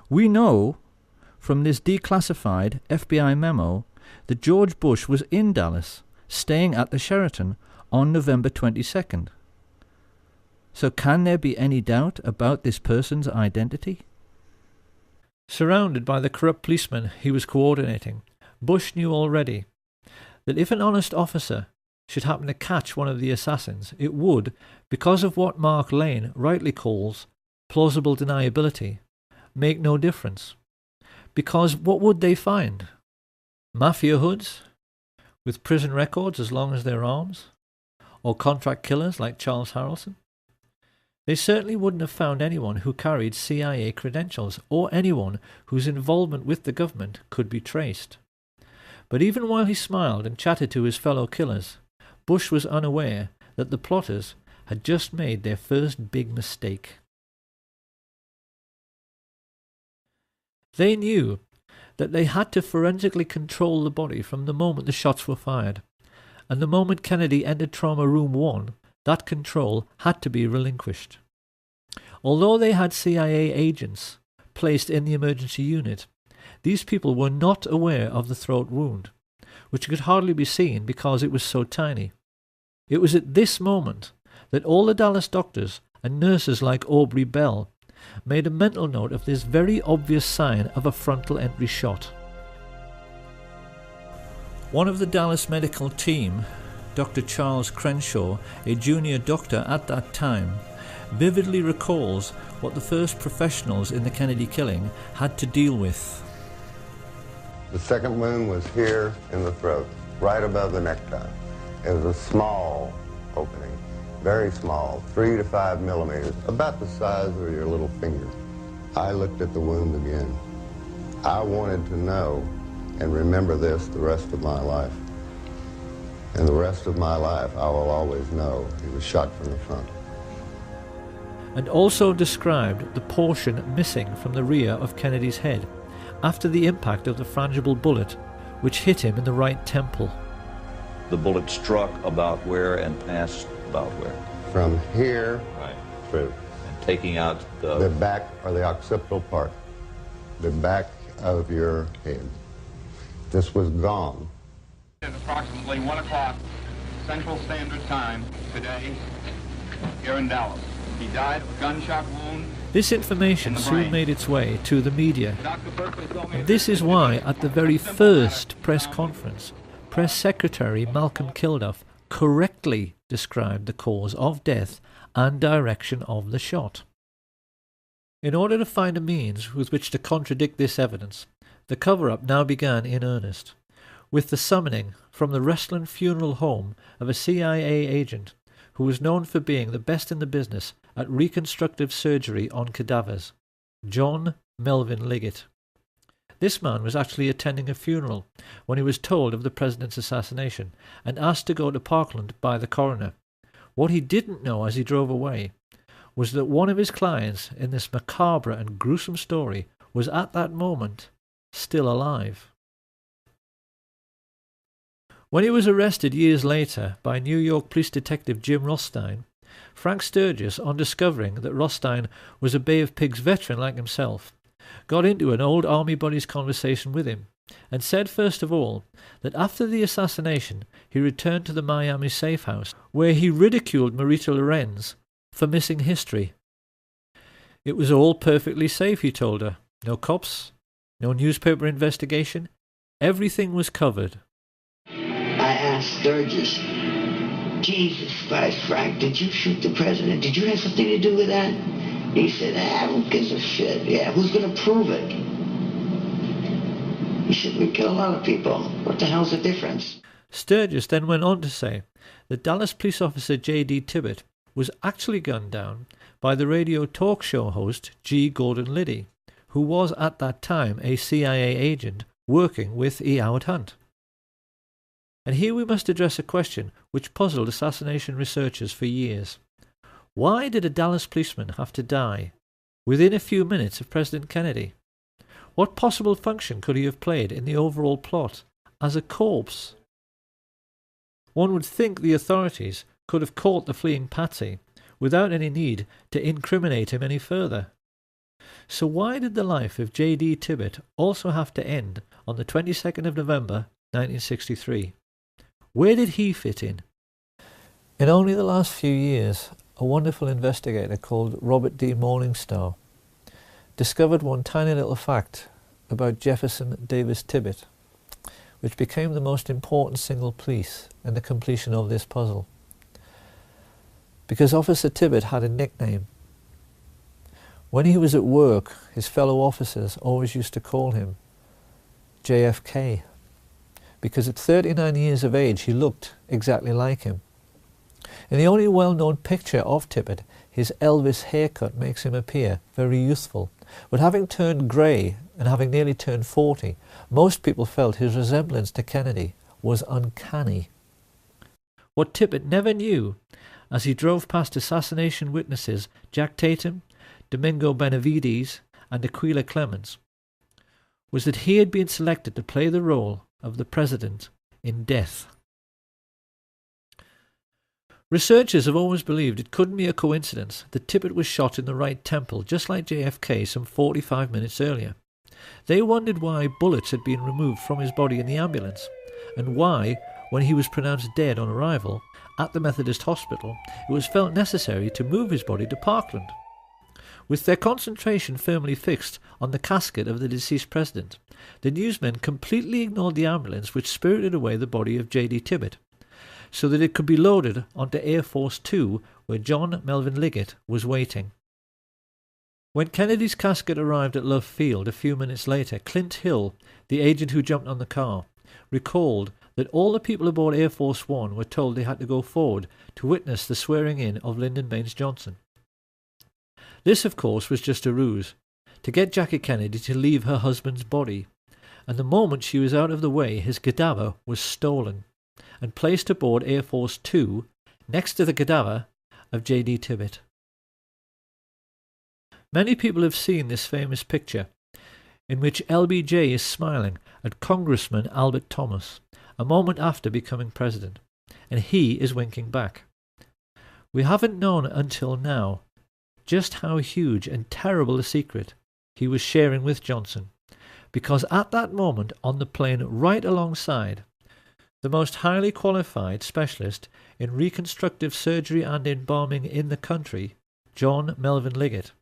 We know from this declassified FBI memo that George Bush was in Dallas, staying at the Sheraton on November 22nd. So can there be any doubt about this person's identity? Surrounded by the corrupt policemen he was coordinating, Bush knew already that if an honest officer should happen to catch one of the assassins, it would, because of what Mark Lane rightly calls plausible deniability, make no difference. Because what would they find? Mafia hoods with prison records as long as their arms? Or contract killers like Charles Harrelson? They certainly wouldn't have found anyone who carried CIA credentials or anyone whose involvement with the government could be traced. But even while he smiled and chatted to his fellow killers, Bush was unaware that the plotters had just made their first big mistake. They knew that they had to forensically control the body from the moment the shots were fired, and the moment Kennedy entered Trauma Room 1, that control had to be relinquished. Although they had CIA agents placed in the emergency unit, these people were not aware of the throat wound, which could hardly be seen because it was so tiny. It was at this moment that all the Dallas doctors and nurses like Aubrey Bell made a mental note of this very obvious sign of a frontal entry shot. One of the Dallas medical team, Dr. Charles Crenshaw, a junior doctor at that time, vividly recalls what the first professionals in the Kennedy killing had to deal with. The second wound was here in the throat, right above the necktie. It was a small opening, very small, 3 to 5 millimeters, about the size of your little finger. I looked at the wound again. I wanted to know and remember this the rest of my life. And the rest of my life, I will always know he was shot from the front. And also described the portion missing from the rear of Kennedy's head after the impact of the frangible bullet, which hit him in the right temple. The bullet struck about where and passed about where? From here through. And taking out the back or the occipital part, the back of your head. This was gone. At approximately 1 o'clock Central Standard Time today here in Dallas. He died of a gunshot wound. This information soon made its way to the media. And this is why, at the very first press conference, Press Secretary Malcolm Kilduff correctly described the cause of death and direction of the shot. In order to find a means with which to contradict this evidence, the cover-up now began in earnest, with the summoning from the Restland Funeral Home of a CIA agent who was known for being the best in the business at reconstructive surgery on cadavers, John Melvin Liggett. This man was actually attending a funeral when he was told of the president's assassination and asked to go to Parkland by the coroner. What he didn't know as he drove away was that one of his clients in this macabre and gruesome story was at that moment still alive. When he was arrested years later by New York police detective Jim Rothstein, Frank Sturgis, on discovering that Rothstein was a Bay of Pigs veteran like himself, got into an old army buddy's conversation with him and said first of all that after the assassination he returned to the Miami safe house where he ridiculed Marita Lorenz for missing history. It was all perfectly safe, he told her. No cops, no newspaper investigation, everything was covered. I asked Sturgis, Jesus Christ, Frank, did you shoot the president? Did you have something to do with that? He said, who gives a shit? Yeah, who's going to prove it? He said, we kill a lot of people. What the hell's the difference? Sturgis then went on to say that Dallas police officer J.D. Tibbett was actually gunned down by the radio talk show host G. Gordon Liddy, who was at that time a CIA agent working with E. Howard Hunt. And here we must address a question which puzzled assassination researchers for years. Why did a Dallas policeman have to die within a few minutes of President Kennedy? What possible function could he have played in the overall plot as a corpse? One would think the authorities could have caught the fleeing patsy without any need to incriminate him any further. So why did the life of J.D. Tibbett also have to end on the 22nd of November 1963? Where did he fit in? In only the last few years, a wonderful investigator called Robert D. Morningstar discovered one tiny little fact about Jefferson Davis Tibbett, which became the most important single piece in the completion of this puzzle. Because Officer Tibbett had a nickname. When he was at work, his fellow officers always used to call him JFK, because at 39 years of age he looked exactly like him. In the only well-known picture of Tibbett, his Elvis haircut makes him appear very youthful, but having turned grey and having nearly turned 40, most people felt his resemblance to Kennedy was uncanny. What Tibbett never knew, as he drove past assassination witnesses Jack Tatum, Domingo Benavides and Aquila Clemens, was that he had been selected to play the role of the president in death. Researchers have always believed it couldn't be a coincidence that Tibbett was shot in the right temple just like JFK some 45 minutes earlier. They wondered why bullets had been removed from his body in the ambulance, and why, when he was pronounced dead on arrival at the Methodist Hospital, it was felt necessary to move his body to Parkland. With their concentration firmly fixed on the casket of the deceased president, the newsmen completely ignored the ambulance which spirited away the body of J.D. Tippit, so that it could be loaded onto Air Force 2 where John Melvin Liggett was waiting. When Kennedy's casket arrived at Love Field a few minutes later, Clint Hill, the agent who jumped on the car, recalled that all the people aboard Air Force 1 were told they had to go forward to witness the swearing-in of Lyndon Baines Johnson. This, of course, was just a ruse, to get Jackie Kennedy to leave her husband's body, and the moment she was out of the way, his cadaver was stolen and placed aboard Air Force 2 next to the cadaver of J.D. Tippit. Many people have seen this famous picture in which LBJ is smiling at Congressman Albert Thomas a moment after becoming president, and he is winking back. We haven't known until now just how huge and terrible a secret he was sharing with Johnson, because at that moment on the plane right alongside, the most highly qualified specialist in reconstructive surgery and embalming in the country, John Melvin Liggett,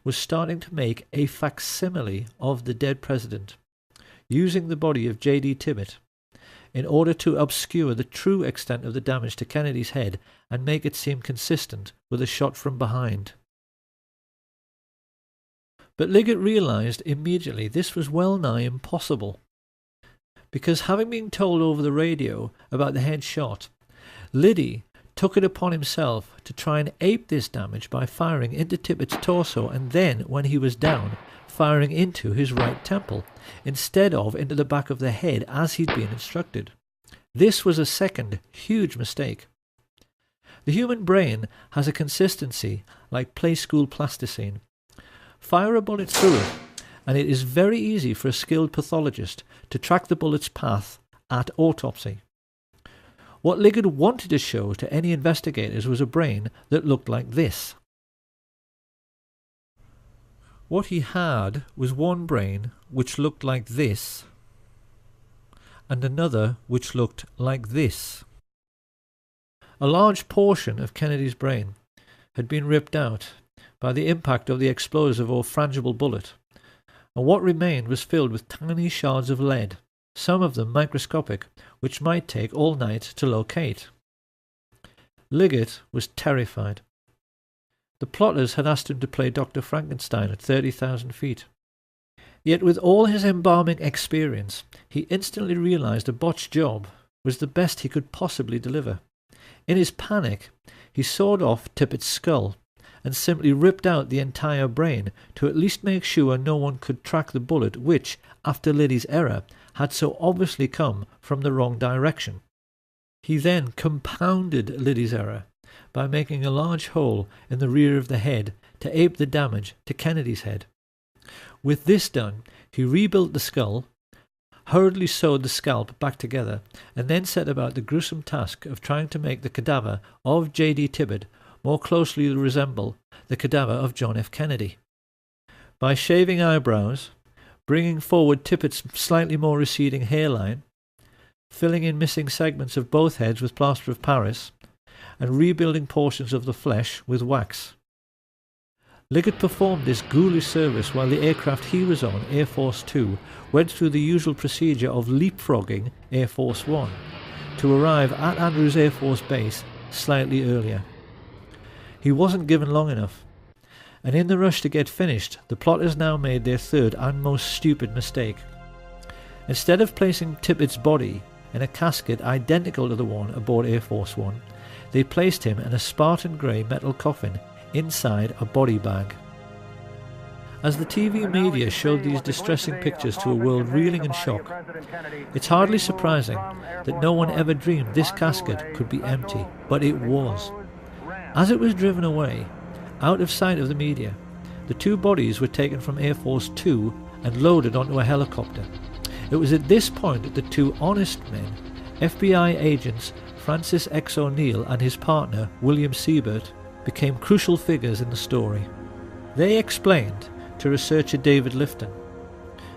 was starting to make a facsimile of the dead president, using the body of J.D. Tippit in order to obscure the true extent of the damage to Kennedy's head and make it seem consistent with a shot from behind. But Liggett realized immediately this was well nigh impossible, because having been told over the radio about the head shot, Liddy took it upon himself to try and ape this damage by firing into Tippit's torso and then, when he was down, firing into his right temple, instead of into the back of the head as he'd been instructed. This was a second huge mistake. The human brain has a consistency like play school plasticine. Fire a bullet through it, and it is very easy for a skilled pathologist to track the bullet's path at autopsy. What Liggett wanted to show to any investigators was a brain that looked like this. What he had was one brain which looked like this, and another which looked like this. A large portion of Kennedy's brain had been ripped out by the impact of the explosive or frangible bullet, and what remained was filled with tiny shards of lead, some of them microscopic, which might take all night to locate. Liggett was terrified. The plotters had asked him to play Dr. Frankenstein at 30,000 feet. Yet with all his embalming experience, he instantly realized a botched job was the best he could possibly deliver. In his panic, he sawed off Tippit's skull and simply ripped out the entire brain to at least make sure no one could track the bullet which, after Liddy's error, had so obviously come from the wrong direction. He then compounded Liddy's error by making a large hole in the rear of the head to ape the damage to Kennedy's head. With this done, he rebuilt the skull, hurriedly sewed the scalp back together, and then set about the gruesome task of trying to make the cadaver of J.D. Tippit more closely resemble the cadaver of John F. Kennedy. By shaving eyebrows, bringing forward Tippit's slightly more receding hairline, filling in missing segments of both heads with plaster of Paris, and rebuilding portions of the flesh with wax. Liggett performed this ghoulish service while the aircraft he was on, Air Force 2, went through the usual procedure of leapfrogging Air Force 1 to arrive at Andrews Air Force Base slightly earlier. He wasn't given long enough, and in the rush to get finished, the plotters now made their third and most stupid mistake. Instead of placing Tippit's body in a casket identical to the one aboard Air Force 1, they placed him in a Spartan grey metal coffin inside a body bag. As the TV media showed these distressing pictures to a world reeling in shock, it's hardly surprising that no one ever dreamed this casket could be empty, but it was. As it was driven away, out of sight of the media, the two bodies were taken from Air Force 2 and loaded onto a helicopter. It was at this point that the two honest men, FBI agents Francis X. O'Neill and his partner William Siebert, became crucial figures in the story. They explained to researcher David Lifton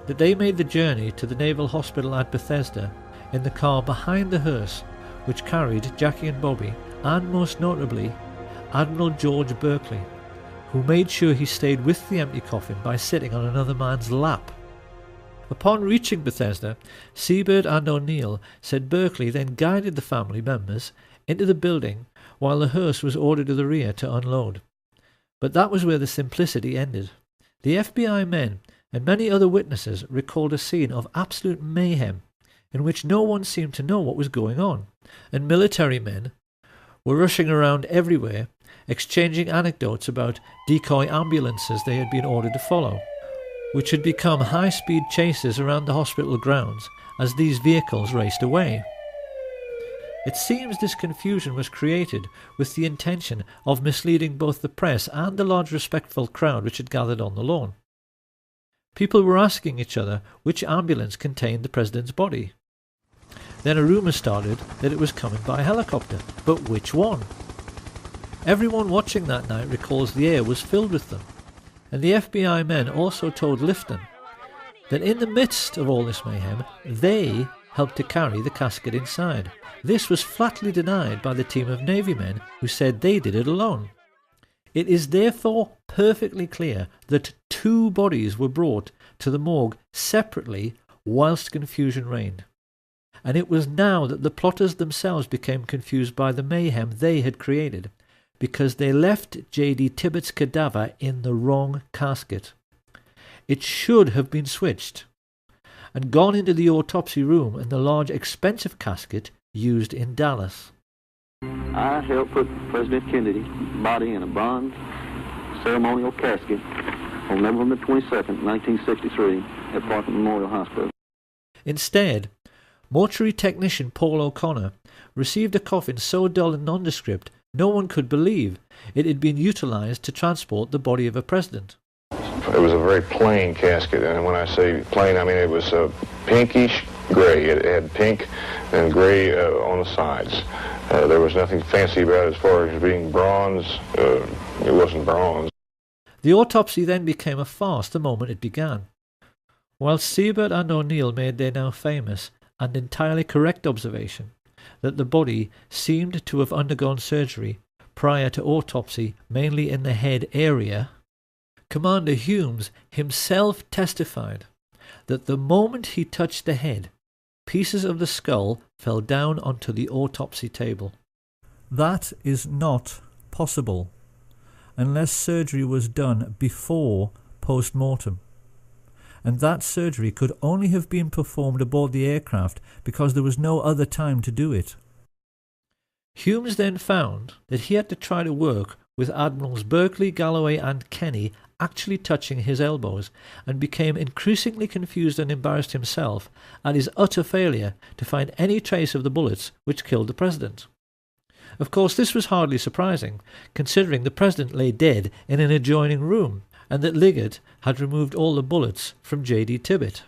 that they made the journey to the Naval Hospital at Bethesda in the car behind the hearse which carried Jackie and Bobby, and most notably Admiral George Berkeley, who made sure he stayed with the empty coffin by sitting on another man's lap. Upon reaching Bethesda, Seabird and O'Neill said Berkeley then guided the family members into the building while the hearse was ordered to the rear to unload. But that was where the simplicity ended. The FBI men and many other witnesses recalled a scene of absolute mayhem in which no one seemed to know what was going on, and military men were rushing around everywhere, exchanging anecdotes about decoy ambulances they had been ordered to follow, which had become high-speed chases around the hospital grounds as these vehicles raced away. It seems this confusion was created with the intention of misleading both the press and the large respectful crowd which had gathered on the lawn. People were asking each other which ambulance contained the president's body. Then a rumour started that it was coming by helicopter, but which one? Everyone watching that night recalls the air was filled with them, and the FBI men also told Lifton that in the midst of all this mayhem, they helped to carry the casket inside. This was flatly denied by the team of Navy men who said they did it alone. It is therefore perfectly clear that 2 bodies were brought to the morgue separately whilst confusion reigned. And it was now that the plotters themselves became confused by the mayhem they had created, because they left J.D. Tibbetts' cadaver in the wrong casket. It should have been switched and gone into the autopsy room in the large expensive casket used in Dallas. I helped put President Kennedy's body in a bronze ceremonial casket on November 22nd, 1963 at Parkland Memorial Hospital. Instead, mortuary technician Paul O'Connor received a coffin so dull and nondescript no one could believe it had been utilized to transport the body of a president. It was a very plain casket, and when I say plain, I mean it was pinkish gray. It had pink and gray on the sides. There was nothing fancy about it as far as being bronze. It wasn't bronze. The autopsy then became a farce the moment it began. While Siebert and O'Neill made their now famous and entirely correct observation that the body seemed to have undergone surgery prior to autopsy mainly in the head area, Commander Humes himself testified that the moment he touched the head, pieces of the skull fell down onto the autopsy table. That is not possible unless surgery was done before post-mortem, and that surgery could only have been performed aboard the aircraft because there was no other time to do it. Humes then found that he had to try to work with Admirals Berkeley, Galloway and Kenny actually touching his elbows, and became increasingly confused and embarrassed himself at his utter failure to find any trace of the bullets which killed the president. Of course, this was hardly surprising, considering the president lay dead in an adjoining room, and that Liggett had removed all the bullets from J.D. Tibbett.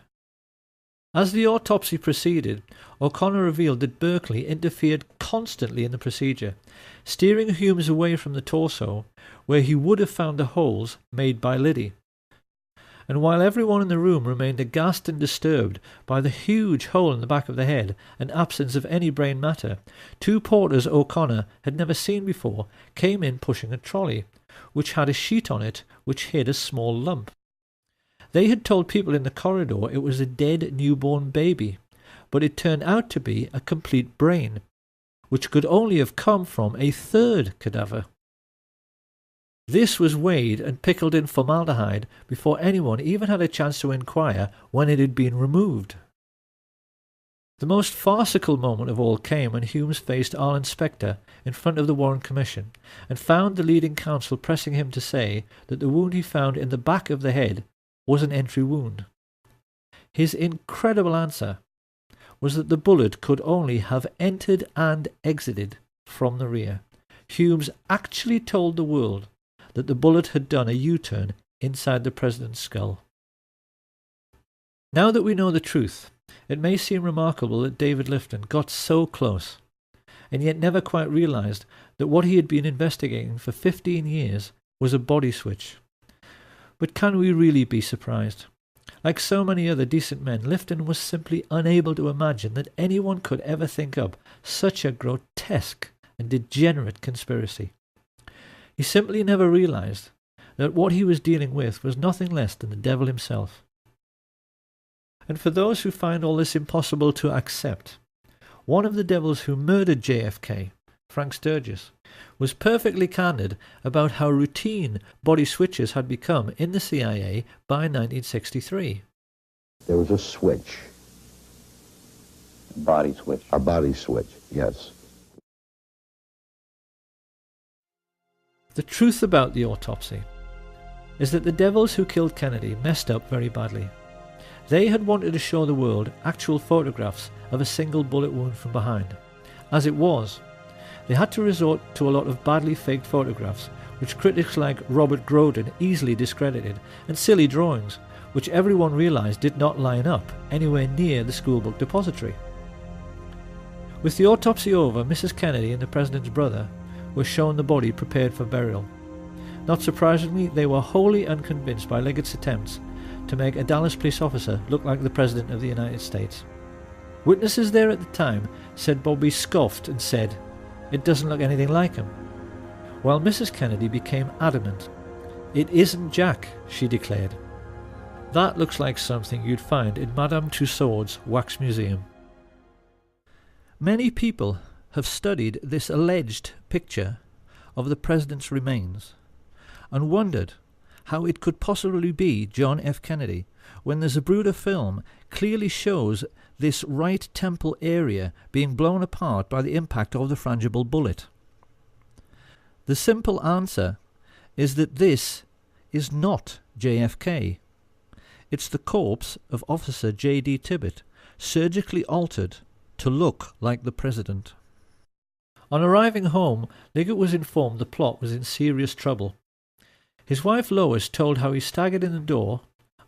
As the autopsy proceeded, O'Connor revealed that Berkeley interfered constantly in the procedure, steering Humes away from the torso, where he would have found the holes made by Liddy. And while everyone in the room remained aghast and disturbed by the huge hole in the back of the head and absence of any brain matter, 2 porters O'Connor had never seen before came in pushing a trolley, which had a sheet on it which hid a small lump. They had told people in the corridor it was a dead newborn baby, but it turned out to be a complete brain, which could only have come from a 3rd cadaver. This was weighed and pickled in formaldehyde before anyone even had a chance to inquire when it had been removed. The most farcical moment of all came when Humes faced Arlen Specter in front of the Warren Commission and found the leading counsel pressing him to say that the wound he found in the back of the head was an entry wound. His incredible answer was that the bullet could only have entered and exited from the rear. Humes actually told the world that the bullet had done a U-turn inside the president's skull. Now that we know the truth, it may seem remarkable that David Lifton got so close, and yet never quite realized that what he had been investigating for 15 years was a body switch. But can we really be surprised? Like so many other decent men, Lifton was simply unable to imagine that anyone could ever think up such a grotesque and degenerate conspiracy. He simply never realized that what he was dealing with was nothing less than the devil himself. And for those who find all this impossible to accept, one of the devils who murdered JFK, Frank Sturgis, was perfectly candid about how routine body switches had become in the CIA by 1963. There was a switch. Body switch. A body switch, yes. The truth about the autopsy is that the devils who killed Kennedy messed up very badly. They had wanted to show the world actual photographs of a single bullet wound from behind. As it was, they had to resort to a lot of badly faked photographs, which critics like Robert Groden easily discredited, and silly drawings, which everyone realised did not line up anywhere near the schoolbook depository. With the autopsy over, Mrs. Kennedy and the President's brother were shown the body prepared for burial. Not surprisingly, they were wholly unconvinced by Liggett's attempts to make a Dallas police officer look like the President of the United States. Witnesses there at the time said Bobby scoffed and said, "It doesn't look anything like him," while Mrs. Kennedy became adamant. "It isn't Jack," she declared. That looks like something you'd find in Madame Tussauds wax museum. Many people have studied this alleged picture of the President's remains and wondered how it could possibly be John F. Kennedy when the Zapruder film clearly shows this right temple area being blown apart by the impact of the frangible bullet. The simple answer is that this is not JFK. It's the corpse of Officer J.D. Tibbet, surgically altered to look like the President. On arriving home, Liggett was informed the plot was in serious trouble. His wife Lois told how he staggered in the door,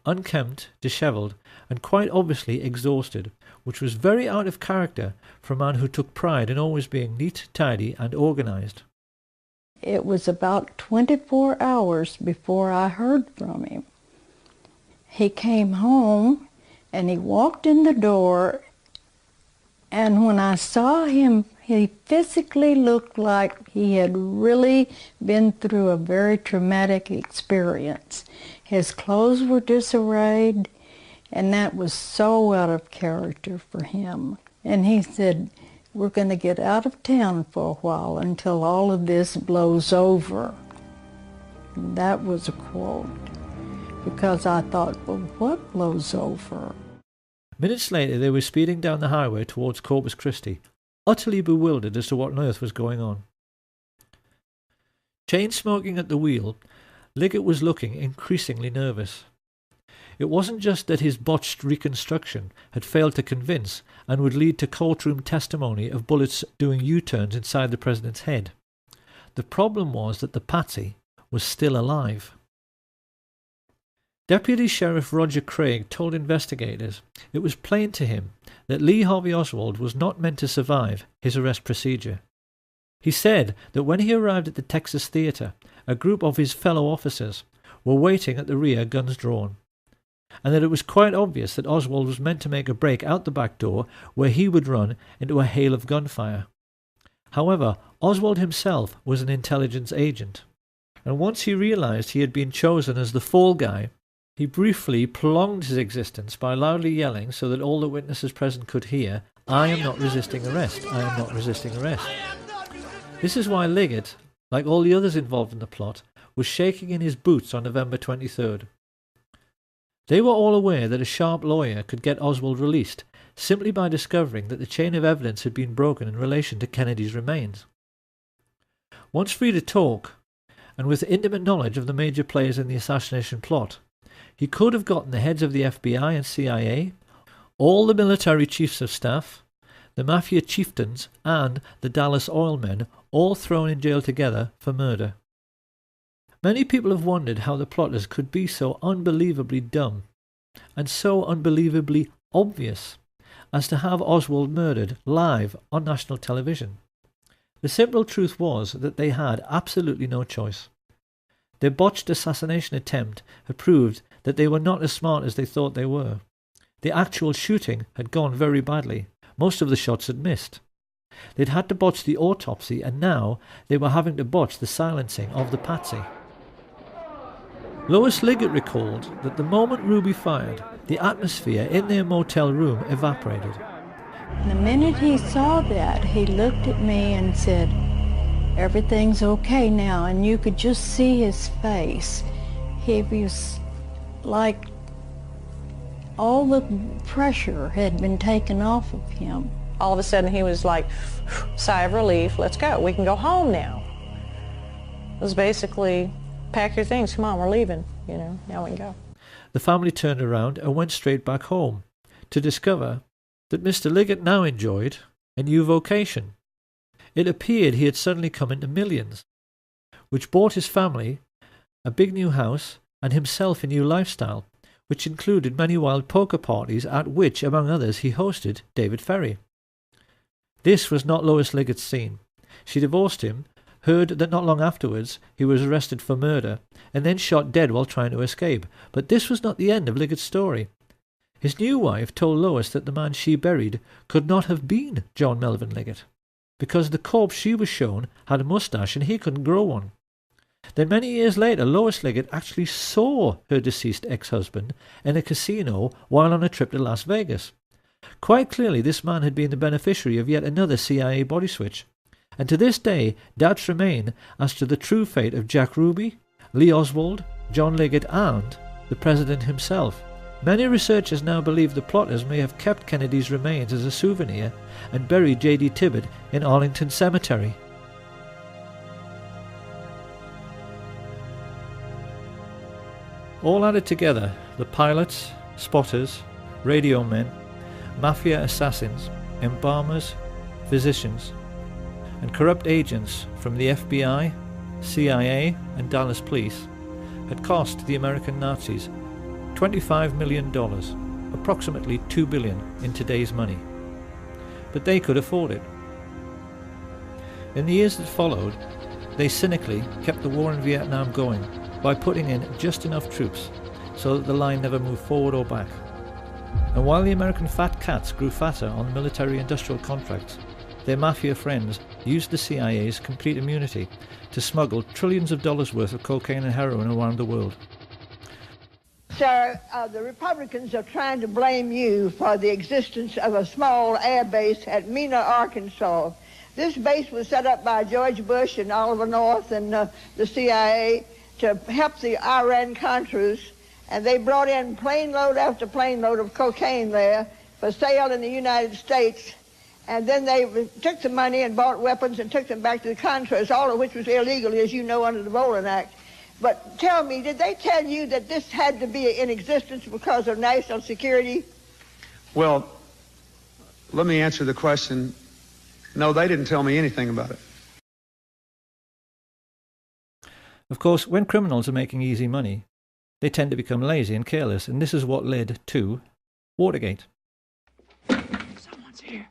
unkempt, dishevelled, and quite obviously exhausted, which was very out of character for a man who took pride in always being neat, tidy, and organised. It was about 24 hours before I heard from him. He came home and he walked in the door, and when I saw him, he physically looked like he had really been through a very traumatic experience. His clothes were disarrayed, and that was so out of character for him. And he said, "We're going to get out of town for a while until all of this blows over." And that was a quote, because I thought, well, what blows over? Minutes later, they were speeding down the highway towards Corpus Christi, utterly bewildered as to what on earth was going on. Chain-smoking at the wheel, Liggett was looking increasingly nervous. It wasn't just that his botched reconstruction had failed to convince and would lead to courtroom testimony of bullets doing U-turns inside the President's head. The problem was that the patsy was still alive. Deputy Sheriff Roger Craig told investigators it was plain to him that Lee Harvey Oswald was not meant to survive his arrest procedure. He said that when he arrived at the Texas Theater, a group of his fellow officers were waiting at the rear, guns drawn, and that it was quite obvious that Oswald was meant to make a break out the back door where he would run into a hail of gunfire. However, Oswald himself was an intelligence agent, and once he realized he had been chosen as the fall guy, he briefly prolonged his existence by loudly yelling so that all the witnesses present could hear, "I am not resisting arrest. I am not resisting arrest." This is why Liggett, like all the others involved in the plot, was shaking in his boots on November 23rd. They were all aware that a sharp lawyer could get Oswald released simply by discovering that the chain of evidence had been broken in relation to Kennedy's remains. Once free to talk, and with intimate knowledge of the major players in the assassination plot, he could have gotten the heads of the FBI and CIA, all the military chiefs of staff, the mafia chieftains, and the Dallas oil men all thrown in jail together for murder. Many people have wondered how the plotters could be so unbelievably dumb and so unbelievably obvious as to have Oswald murdered live on national television. The simple truth was that they had absolutely no choice. Their botched assassination attempt had proved that they were not as smart as they thought they were. The actual shooting had gone very badly. Most of the shots had missed. They'd had to botch the autopsy, and now they were having to botch the silencing of the patsy. Lois Liggett recalled that the moment Ruby fired, the atmosphere in their motel room evaporated. The minute he saw that, he looked at me and said, "Everything's okay now," and you could just see his face. He was like all the pressure had been taken off of him. All of a sudden he was like, sigh of relief, let's go, we can go home now. It was basically, pack your things, come on, we're leaving, now we can go. The family turned around and went straight back home to discover that Mr. Liggett now enjoyed a new vocation. It appeared he had suddenly come into millions, which bought his family a big new house and himself a new lifestyle, which included many wild poker parties at which, among others, he hosted David Ferry. This was not Lois Liggett's scene. She divorced him, heard that not long afterwards he was arrested for murder, and then shot dead while trying to escape. But this was not the end of Liggett's story. His new wife told Lois that the man she buried could not have been John Melvin Liggett, because the corpse she was shown had a moustache and he couldn't grow one. Then many years later, Lois Liggett actually saw her deceased ex-husband in a casino while on a trip to Las Vegas. Quite clearly this man had been the beneficiary of yet another CIA body switch, and to this day doubts remain as to the true fate of Jack Ruby, Lee Oswald, John Liggett and the President himself. Many researchers now believe the plotters may have kept Kennedy's remains as a souvenir and buried J.D. Tibbett in Arlington Cemetery. All added together, the pilots, spotters, radio men, mafia assassins, embalmers, physicians, and corrupt agents from the FBI, CIA and Dallas Police had cost the American Nazis $25 million, approximately $2 billion in today's money. But they could afford it. In the years that followed, they cynically kept the war in Vietnam going by putting in just enough troops so that the line never moved forward or back. And while the American fat cats grew fatter on military-industrial contracts, their mafia friends used the CIA's complete immunity to smuggle trillions of dollars worth of cocaine and heroin around the world. Sir, the Republicans are trying to blame you for the existence of a small air base at Mena, Arkansas. This base was set up by George Bush and Oliver North and the CIA to help the Iran-Contras, and they brought in plane load after plane load of cocaine there for sale in the United States, and then they took the money and bought weapons and took them back to the Contras, all of which was illegal, as you know, under the Bolin Act. But tell me, did they tell you that this had to be in existence because of national security? Well, let me answer the question. No, they didn't tell me anything about it. Of course, when criminals are making easy money, they tend to become lazy and careless, and this is what led to Watergate. Someone's here.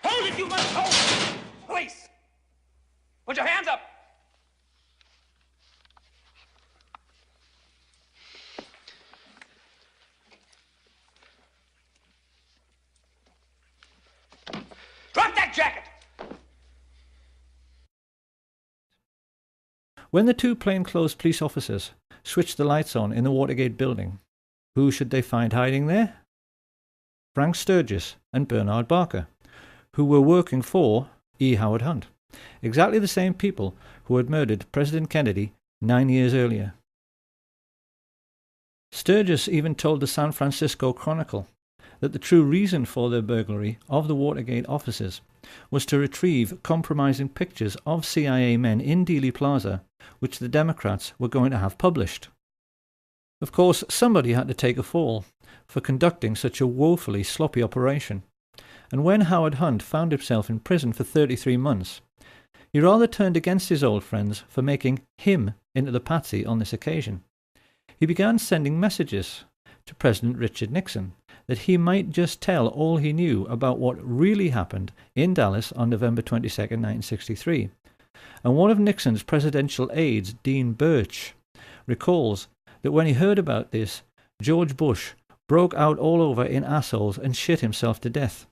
Hold it, you must hold! Police! Put your hands up! Drop that jacket! When the two plainclothes police officers switched the lights on in the Watergate building, who should they find hiding there? Frank Sturgis and Bernard Barker, who were working for E. Howard Hunt, exactly the same people who had murdered President Kennedy 9 years earlier. Sturgis even told the San Francisco Chronicle that the true reason for their burglary of the Watergate offices was to retrieve compromising pictures of CIA men in Dealey Plaza, which the Democrats were going to have published. Of course, somebody had to take a fall for conducting such a woefully sloppy operation, and when Howard Hunt found himself in prison for 33 months, he rather turned against his old friends for making him into the patsy on this occasion. He began sending messages to President Richard Nixon, that he might just tell all he knew about what really happened in Dallas on November 22, 1963. And one of Nixon's presidential aides, Dean Birch, recalls that when he heard about this, George Bush broke out all over in assholes and shit himself to death.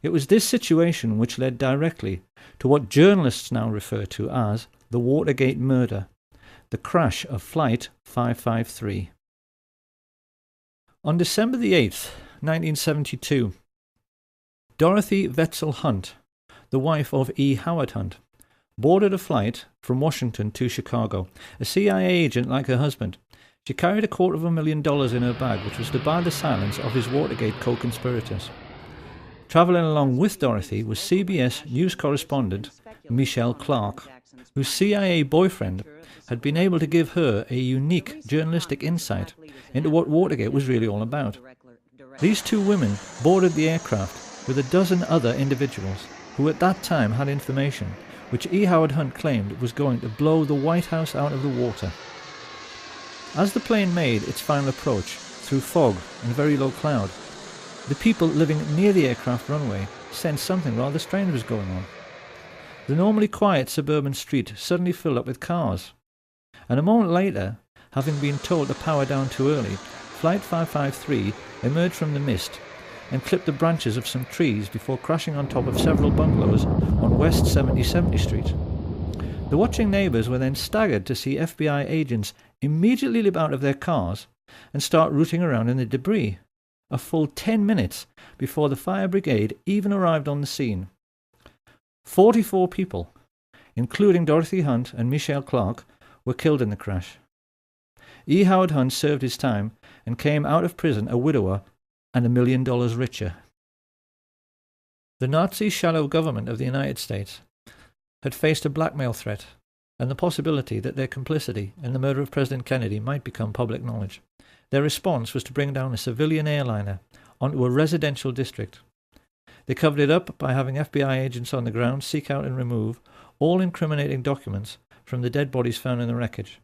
It was this situation which led directly to what journalists now refer to as the Watergate murder, the crash of Flight 553. On December the 8th, 1972, Dorothy Wetzel Hunt, the wife of E. Howard Hunt, boarded a flight from Washington to Chicago. A CIA agent like her husband, she carried $250,000 in her bag, which was to buy the silence of his Watergate co-conspirators. Travelling along with Dorothy was CBS news correspondent Michelle Clark, whose CIA boyfriend had been able to give her a unique journalistic insight into what Watergate was really all about. These two women boarded the aircraft with a dozen other individuals who at that time had information which E. Howard Hunt claimed was going to blow the White House out of the water. As the plane made its final approach through fog and very low cloud, the people living near the aircraft runway sensed something rather strange was going on. The normally quiet suburban street suddenly filled up with cars, and a moment later, having been told to power down too early, Flight 553 emerged from the mist and clipped the branches of some trees before crashing on top of several bungalows on West 70th Street. The watching neighbours were then staggered to see FBI agents immediately leap out of their cars and start rooting around in the debris, a full 10 minutes before the fire brigade even arrived on the scene. 44 people, including Dorothy Hunt and Michelle Clark, were killed in the crash. E. Howard Hunt served his time and came out of prison a widower and $1 million richer. The Nazi shadow government of the United States had faced a blackmail threat and the possibility that their complicity in the murder of President Kennedy might become public knowledge. Their response was to bring down a civilian airliner onto a residential district. They covered it up by having FBI agents on the ground seek out and remove all incriminating documents from the dead bodies found in the wreckage.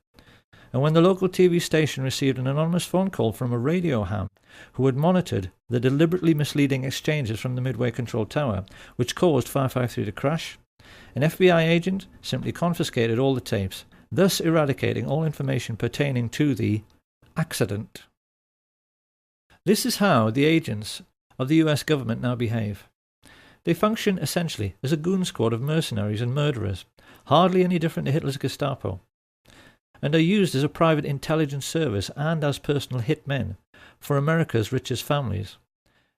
And when the local TV station received an anonymous phone call from a radio ham who had monitored the deliberately misleading exchanges from the Midway Control Tower, which caused 553 to crash, an FBI agent simply confiscated all the tapes, thus eradicating all information pertaining to the accident. This is how the agents of the US government now behave. They function essentially as a goon squad of mercenaries and murderers, hardly any different to Hitler's Gestapo, and are used as a private intelligence service and as personal hitmen for America's richest families,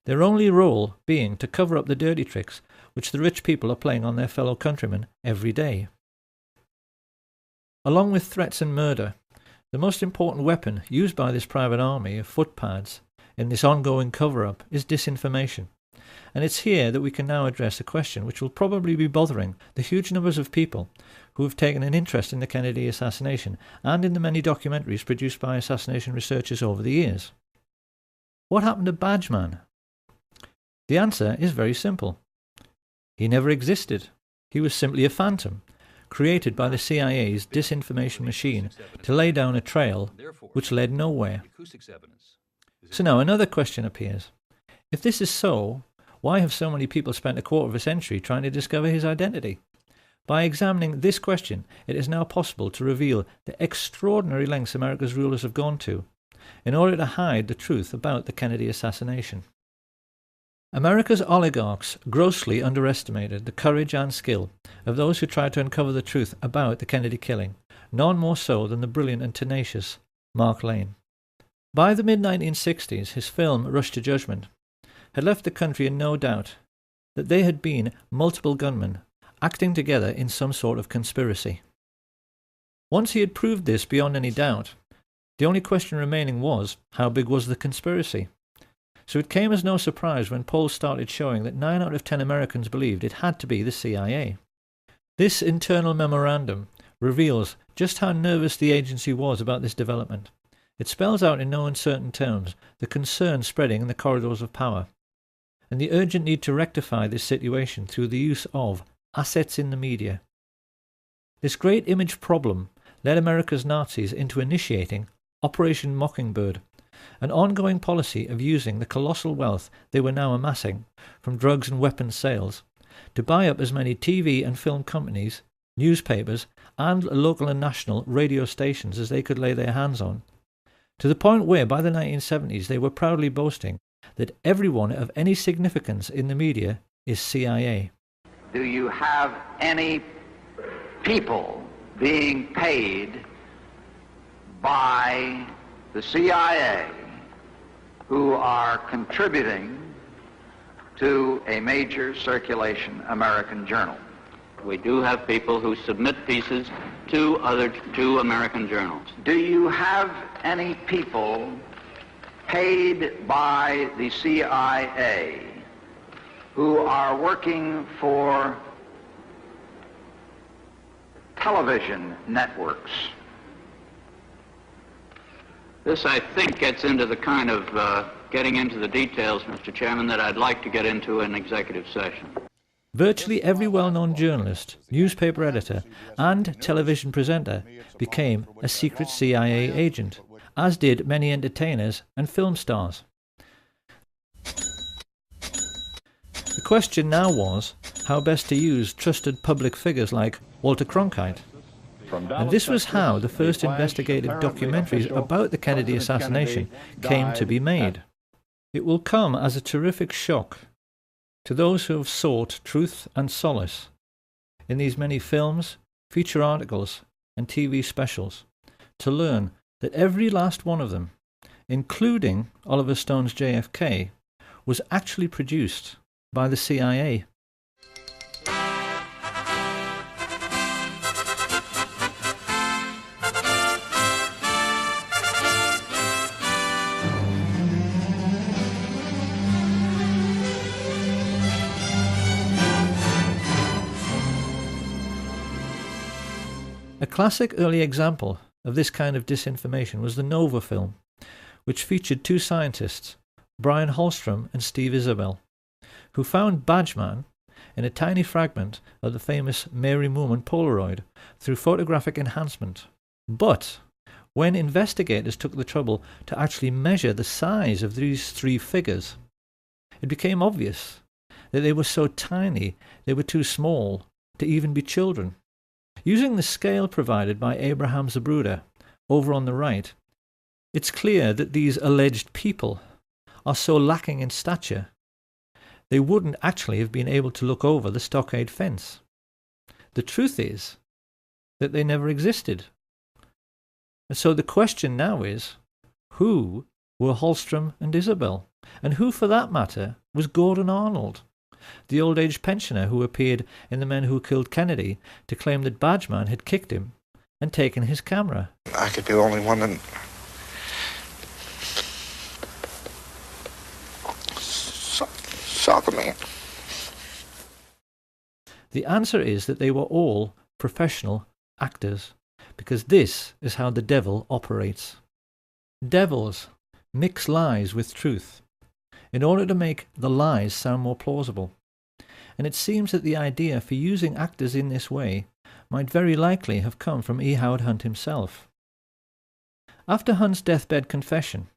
their only role being to cover up the dirty tricks which the rich people are playing on their fellow countrymen every day. Along with threats and murder, the most important weapon used by this private army of footpads in this ongoing cover-up is disinformation. And it's here that we can now address a question which will probably be bothering the huge numbers of people who have taken an interest in the Kennedy assassination and in the many documentaries produced by assassination researchers over the years. What happened to Badgeman? The answer is very simple. He never existed. He was simply a phantom, created by the CIA's disinformation machine to lay down a trail which led nowhere. So now another question appears. If this is so, why have so many people spent a quarter of a century trying to discover his identity? By examining this question, it is now possible to reveal the extraordinary lengths America's rulers have gone to in order to hide the truth about the Kennedy assassination. America's oligarchs grossly underestimated the courage and skill of those who tried to uncover the truth about the Kennedy killing, none more so than the brilliant and tenacious Mark Lane. By the mid-1960s, his film Rush to Judgment had left the country in no doubt that they had been multiple gunmen acting together in some sort of conspiracy. Once he had proved this beyond any doubt, the only question remaining was, how big was the conspiracy? So it came as no surprise when polls started showing that 9 out of 10 Americans believed it had to be the CIA. This internal memorandum reveals just how nervous the agency was about this development. It spells out in no uncertain terms the concern spreading in the corridors of power, and the urgent need to rectify this situation through the use of assets in the media. This great image problem led America's Nazis into initiating Operation Mockingbird, an ongoing policy of using the colossal wealth they were now amassing from drugs and weapons sales to buy up as many TV and film companies, newspapers, and local and national radio stations as they could lay their hands on, to the point where by the 1970s they were proudly boasting that everyone of any significance in the media is CIA. Do you have any people being paid by the CIA who are contributing to a major circulation American journal? We do have people who submit pieces to American journals. Do you have any people paid by the CIA who are working for television networks? This, I think, gets into the kind of getting into the details, Mr. Chairman, that I'd like to get into in executive session. Virtually every well-known journalist, newspaper editor, and television presenter became a secret CIA agent, as did many entertainers and film stars. The question now was how best to use trusted public figures like Walter Cronkite. And this was how the first investigative documentaries about the Kennedy assassination came to be made. It will come as a terrific shock to those who have sought truth and solace in these many films, feature articles, and TV specials, to learn that every last one of them, including Oliver Stone's JFK, was actually produced by the CIA. A classic early example of this kind of disinformation was the Nova film, which featured two scientists, Brian Holstrom and Steve Isabel, who found Badgeman in a tiny fragment of the famous Mary Moorman Polaroid through photographic enhancement. But when investigators took the trouble to actually measure the size of these three figures, it became obvious that they were so tiny they were too small to even be children. Using the scale provided by Abraham Zapruder over on the right, it's clear that these alleged people are so lacking in stature they wouldn't actually have been able to look over the stockade fence. The truth is that they never existed. And so the question now is, who were Holstrom and Isabel? And who, for that matter, was Gordon Arnold, the old-age pensioner who appeared in The Men Who Killed Kennedy to claim that Badgeman had kicked him and taken his camera? I could be the only one that... saw the man. The answer is that they were all professional actors, because this is how the devil operates. Devils mix lies with truth in order to make the lies sound more plausible. And it seems that the idea for using actors in this way might very likely have come from E. Howard Hunt himself. After Hunt's deathbed confession,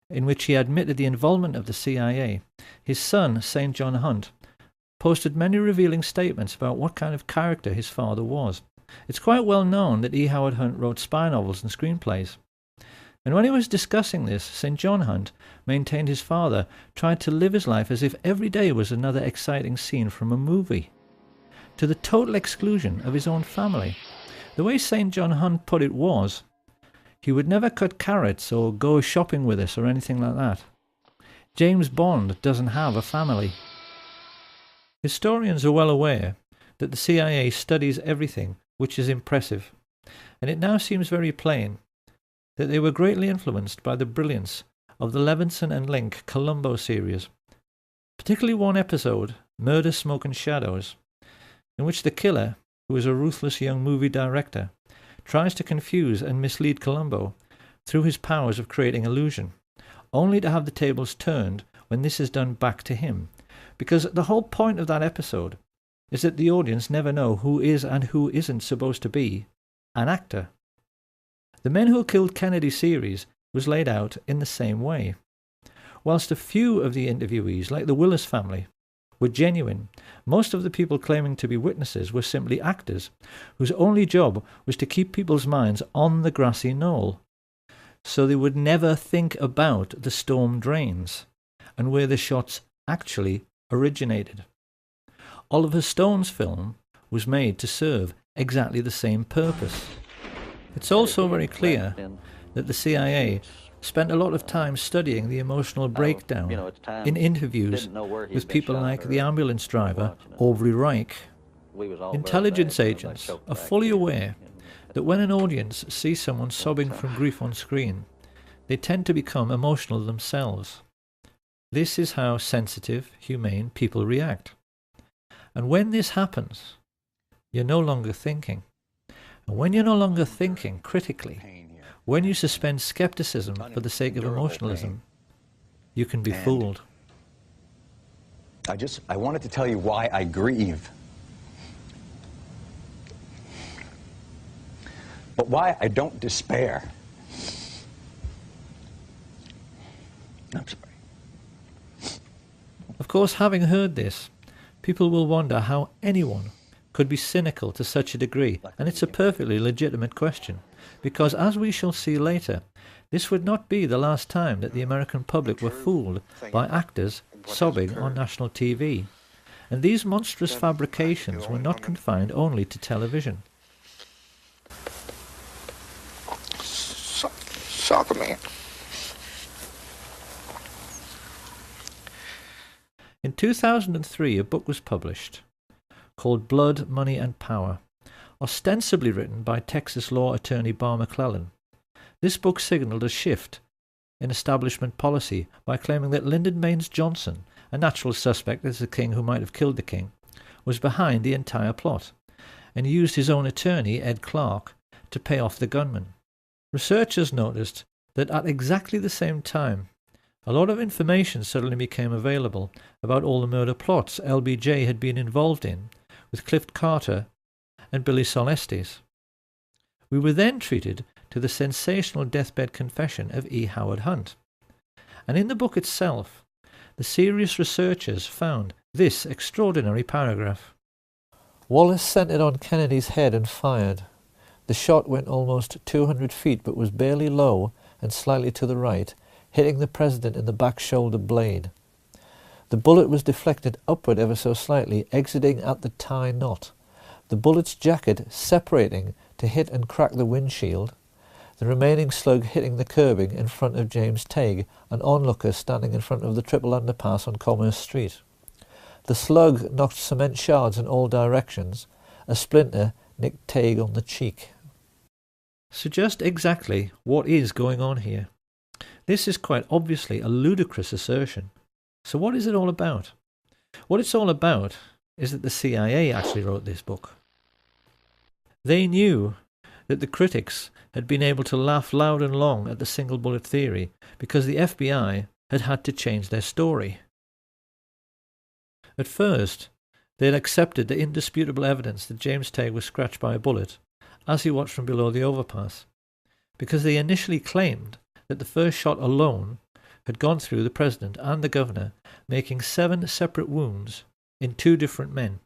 in which he admitted the involvement of the CIA, his son, St. John Hunt, posted many revealing statements about what kind of character his father was. It's quite well known that E. Howard Hunt wrote spy novels and screenplays. And when he was discussing this, St. John Hunt maintained his father tried to live his life as if every day was another exciting scene from a movie, to the total exclusion of his own family. The way St. John Hunt put it was, he would never cut carrots or go shopping with us or anything like that. James Bond doesn't have a family. Historians are well aware that the CIA studies everything which is impressive, and it now seems very plain that they were greatly influenced by the brilliance of the Levinson and Link Columbo series, particularly one episode, Murder, Smoke and Shadows, in which the killer, who is a ruthless young movie director, tries to confuse and mislead Columbo through his powers of creating illusion, only to have the tables turned when this is done back to him, because the whole point of that episode is that the audience never know who is and who isn't supposed to be an actor. The Men Who Killed Kennedy series was laid out in the same way, whilst a few of the interviewees, like the Willis family, were genuine. Most of the people claiming to be witnesses were simply actors, whose only job was to keep people's minds on the grassy knoll, so they would never think about the storm drains and where the shots actually originated. Oliver Stone's film was made to serve exactly the same purpose. It's also very clear that the CIA spent a lot of time studying the emotional breakdown in interviews with people like the ambulance driver, Aubrey Reich. Intelligence agents are fully aware that when an audience sees someone sobbing from grief on screen, they tend to become emotional themselves. This is how sensitive, humane people react. And when this happens, you're no longer thinking. And when you're no longer thinking critically, when you suspend skepticism for the sake of emotionalism, you can be fooled. I wanted to tell you why I grieve. But why I don't despair. I'm sorry. Of course, having heard this, people will wonder how anyone could be cynical to such a degree, and it's a perfectly legitimate question, because as we shall see later, this would not be the last time that the American public were fooled by actors sobbing on national TV. And these monstrous fabrications were not confined only to television. Soccer man. In 2003, a book was published called Blood, Money and Power, ostensibly written by Texas law attorney Bar McClellan. This book signaled a shift in establishment policy by claiming that Lyndon Baines Johnson, a natural suspect as the king who might have killed the king, was behind the entire plot, and used his own attorney, Ed Clark, to pay off the gunman. Researchers noticed that at exactly the same time, a lot of information suddenly became available about all the murder plots LBJ had been involved in with Cliff Carter and Billy Solestes. We were then treated to the sensational deathbed confession of E. Howard Hunt. And in the book itself, the serious researchers found this extraordinary paragraph. Wallace centered on Kennedy's head and fired. The shot went almost 200 feet but was barely low and slightly to the right, hitting the president in the back shoulder blade. The bullet was deflected upward ever so slightly, exiting at the tie knot, the bullet's jacket separating to hit and crack the windshield, the remaining slug hitting the curbing in front of James Tague, an onlooker standing in front of the triple underpass on Commerce Street. The slug knocked cement shards in all directions. A splinter nicked Tague on the cheek. So just exactly what is going on here? This is quite obviously a ludicrous assertion. So what is it all about? What it's all about is that the CIA actually wrote this book. They knew that the critics had been able to laugh loud and long at the single bullet theory because the FBI had had to change their story. At first, they had accepted the indisputable evidence that James Tague was scratched by a bullet as he watched from below the overpass, because they initially claimed that the first shot alone had gone through the president and the governor, making 7 separate wounds in 2 different men.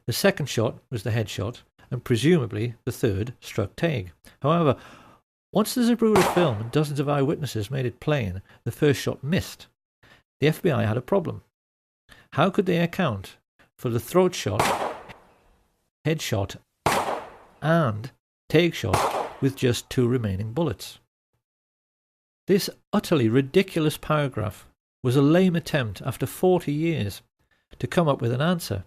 The second shot was the headshot, and presumably the third struck Tague. However, once the Zapruder film and dozens of eyewitnesses made it plain the first shot missed, the FBI had a problem. How could they account for the throat shot, headshot, and Tague shot with just 2 remaining bullets? This utterly ridiculous paragraph was a lame attempt after 40 years to come up with an answer,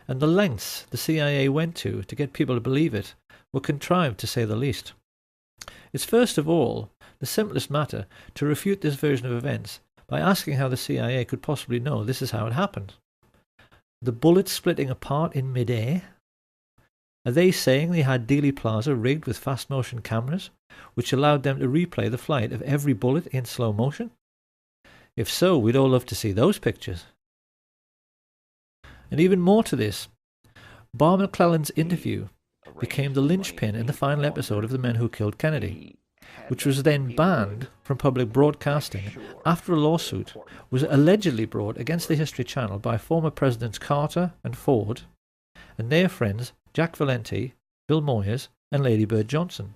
and the lengths the CIA went to get people to believe it were contrived to say the least. It's first of all the simplest matter to refute this version of events by asking how the CIA could possibly know this is how it happened. The bullets splitting apart in mid-air? Are they saying they had Dealey Plaza rigged with fast-motion cameras, which allowed them to replay the flight of every bullet in slow motion? If so, we'd all love to see those pictures. And even more to this, Bar McClellan's interview became the linchpin in the final episode of The Men Who Killed Kennedy. which was then banned from public broadcasting after a lawsuit was allegedly brought against the History Channel by former Presidents Carter and Ford and their friends Jack Valenti, Bill Moyers and Lady Bird Johnson.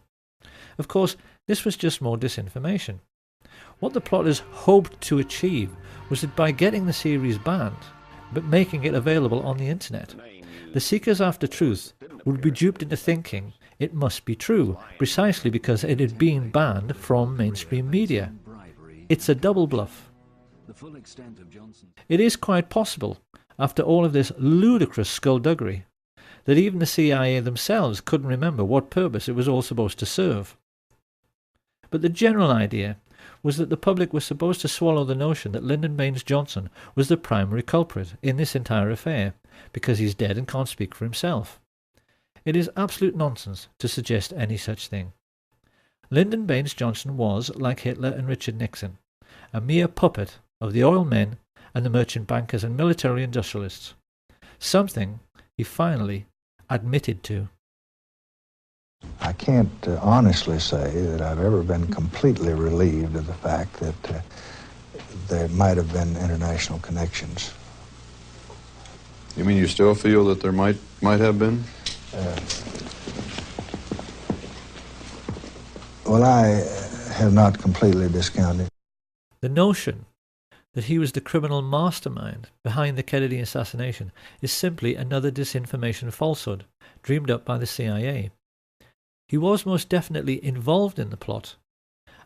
Of course, this was just more disinformation. What the plotters hoped to achieve was that by getting the series banned, but making it available on the internet, the seekers after truth would be duped into thinking it must be true, precisely because it had been banned from mainstream media. It's a double bluff. It is quite possible, after all of this ludicrous skullduggery, that even the CIA themselves couldn't remember what purpose it was all supposed to serve. But the general idea was that the public was supposed to swallow the notion that Lyndon Baines Johnson was the primary culprit in this entire affair, because he's dead and can't speak for himself. It is absolute nonsense to suggest any such thing. Lyndon Baines Johnson was, like Hitler and Richard Nixon, a mere puppet of the oil men and the merchant bankers and military industrialists, something he finally admitted to. I can't honestly say that I've ever been completely relieved of the fact that there might have been international connections. You mean you still feel that there might have been? Well, I have not completely discounted. The notion that he was the criminal mastermind behind the Kennedy assassination is simply another disinformation falsehood dreamed up by the CIA. He was most definitely involved in the plot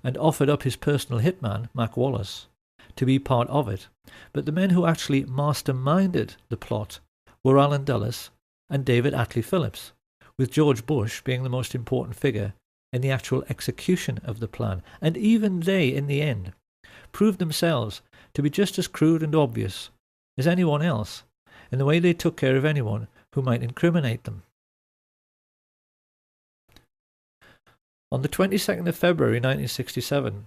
and offered up his personal hitman, Mac Wallace, to be part of it, but the men who actually masterminded the plot were Alan Dulles and David Atlee Phillips, with George Bush being the most important figure in the actual execution of the plan, and even they, in the end, proved themselves to be just as crude and obvious as anyone else in the way they took care of anyone who might incriminate them. On the 22nd of February 1967,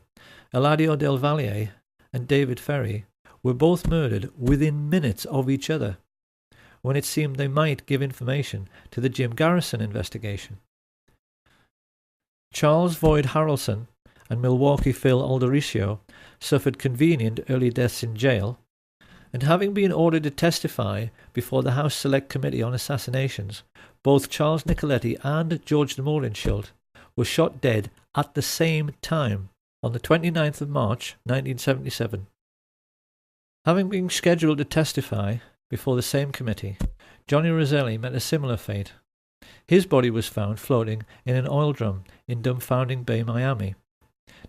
Eladio Del Valle and David Ferry were both murdered within minutes of each other, when it seemed they might give information to the Jim Garrison investigation. Charles Boyd Harrelson and Milwaukee Phil Aldericio suffered convenient early deaths in jail, and having been ordered to testify before the House Select Committee on Assassinations, both Charles Nicoletti and George de Mohrenschildt were shot dead at the same time on the 29th of March 1977. Having been scheduled to testify before the same committee, Johnny Roselli met a similar fate. His body was found floating in an oil drum in Dumbfounding Bay, Miami,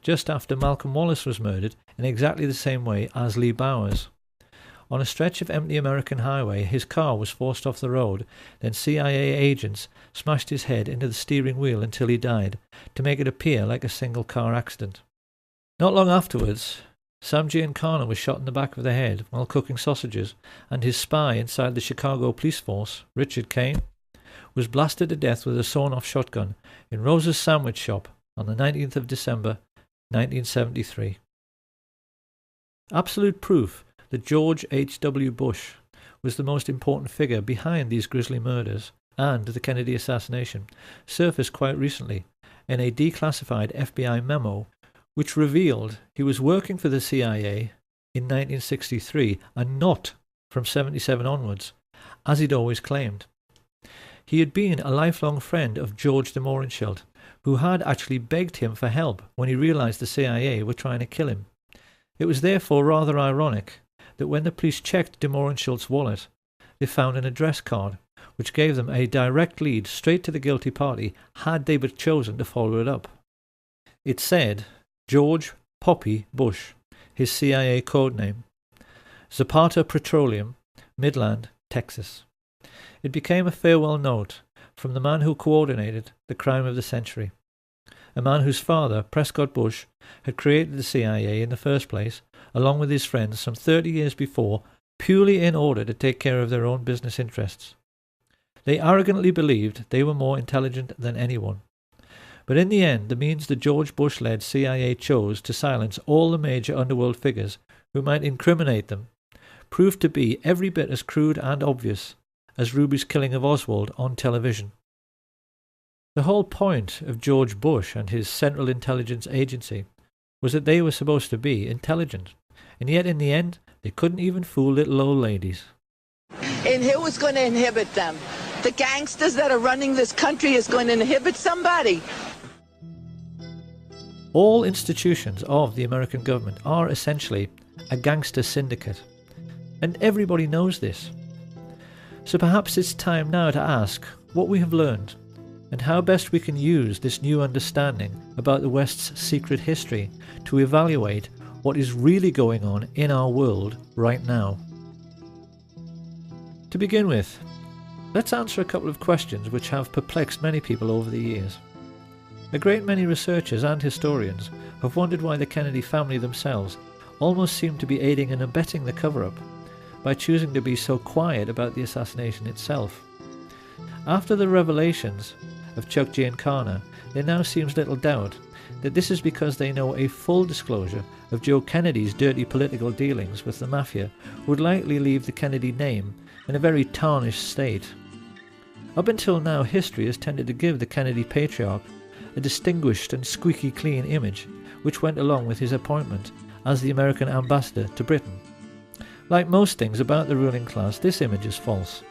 just after Malcolm Wallace was murdered in exactly the same way as Lee Bowers. On a stretch of empty American highway, his car was forced off the road, then CIA agents smashed his head into the steering wheel until he died, to make it appear like a single-car accident. Not long afterwards, Sam Giancana was shot in the back of the head while cooking sausages, and his spy inside the Chicago police force, Richard Kane, was blasted to death with a sawn-off shotgun in Rose's sandwich shop on the 19th of December, 1973. Absolute proof that George H.W. Bush was the most important figure behind these grisly murders and the Kennedy assassination surfaced quite recently in a declassified FBI memo which revealed he was working for the CIA in 1963 and not from 77 onwards, as he'd always claimed. He had been a lifelong friend of George de Mohrenschildt, who had actually begged him for help when he realized the CIA were trying to kill him. It was therefore rather ironic that when the police checked de Mohrenschildt's wallet, they found an address card which gave them a direct lead straight to the guilty party had they but chosen to follow it up. It said George Poppy Bush, his CIA code name, Zapata Petroleum, Midland, Texas. It became a farewell note from the man who coordinated the crime of the century, a man whose father, Prescott Bush, had created the CIA in the first place, along with his friends some 30 years before, purely in order to take care of their own business interests. They arrogantly believed they were more intelligent than anyone. But in the end, the means the George Bush-led CIA chose to silence all the major underworld figures who might incriminate them proved to be every bit as crude and obvious as Ruby's killing of Oswald on television. The whole point of George Bush and his Central Intelligence Agency was that they were supposed to be intelligent, and yet in the end they couldn't even fool little old ladies. And who is going to inhibit them? The gangsters that are running this country is going to inhibit somebody. All institutions of the American government are essentially a gangster syndicate, and everybody knows this. So perhaps it's time now to ask what we have learned and how best we can use this new understanding about the West's secret history to evaluate what is really going on in our world right now. To begin with, let's answer a couple of questions which have perplexed many people over the years. A great many researchers and historians have wondered why the Kennedy family themselves almost seem to be aiding and abetting the cover-up by choosing to be so quiet about the assassination itself. After the revelations of Chuck Giancana, there now seems little doubt that this is because they know a full disclosure of Joe Kennedy's dirty political dealings with the mafia would likely leave the Kennedy name in a very tarnished state. Up until now, history has tended to give the Kennedy patriarch a distinguished and squeaky clean image which went along with his appointment as the American ambassador to Britain. Like most things about the ruling class, this image is false,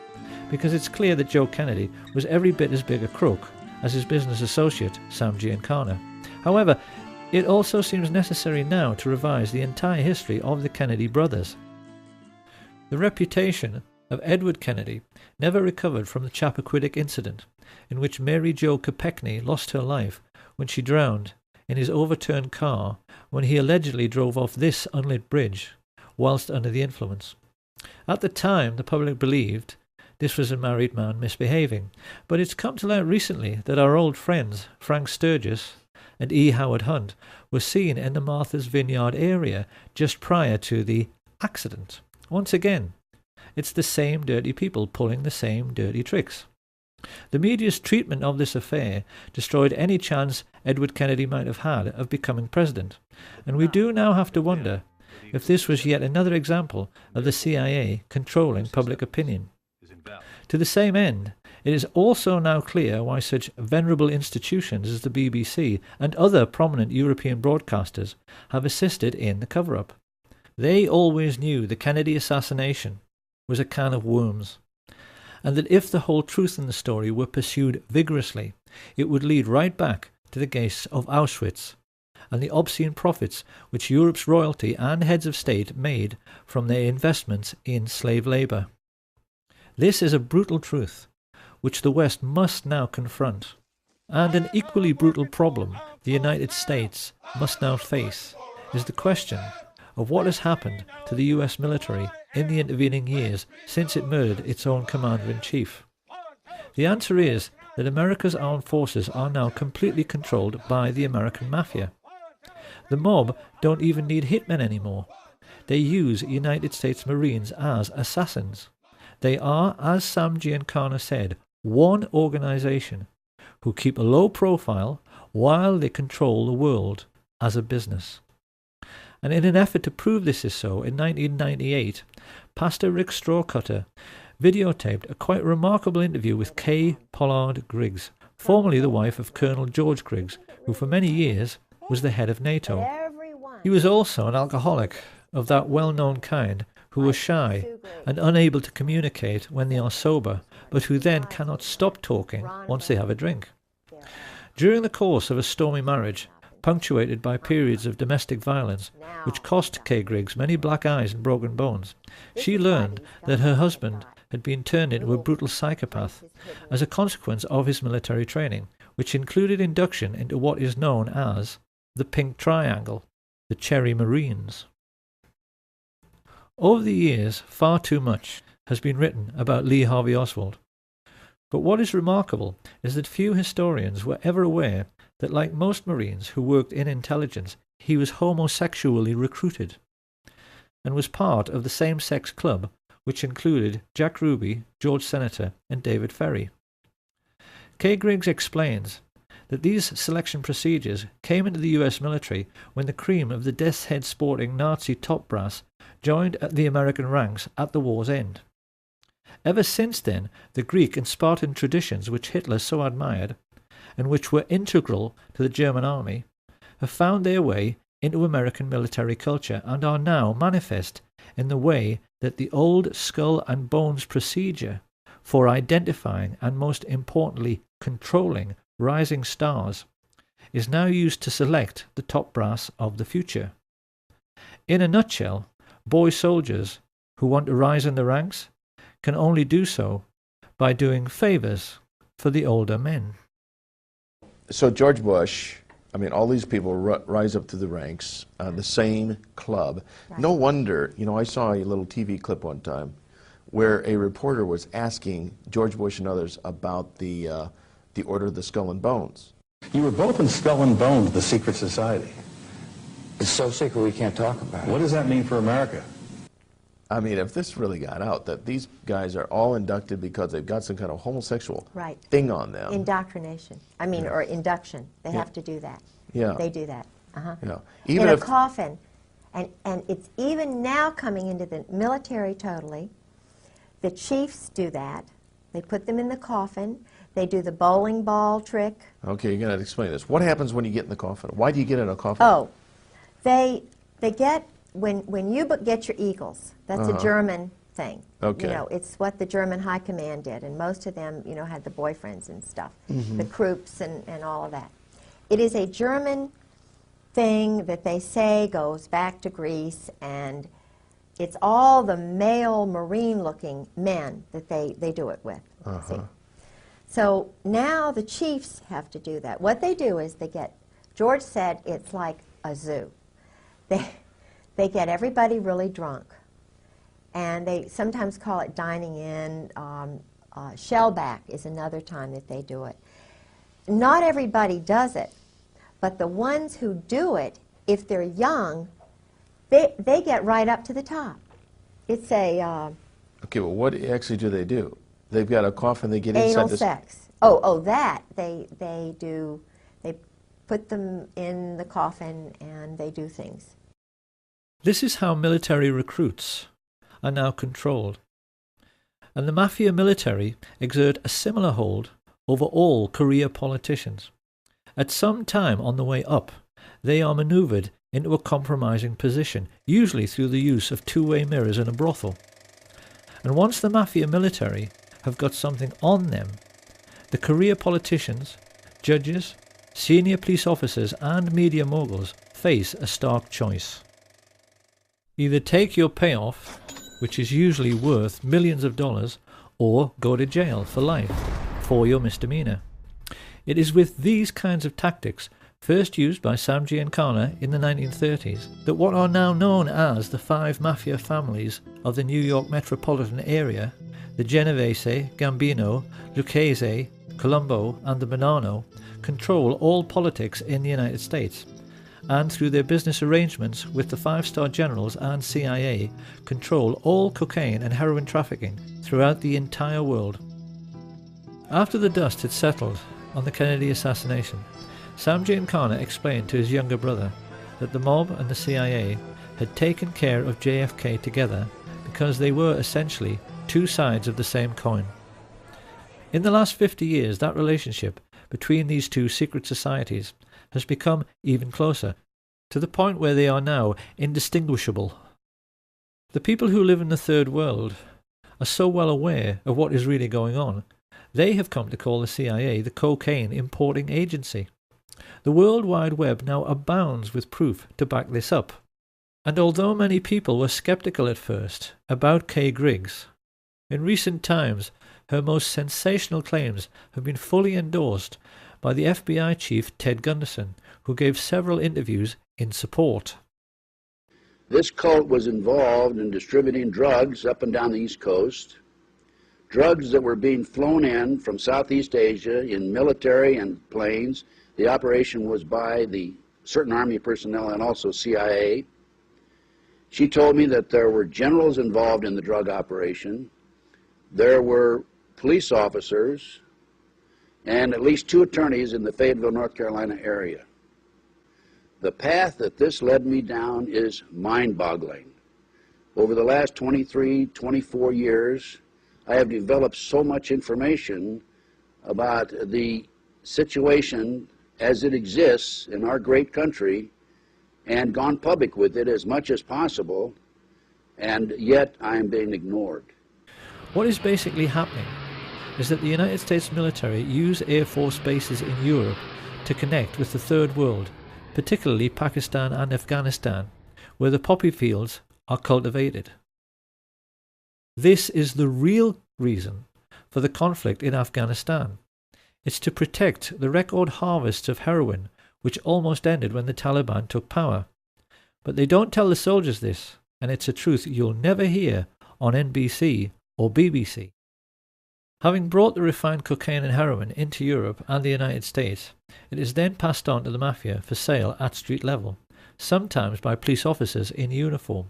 because it's clear that Joe Kennedy was every bit as big a crook as his business associate, Sam Giancana. However, it also seems necessary now to revise the entire history of the Kennedy brothers. The reputation of Edward Kennedy never recovered from the Chappaquiddick incident, in which Mary Jo Kopechne lost her life when she drowned in his overturned car when he allegedly drove off this unlit bridge whilst under the influence. At the time, the public believed this was a married man misbehaving, but it's come to light recently that our old friends Frank Sturgis and E. Howard Hunt were seen in the Martha's Vineyard area just prior to the accident. Once again, it's the same dirty people pulling the same dirty tricks. The media's treatment of this affair destroyed any chance Edward Kennedy might have had of becoming president, and we do now have to wonder if this was yet another example of the CIA controlling public opinion. To the same end, it is also now clear why such venerable institutions as the BBC and other prominent European broadcasters have assisted in the cover-up. They always knew the Kennedy assassination was a can of worms, and that if the whole truth in the story were pursued vigorously, it would lead right back to the gates of Auschwitz and the obscene profits which Europe's royalty and heads of state made from their investments in slave labour. This is a brutal truth which the West must now confront, and an equally brutal problem the United States must now face is the question of what has happened to the US military in the intervening years since it murdered its own commander-in-chief. The answer is that America's armed forces are now completely controlled by the American mafia. The mob don't even need hitmen anymore. They use United States Marines as assassins. They are, as Sam Giancana said, one organization who keep a low profile while they control the world as a business. And in an effort to prove this is so, in 1998, Pastor Rick Strawcutter videotaped a quite remarkable interview with Kay Pollard Griggs, formerly the wife of Colonel George Griggs, who for many years was the head of NATO. He was also an alcoholic of that well-known kind who are shy and unable to communicate when they are sober, but who then cannot stop talking once they have a drink. During the course of a stormy marriage, punctuated by periods of domestic violence, which cost Kay Griggs many black eyes and broken bones, she learned that her husband had been turned into a brutal psychopath as a consequence of his military training, which included induction into what is known as the Pink Triangle, the Cherry Marines. Over the years, far too much has been written about Lee Harvey Oswald. But what is remarkable is that few historians were ever aware that, like most Marines who worked in intelligence, he was homosexually recruited and was part of the same-sex club which included Jack Ruby, George Senator, and David Ferry. Kay Griggs explains that these selection procedures came into the US military when the cream of the death's head sporting Nazi top brass joined the American ranks at the war's end. Ever since then, the Greek and Spartan traditions which Hitler so admired and which were integral to the German army, have found their way into American military culture and are now manifest in the way that the old skull and bones procedure for identifying and, most importantly, controlling rising stars is now used to select the top brass of the future. In a nutshell, boy soldiers who want to rise in the ranks can only do so by doing favors for the older men. So George Bush, I mean, all these people rise up to the ranks on the same club. Right. No wonder, you know, I saw a little TV clip one time where a reporter was asking George Bush and others about the Order of the Skull and Bones. You were both in Skull and Bones, the secret society. It's so secret we can't talk about it. What does that mean for America? I mean, if this really got out, that these guys are all inducted because they've got some kind of homosexual Right. thing on them. Indoctrination. I mean, Yeah. or induction. They Yeah. have to do that. Yeah. They do that. Yeah. In Even a if, coffin. And it's even now coming into the military totally. The chiefs do that. They put them in the coffin. They do the bowling ball trick. okay, you're going to explain this. What happens when you get in the coffin? Why do you get in a coffin? Oh, they get, when you get your eagles, that's a German thing. Okay. You know, it's what the German high command did, and most of them, you know, had the boyfriends and stuff, the Krupps and all of that. It is a German thing that they say goes back to Greece, and it's all the male Marine-looking men that they do it with. See? So now the chiefs have to do that. What they do is they get, George said it's like a zoo. They get everybody really drunk, and they sometimes call it dining in. Shellback is another time that they do it. Not everybody does it, but the ones who do it, if they're young, they get right up to the top. It's a Okay, well, what actually do they do? They've got a coffin, they get inside anal this... sex. Oh, that they do. They put them in the coffin and they do things. This is how military recruits are now controlled. And the mafia military exert a similar hold over all career politicians. At some time on the way up, they are manoeuvred into a compromising position, usually through the use of two-way mirrors in a brothel. And once the mafia military have got something on them, the career politicians, judges, senior police officers and media moguls face a stark choice. Either take your payoff, which is usually worth millions of dollars, or go to jail for life for your misdemeanor. It is with these kinds of tactics, first used by Sam Giancana in the 1930s, that what are now known as the 5 mafia families of the New York metropolitan area, the Genovese, Gambino, Lucchese, Colombo and the Bonanno, control all politics in the United States, and through their business arrangements with the 5-star generals and CIA, control all cocaine and heroin trafficking throughout the entire world. After the dust had settled on the Kennedy assassination, Sam Giancana explained to his younger brother that the mob and the CIA had taken care of JFK together because they were essentially two sides of the same coin. In the last 50 years, that relationship between these two secret societies has become even closer, to the point where they are now indistinguishable. The people who live in the Third World are so well aware of what is really going on, they have come to call the CIA the cocaine importing agency. The World Wide Web now abounds with proof to back this up. And although many people were skeptical at first about Kay Griggs, in recent times her most sensational claims have been fully endorsed by the FBI chief Ted Gunderson, who gave several interviews in support. This cult was involved in distributing drugs up and down the East Coast, drugs that were being flown in from Southeast Asia in military and planes. The operation was by the certain Army personnel and also CIA. She told me that there were generals involved in the drug operation. There were police officers and at least 2 attorneys in the Fayetteville, North Carolina area. The path that this led me down is mind-boggling. Over the last 23, 24 years, I have developed so much information about the situation as it exists in our great country and gone public with it as much as possible, and yet I am being ignored. What is basically happening is that the United States military use Air Force bases in Europe to connect with the Third World, particularly Pakistan and Afghanistan, where the poppy fields are cultivated. This is the real reason for the conflict in Afghanistan. It's to protect the record harvests of heroin which almost ended when the Taliban took power. But they don't tell the soldiers this, and it's a truth you'll never hear on NBC or BBC. Having brought the refined cocaine and heroin into Europe and the United States, it is then passed on to the mafia for sale at street level, sometimes by police officers in uniform.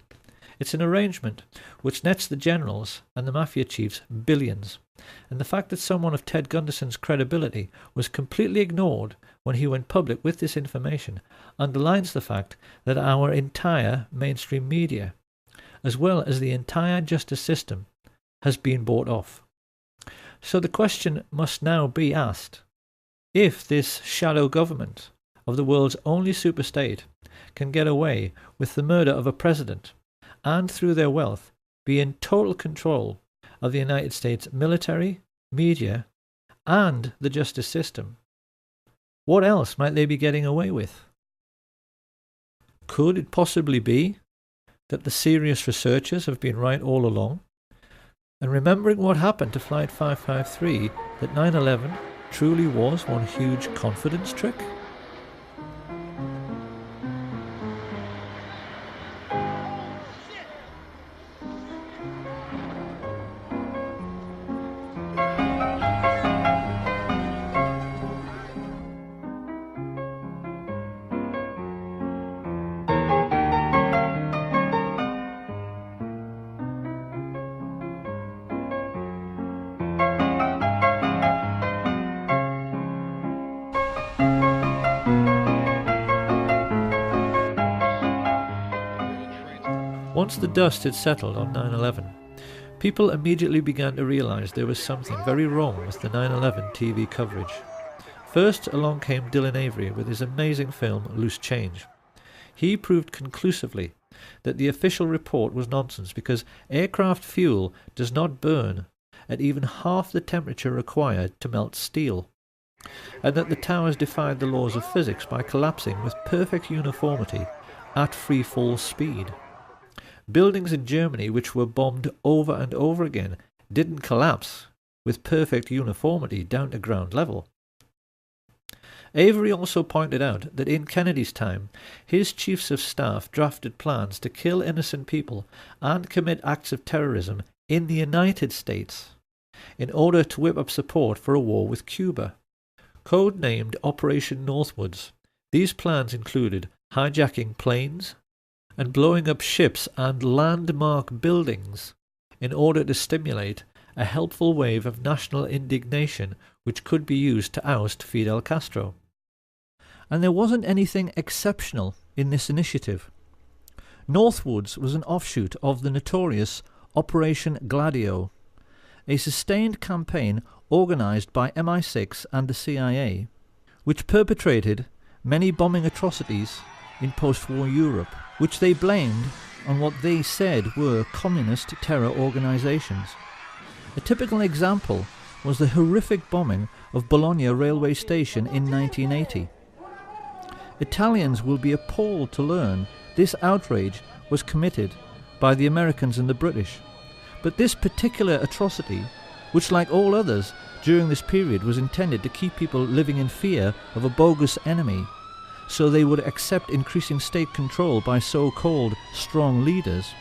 It's an arrangement which nets the generals and the mafia chiefs billions, and the fact that someone of Ted Gunderson's credibility was completely ignored when he went public with this information underlines the fact that our entire mainstream media, as well as the entire justice system, has been bought off. So the question must now be asked: if this shadow government of the world's only superstate can get away with the murder of a president and through their wealth be in total control of the United States military, media, and the justice system, what else might they be getting away with? Could it possibly be that the serious researchers have been right all along? And remembering what happened to Flight 553, that 9/11 truly was one huge confidence trick? Once the dust had settled on 9/11, people immediately began to realise there was something very wrong with the 9/11 TV coverage. First along came Dylan Avery with his amazing film Loose Change. He proved conclusively that the official report was nonsense because aircraft fuel does not burn at even half the temperature required to melt steel, and that the towers defied the laws of physics by collapsing with perfect uniformity at free fall speed. Buildings in Germany which were bombed over and over again didn't collapse with perfect uniformity down to ground level. Avery also pointed out that in Kennedy's time, his chiefs of staff drafted plans to kill innocent people and commit acts of terrorism in the United States in order to whip up support for a war with Cuba. Codenamed Operation Northwoods, these plans included hijacking planes and blowing up ships and landmark buildings in order to stimulate a helpful wave of national indignation which could be used to oust Fidel Castro. And there wasn't anything exceptional in this initiative. Northwoods was an offshoot of the notorious Operation Gladio, a sustained campaign organised by MI6 and the CIA, which perpetrated many bombing atrocities in post-war Europe, which they blamed on what they said were communist terror organisations. A typical example was the horrific bombing of Bologna railway station in 1980. Italians will be appalled to learn this outrage was committed by the Americans and the British. But this particular atrocity, which like all others during this period was intended to keep people living in fear of a bogus enemy, so they would accept increasing state control by so-called strong leaders,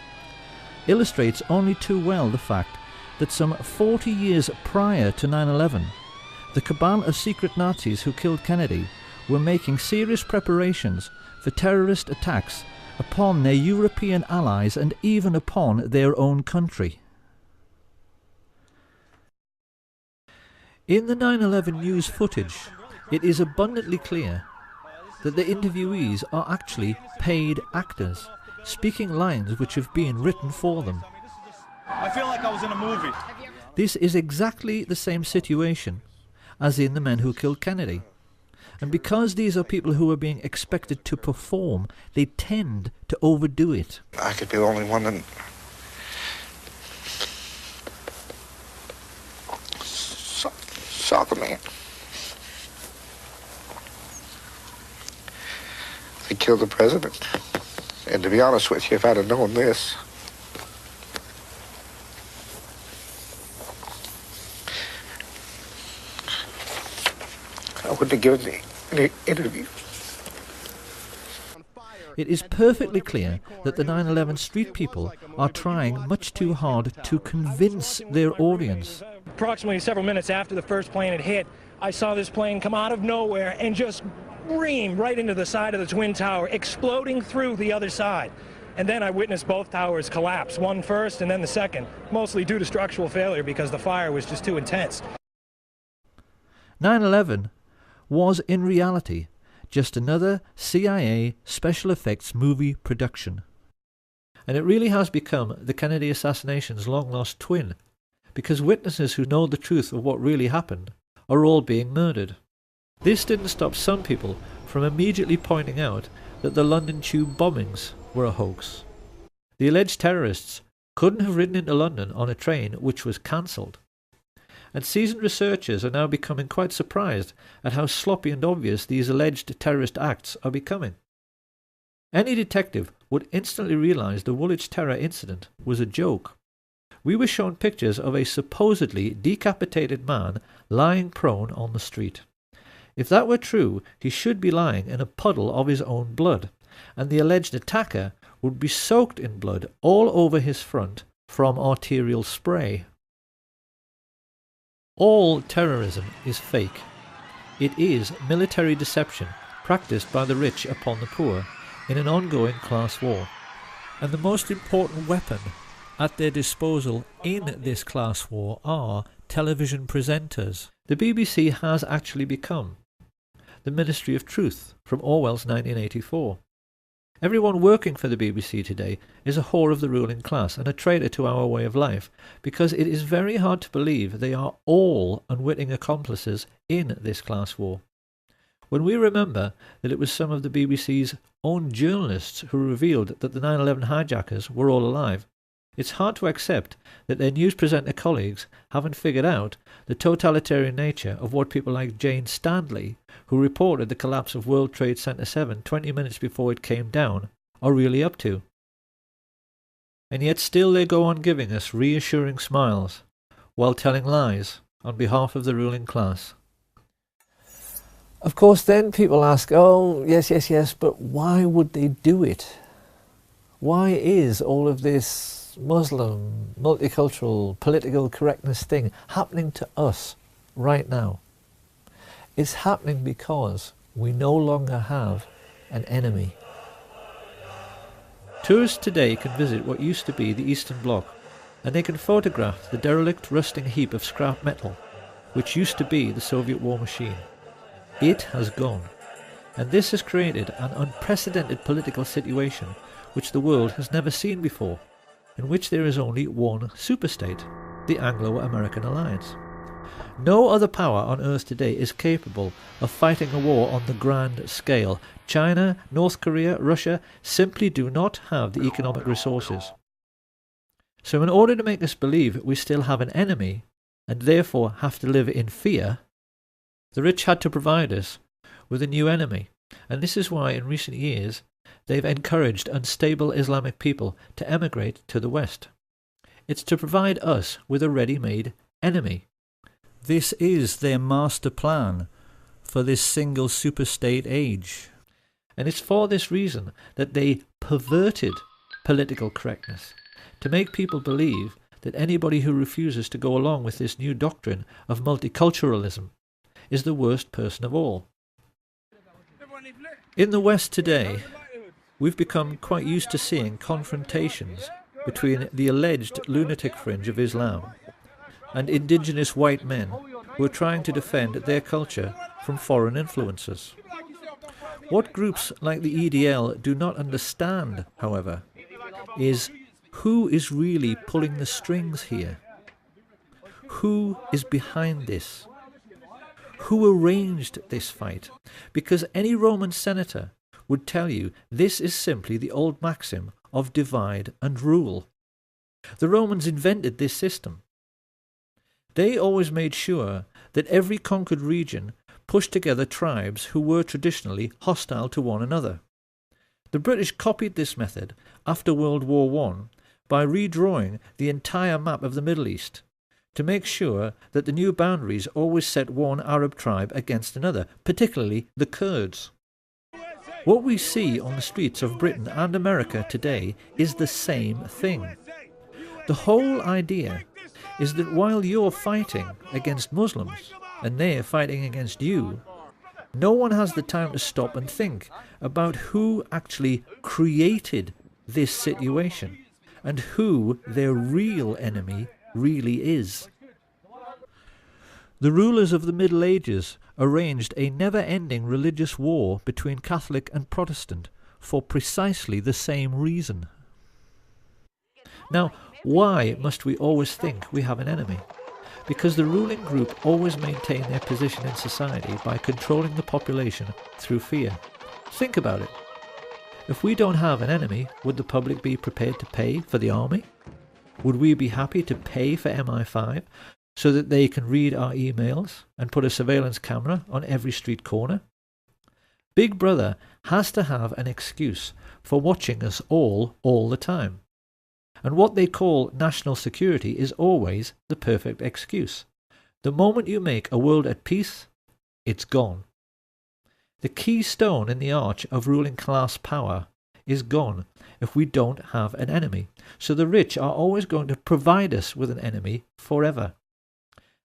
illustrates only too well the fact that some 40 years prior to 9/11, the cabal of secret Nazis who killed Kennedy were making serious preparations for terrorist attacks upon their European allies and even upon their own country. In the 9/11 news footage, it is abundantly clear that the interviewees are actually paid actors, speaking lines which have been written for them. I feel like I was in a movie. This is exactly the same situation as in the men who killed Kennedy. And because these are people who are being expected to perform, they tend to overdo it. I could be the only one that... Soccer man. They killed the president. And to be honest with you, if I'd have known this... I wouldn't have given any interview. It is perfectly clear that the 9/11 street people are trying much too hard to convince their audience. Approximately several minutes after the first plane had hit, I saw this plane come out of nowhere and just ream right into the side of the Twin Tower, exploding through the other side. And then I witnessed both towers collapse, one first and then the second, mostly due to structural failure because the fire was just too intense. 9/11 was in reality just another CIA special effects movie production. And it really has become the Kennedy assassination's long-lost twin, because witnesses who know the truth of what really happened are all being murdered. This didn't stop some people from immediately pointing out that the London Tube bombings were a hoax. The alleged terrorists couldn't have ridden into London on a train which was cancelled. And seasoned researchers are now becoming quite surprised at how sloppy and obvious these alleged terrorist acts are becoming. Any detective would instantly realise the Woolwich terror incident was a joke. We were shown pictures of a supposedly decapitated man lying prone on the street. If that were true, he should be lying in a puddle of his own blood, and the alleged attacker would be soaked in blood all over his front from arterial spray. All terrorism is fake. It is military deception practiced by the rich upon the poor in an ongoing class war. And the most important weapon at their disposal in this class war are television presenters. The BBC has actually become the Ministry of Truth from Orwell's 1984. Everyone working for the BBC today is a whore of the ruling class and a traitor to our way of life, because it is very hard to believe they are all unwitting accomplices in this class war. When we remember that it was some of the BBC's own journalists who revealed that the 9/11 hijackers were all alive, it's hard to accept that their news presenter colleagues haven't figured out the totalitarian nature of what people like Jane Stanley, who reported the collapse of World Trade Center 7 20 minutes before it came down, are really up to. And yet still they go on giving us reassuring smiles, while telling lies on behalf of the ruling class. Of course, then people ask, oh, yes, but why would they do it? Why is all of this Muslim, multicultural, political correctness thing happening to us right now? It's happening because we no longer have an enemy. Tourists today can visit what used to be the Eastern Bloc, and they can photograph the derelict, rusting heap of scrap metal, which used to be the Soviet war machine. It has gone, and this has created an unprecedented political situation which the world has never seen before, in which there is only one superstate, the Anglo-American alliance. No other power on earth today is capable of fighting a war on the grand scale. China, North Korea, Russia simply do not have the economic resources. So in order to make us believe we still have an enemy, and therefore have to live in fear, the rich had to provide us with a new enemy. And this is why in recent years they've encouraged unstable Islamic people to emigrate to the West. It's to provide us with a ready-made enemy. This is their master plan for this single superstate age. And it's for this reason that they perverted political correctness, to make people believe that anybody who refuses to go along with this new doctrine of multiculturalism is the worst person of all. In the West today, we've become quite used to seeing confrontations between the alleged lunatic fringe of Islam and indigenous white men who are trying to defend their culture from foreign influences. What groups like the EDL do not understand, however, is who is really pulling the strings here? Who is behind this? who arranged this fight, because any Roman senator would tell you this is simply the old maxim of divide and rule. The Romans invented this system. They always made sure that every conquered region pushed together tribes who were traditionally hostile to one another. The British copied this method after World War I by redrawing the entire map of the Middle East to make sure that the new boundaries always set one Arab tribe against another, particularly the Kurds. What we see on the streets of Britain and America today is the same thing. The whole idea is that while you're fighting against Muslims and they're fighting against you, no one has the time to stop and think about who actually created this situation and who their real enemy really is. The rulers of the Middle Ages arranged a never-ending religious war between Catholic and Protestant for precisely the same reason. Now, why must we always think we have an enemy? Because the ruling group always maintain their position in society by controlling the population through fear. Think about it. If we don't have an enemy, would the public be prepared to pay for the army? Would we be happy to pay for MI5 so that they can read our emails and put a surveillance camera on every street corner? Big Brother has to have an excuse for watching us all the time. And what they call national security is always the perfect excuse. The moment you make a world at peace, it's gone. The keystone in the arch of ruling class power is gone if we don't have an enemy. So the rich are always going to provide us with an enemy forever.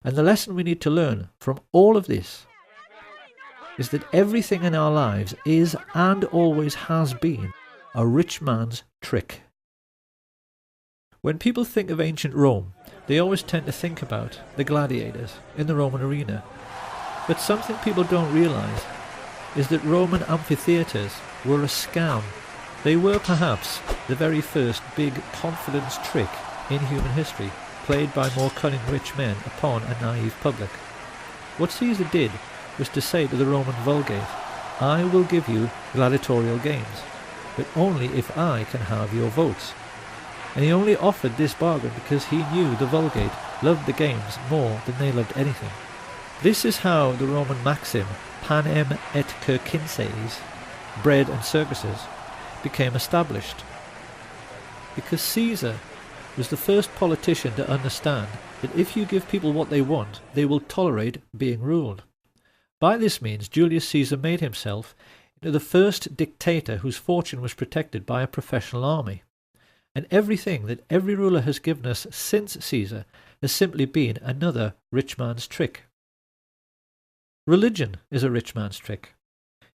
And the lesson we need to learn from all of this is that everything in our lives is and always has been a rich man's trick. When people think of ancient Rome, they always tend to think about the gladiators in the Roman arena. But something people don't realise is that Roman amphitheatres were a scam. They were perhaps the very first big confidence trick in human history, played by more cunning rich men upon a naive public. What Caesar did was to say to the Roman Vulgate, I will give you gladiatorial games, but only if I can have your votes. And he only offered this bargain because he knew the Vulgate loved the games more than they loved anything. This is how the Roman maxim, panem et circenses, bread and circuses, became established. Because Caesar was the first politician to understand that if you give people what they want, they will tolerate being ruled. By this means, Julius Caesar made himself into the first dictator whose fortune was protected by a professional army. And everything that every ruler has given us since Caesar has simply been another rich man's trick. Religion is a rich man's trick.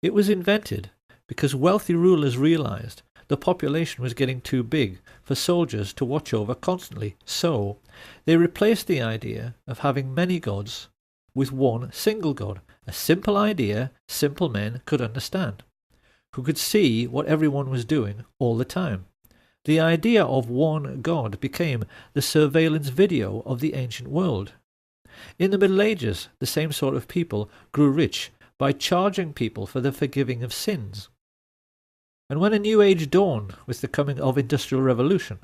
It was invented because wealthy rulers realized the population was getting too big for soldiers to watch over constantly, so they replaced the idea of having many gods with one single god, a simple idea simple men could understand, who could see what everyone was doing all the time. The idea of one God became the surveillance video of the ancient world. In the Middle Ages, the same sort of people grew rich by charging people for the forgiving of sins. And when a new age dawned with the coming of Industrial Revolution,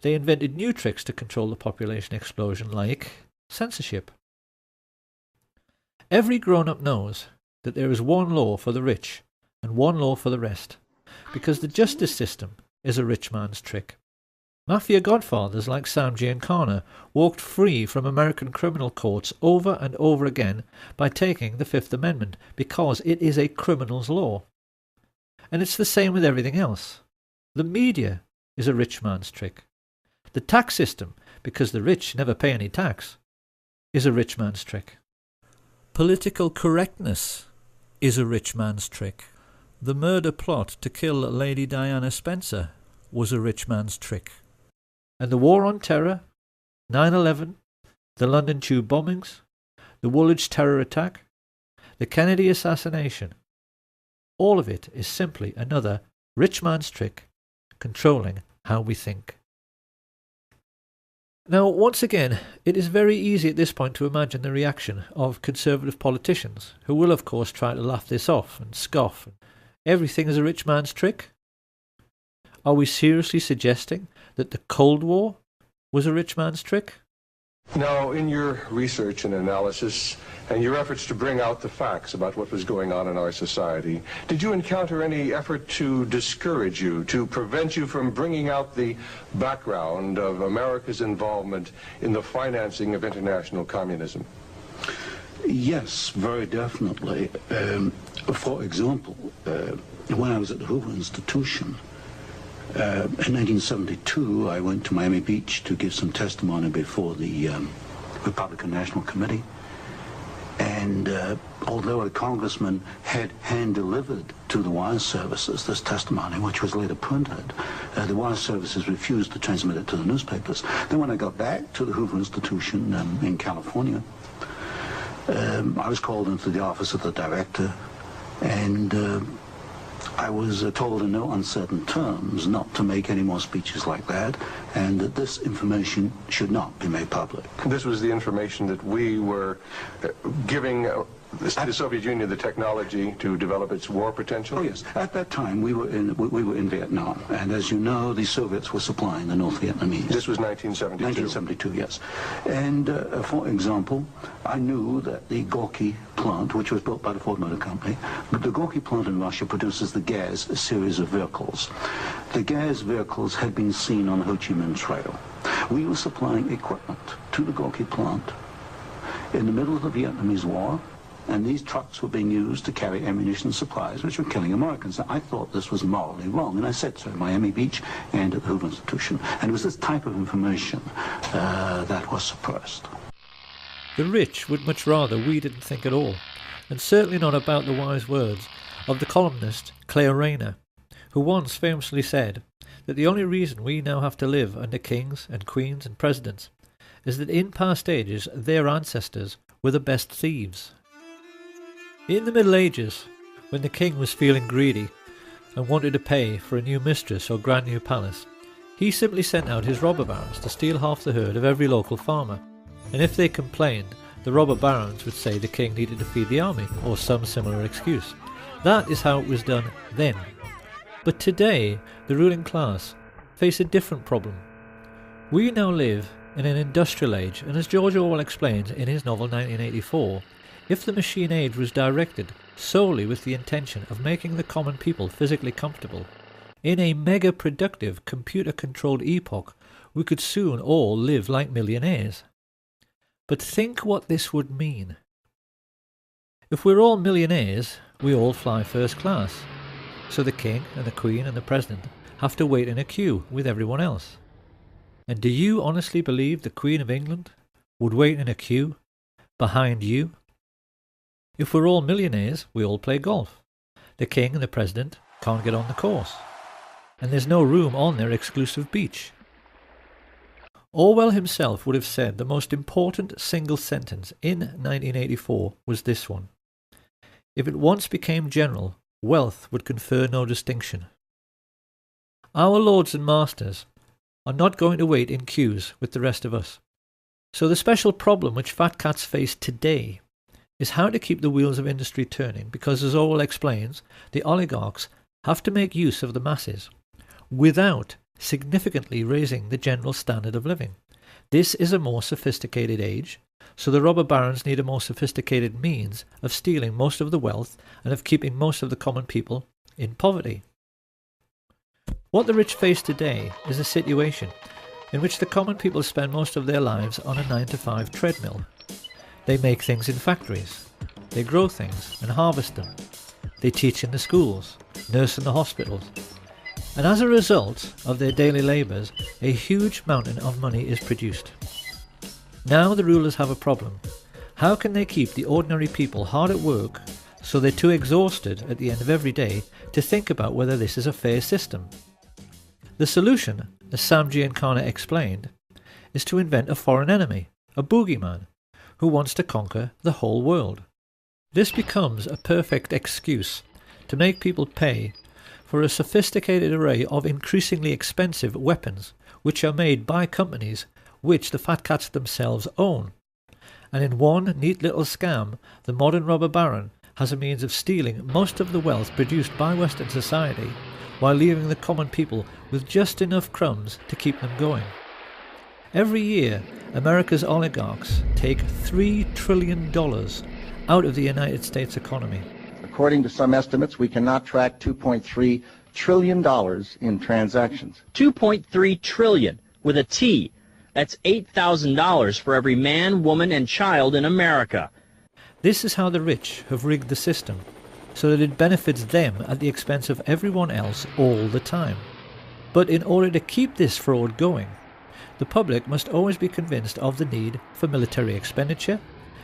they invented new tricks to control the population explosion, like censorship. Every grown-up knows that there is one law for the rich and one law for the rest, because the justice system is a rich man's trick. Mafia godfathers like Sam Giancana walked free from American criminal courts over and over again by taking the Fifth Amendment, because it is a criminal's law. And it's the same with everything else. The media is a rich man's trick. The tax system, because the rich never pay any tax, is a rich man's trick. Political correctness is a rich man's trick. The murder plot to kill Lady Diana Spencer was a rich man's trick. And the war on terror, 9/11, the London Tube bombings, the Woolwich terror attack, the Kennedy assassination, all of it is simply another rich man's trick controlling how we think. Now, once again, it is very easy at this point to imagine the reaction of conservative politicians, who will of course try to laugh this off and scoff. Everything is a rich man's trick? Are we seriously suggesting that the Cold War was a rich man's trick? Now, in your research and analysis, and your efforts to bring out the facts about what was going on in our society, did you encounter any effort to discourage you, to prevent you from bringing out the background of America's involvement in the financing of international communism? Yes, very definitely. For example, when I was at the Hoover Institution, in 1972, I went to Miami Beach to give some testimony before the Republican National Committee. And although a congressman had hand-delivered to the wire services this testimony, which was later printed, the wire services refused to transmit it to the newspapers. Then when I got back to the Hoover Institution in California, I was called into the office of the director, and I was told in no uncertain terms not to make any more speeches like that, and that this information should not be made public. This was the information that we were giving the Soviet Union the technology to develop its war potential? Oh, yes. At that time, we were in Vietnam, and as you know, the Soviets were supplying the North Vietnamese. This was 1972? 1972, yes. And, for example, I knew that the Gorky plant, which was built by the Ford Motor Company, but the Gorky plant in Russia produces the Gaz series of vehicles. The Gaz vehicles had been seen on the Ho Chi Minh Trail. We were supplying equipment to the Gorky plant in the middle of the Vietnamese War, and these trucks were being used to carry ammunition supplies which were killing Americans. I thought this was morally wrong, and I said so at Miami Beach and at the Hoover Institution. And it was this type of information that was suppressed. The rich would much rather we didn't think at all, and certainly not about the wise words of the columnist Claire Rayner, who once famously said that the only reason we now have to live under kings and queens and presidents is that in past ages their ancestors were the best thieves. In the Middle Ages, when the king was feeling greedy and wanted to pay for a new mistress or grand new palace, he simply sent out his robber barons to steal half the herd of every local farmer, and if they complained, the robber barons would say the king needed to feed the army, or some similar excuse. That is how it was done then. But today, the ruling class face a different problem. We now live in an industrial age, and as George Orwell explains in his novel 1984, if the machine age was directed solely with the intention of making the common people physically comfortable, in a mega-productive, computer-controlled epoch, we could soon all live like millionaires. But think what this would mean. If we're all millionaires, we all fly first class, so the king and the queen and the president have to wait in a queue with everyone else. And do you honestly believe the Queen of England would wait in a queue behind you? If we're all millionaires, we all play golf. The king and the president can't get on the course, and there's no room on their exclusive beach. Orwell himself would have said the most important single sentence in 1984 was this one: if it once became general, wealth would confer no distinction. Our lords and masters are not going to wait in queues with the rest of us. So the special problem which fat cats face today is how to keep the wheels of industry turning, because as Orwell explains, the oligarchs have to make use of the masses without significantly raising the general standard of living. This is a more sophisticated age, so the robber barons need a more sophisticated means of stealing most of the wealth and of keeping most of the common people in poverty. What the rich face today is a situation in which the common people spend most of their lives on a 9-to-5 treadmill. They make things in factories, they grow things and harvest them, they teach in the schools, nurse in the hospitals, and as a result of their daily labours, a huge mountain of money is produced. Now the rulers have a problem. How can they keep the ordinary people hard at work so they're too exhausted at the end of every day to think about whether this is a fair system? The solution, as Sam Giancana explained, is to invent a foreign enemy, a boogeyman, who wants to conquer the whole world. This becomes a perfect excuse to make people pay for a sophisticated array of increasingly expensive weapons which are made by companies which the fat cats themselves own. And in one neat little scam, the modern robber baron has a means of stealing most of the wealth produced by Western society, while leaving the common people with just enough crumbs to keep them going. Every year, America's oligarchs take $3 trillion out of the United States economy. According to some estimates, we cannot track $2.3 trillion in transactions. $2.3 trillion with a T. That's $8,000 for every man, woman, and child in America. This is how the rich have rigged the system, so that it benefits them at the expense of everyone else all the time. But in order to keep this fraud going, the public must always be convinced of the need for military expenditure.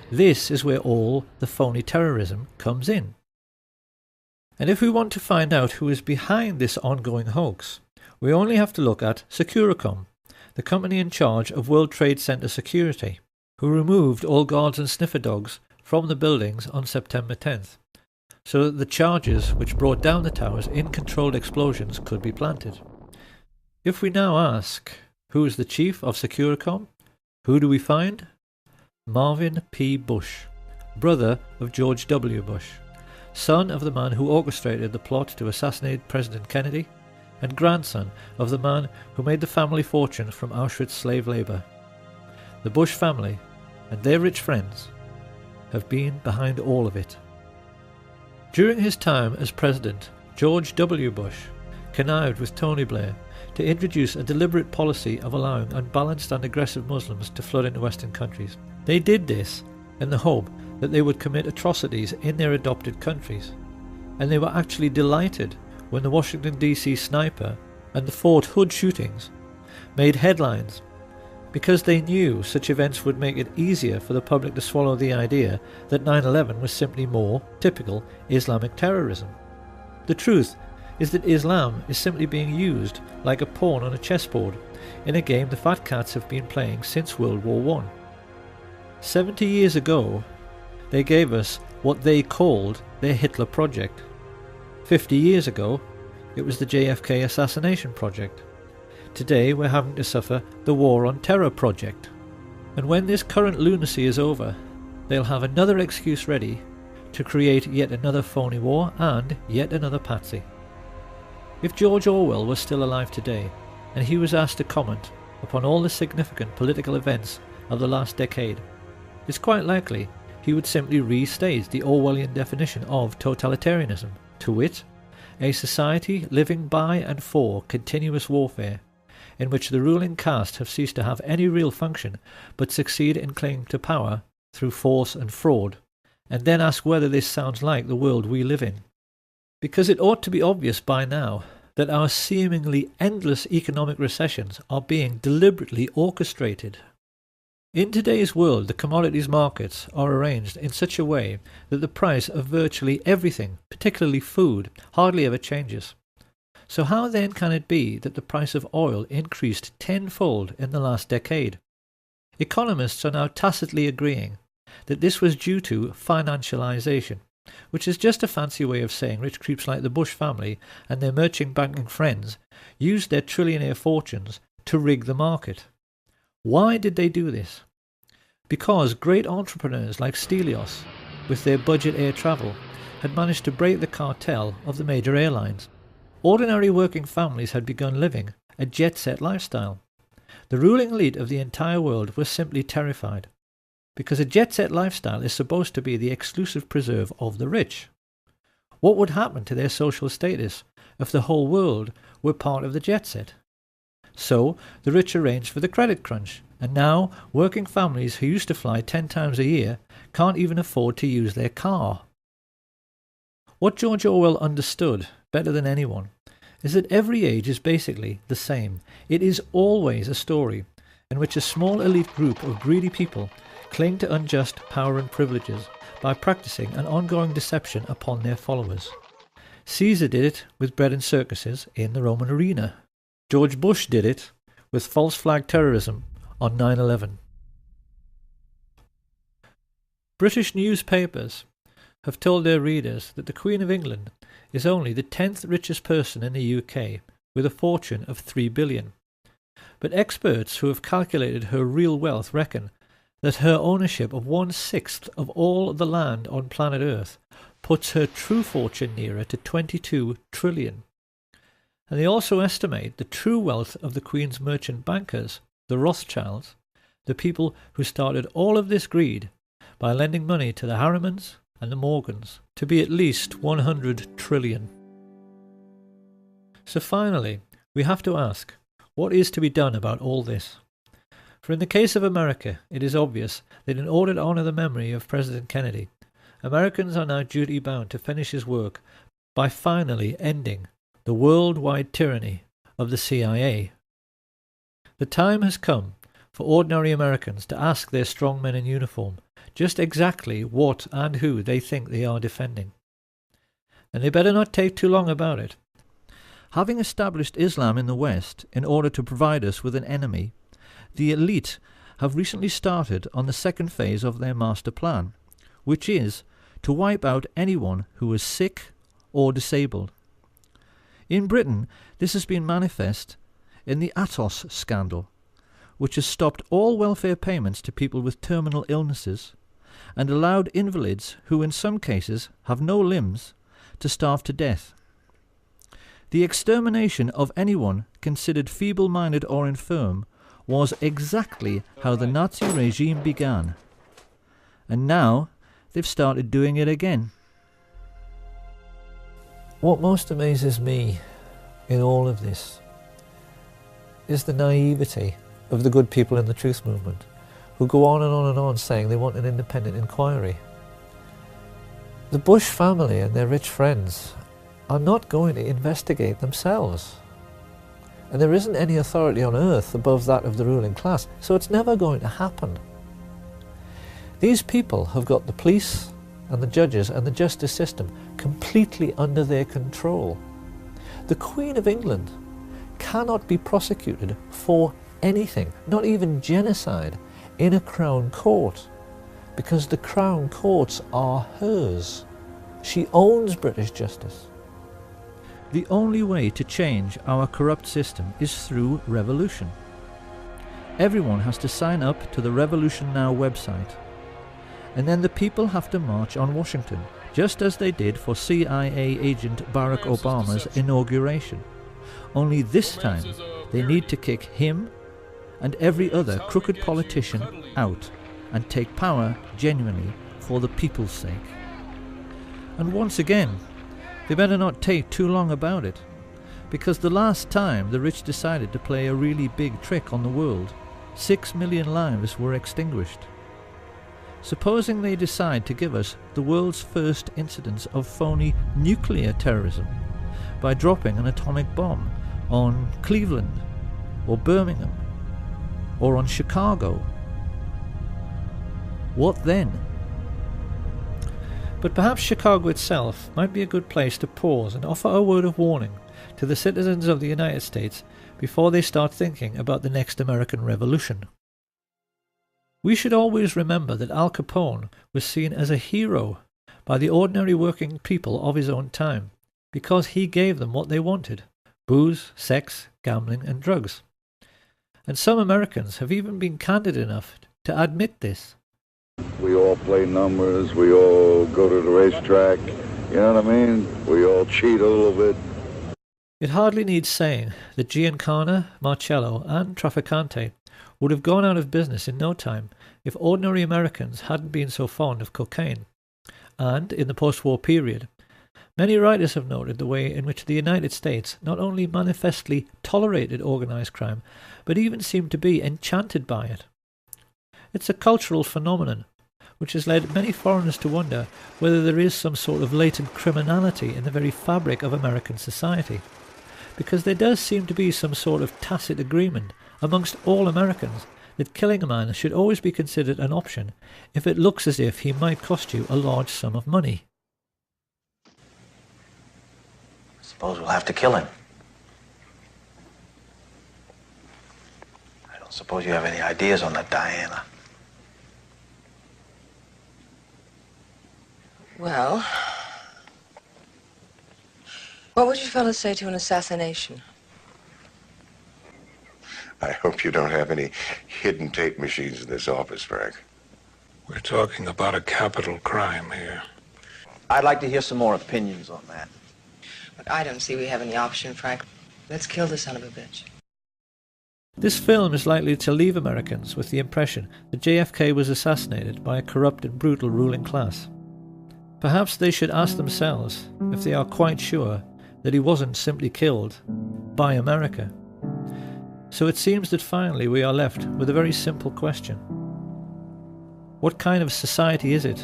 This is where all the phony terrorism comes in. And if we want to find out who is behind this ongoing hoax, we only have to look at Securicom, the company in charge of World Trade Center security, who removed all guards and sniffer dogs from the buildings on September 10th, so that the charges which brought down the towers in controlled explosions could be planted. If we now ask, who is the chief of Securicom? Who do we find? Marvin P. Bush, brother of George W. Bush, son of the man who orchestrated the plot to assassinate President Kennedy, and grandson of the man who made the family fortune from Auschwitz slave labor. The Bush family and their rich friends have been behind all of it. During his time as president, George W. Bush connived with Tony Blair to introduce a deliberate policy of allowing unbalanced and aggressive Muslims to flood into Western countries. They did this in the hope that they would commit atrocities in their adopted countries, and they were actually delighted when the Washington DC sniper and the Fort Hood shootings made headlines, because they knew such events would make it easier for the public to swallow the idea that 9/11 was simply more typical Islamic terrorism. The truth is that Islam is simply being used like a pawn on a chessboard in a game the fat cats have been playing since World War I. 70 years ago, they gave us what they called their Hitler Project. 50 years ago, it was the JFK Assassination Project. Today we're having to suffer the War on Terror Project. And when this current lunacy is over, they'll have another excuse ready to create yet another phony war and yet another patsy. If George Orwell was still alive today, and he was asked to comment upon all the significant political events of the last decade, it's quite likely he would simply restate the Orwellian definition of totalitarianism, to wit, a society living by and for continuous warfare, in which the ruling caste have ceased to have any real function but succeed in clinging to power through force and fraud, and then ask whether this sounds like the world we live in. Because it ought to be obvious by now that our seemingly endless economic recessions are being deliberately orchestrated. In today's world, the commodities markets are arranged in such a way that the price of virtually everything, particularly food, hardly ever changes. So how then can it be that the price of oil increased tenfold in the last decade? Economists are now tacitly agreeing that this was due to financialization, which is just a fancy way of saying rich creeps like the Bush family and their merchant banking friends used their trillionaire fortunes to rig the market. Why did they do this? Because great entrepreneurs like Stelios, with their budget air travel, had managed to break the cartel of the major airlines. Ordinary working families had begun living a jet-set lifestyle. The ruling elite of the entire world was simply terrified, because a jet-set lifestyle is supposed to be the exclusive preserve of the rich. What would happen to their social status if the whole world were part of the jet-set? So the rich arranged for the credit crunch, and now working families who used to fly 10 times a year can't even afford to use their car. What George Orwell understood better than anyone is that every age is basically the same. It is always a story in which a small elite group of greedy people cling to unjust power and privileges by practicing an ongoing deception upon their followers. Caesar did it with bread and circuses in the Roman arena. George Bush did it with false flag terrorism on 9/11. British newspapers have told their readers that the Queen of England is only the 10th richest person in the UK with a fortune of $3 billion. but experts who have calculated her real wealth reckon that her ownership of 1/6 of all the land on planet Earth puts her true fortune nearer to 22 trillion. And they also estimate the true wealth of the Queen's merchant bankers, the Rothschilds, the people who started all of this greed by lending money to the Harrimans and the Morgans, to be at least 100 trillion. So finally, we have to ask, what is to be done about all this? For in the case of America, it is obvious that in order to honour the memory of President Kennedy, Americans are now duty-bound to finish his work by finally ending the worldwide tyranny of the CIA. The time has come for ordinary Americans to ask their strong men in uniform just exactly what and who they think they are defending. And they better not take too long about it. Having established Islam in the West in order to provide us with an enemy, the elite have recently started on the second phase of their master plan, which is to wipe out anyone who is sick or disabled. In Britain, this has been manifest in the Atos scandal, which has stopped all welfare payments to people with terminal illnesses and allowed invalids who in some cases have no limbs to starve to death. The extermination of anyone considered feeble-minded or infirm was exactly how the Nazi regime began. And now they've started doing it again. What most amazes me in all of this is the naivety of the good people in the truth movement, who go on and on and on saying they want an independent inquiry. The Bush family and their rich friends are not going to investigate themselves. And there isn't any authority on earth above that of the ruling class, so it's never going to happen. These people have got the police and the judges and the justice system completely under their control. The Queen of England cannot be prosecuted for anything, not even genocide, in a Crown Court, because the Crown Courts are hers. She owns British justice. The only way to change our corrupt system is through revolution. Everyone has to sign up to the Revolution Now website. And then the people have to march on Washington, just as they did for CIA agent Barack Obama's inauguration. Only this time, they need to kick him and every other crooked politician out and take power genuinely for the people's sake. And once again, they better not take too long about it, because the last time the rich decided to play a really big trick on the world, 6 million lives were extinguished. Supposing they decide to give us the world's first incidence of phony nuclear terrorism by dropping an atomic bomb on Cleveland or Birmingham or on Chicago, what then? But perhaps Chicago itself might be a good place to pause and offer a word of warning to the citizens of the United States before they start thinking about the next American Revolution. We should always remember that Al Capone was seen as a hero by the ordinary working people of his own time because he gave them what they wanted: booze, sex, gambling and drugs. And some Americans have even been candid enough to admit this. We all play numbers, we all go to the racetrack, you know what I mean? We all cheat a little bit. It hardly needs saying that Giancana, Marcello and Trafficante would have gone out of business in no time if ordinary Americans hadn't been so fond of cocaine. And in the post-war period, many writers have noted the way in which the United States not only manifestly tolerated organized crime, but even seemed to be enchanted by it. It's a cultural phenomenon which has led many foreigners to wonder whether there is some sort of latent criminality in the very fabric of American society, because there does seem to be some sort of tacit agreement amongst all Americans that killing a man should always be considered an option if it looks as if he might cost you a large sum of money. Suppose we'll have to kill him. I don't suppose you have any ideas on that, Diana. Well, what would you fellas say to an assassination? I hope you don't have any hidden tape machines in this office, Frank. We're talking about a capital crime here. I'd like to hear some more opinions on that. Look, I don't see we have any option, Frank. Let's kill this son of a bitch. This film is likely to leave Americans with the impression that JFK was assassinated by a corrupt and brutal ruling class. Perhaps they should ask themselves if they are quite sure that he wasn't simply killed by America. So it seems that finally we are left with a very simple question. What kind of society is it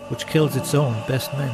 which kills its own best men?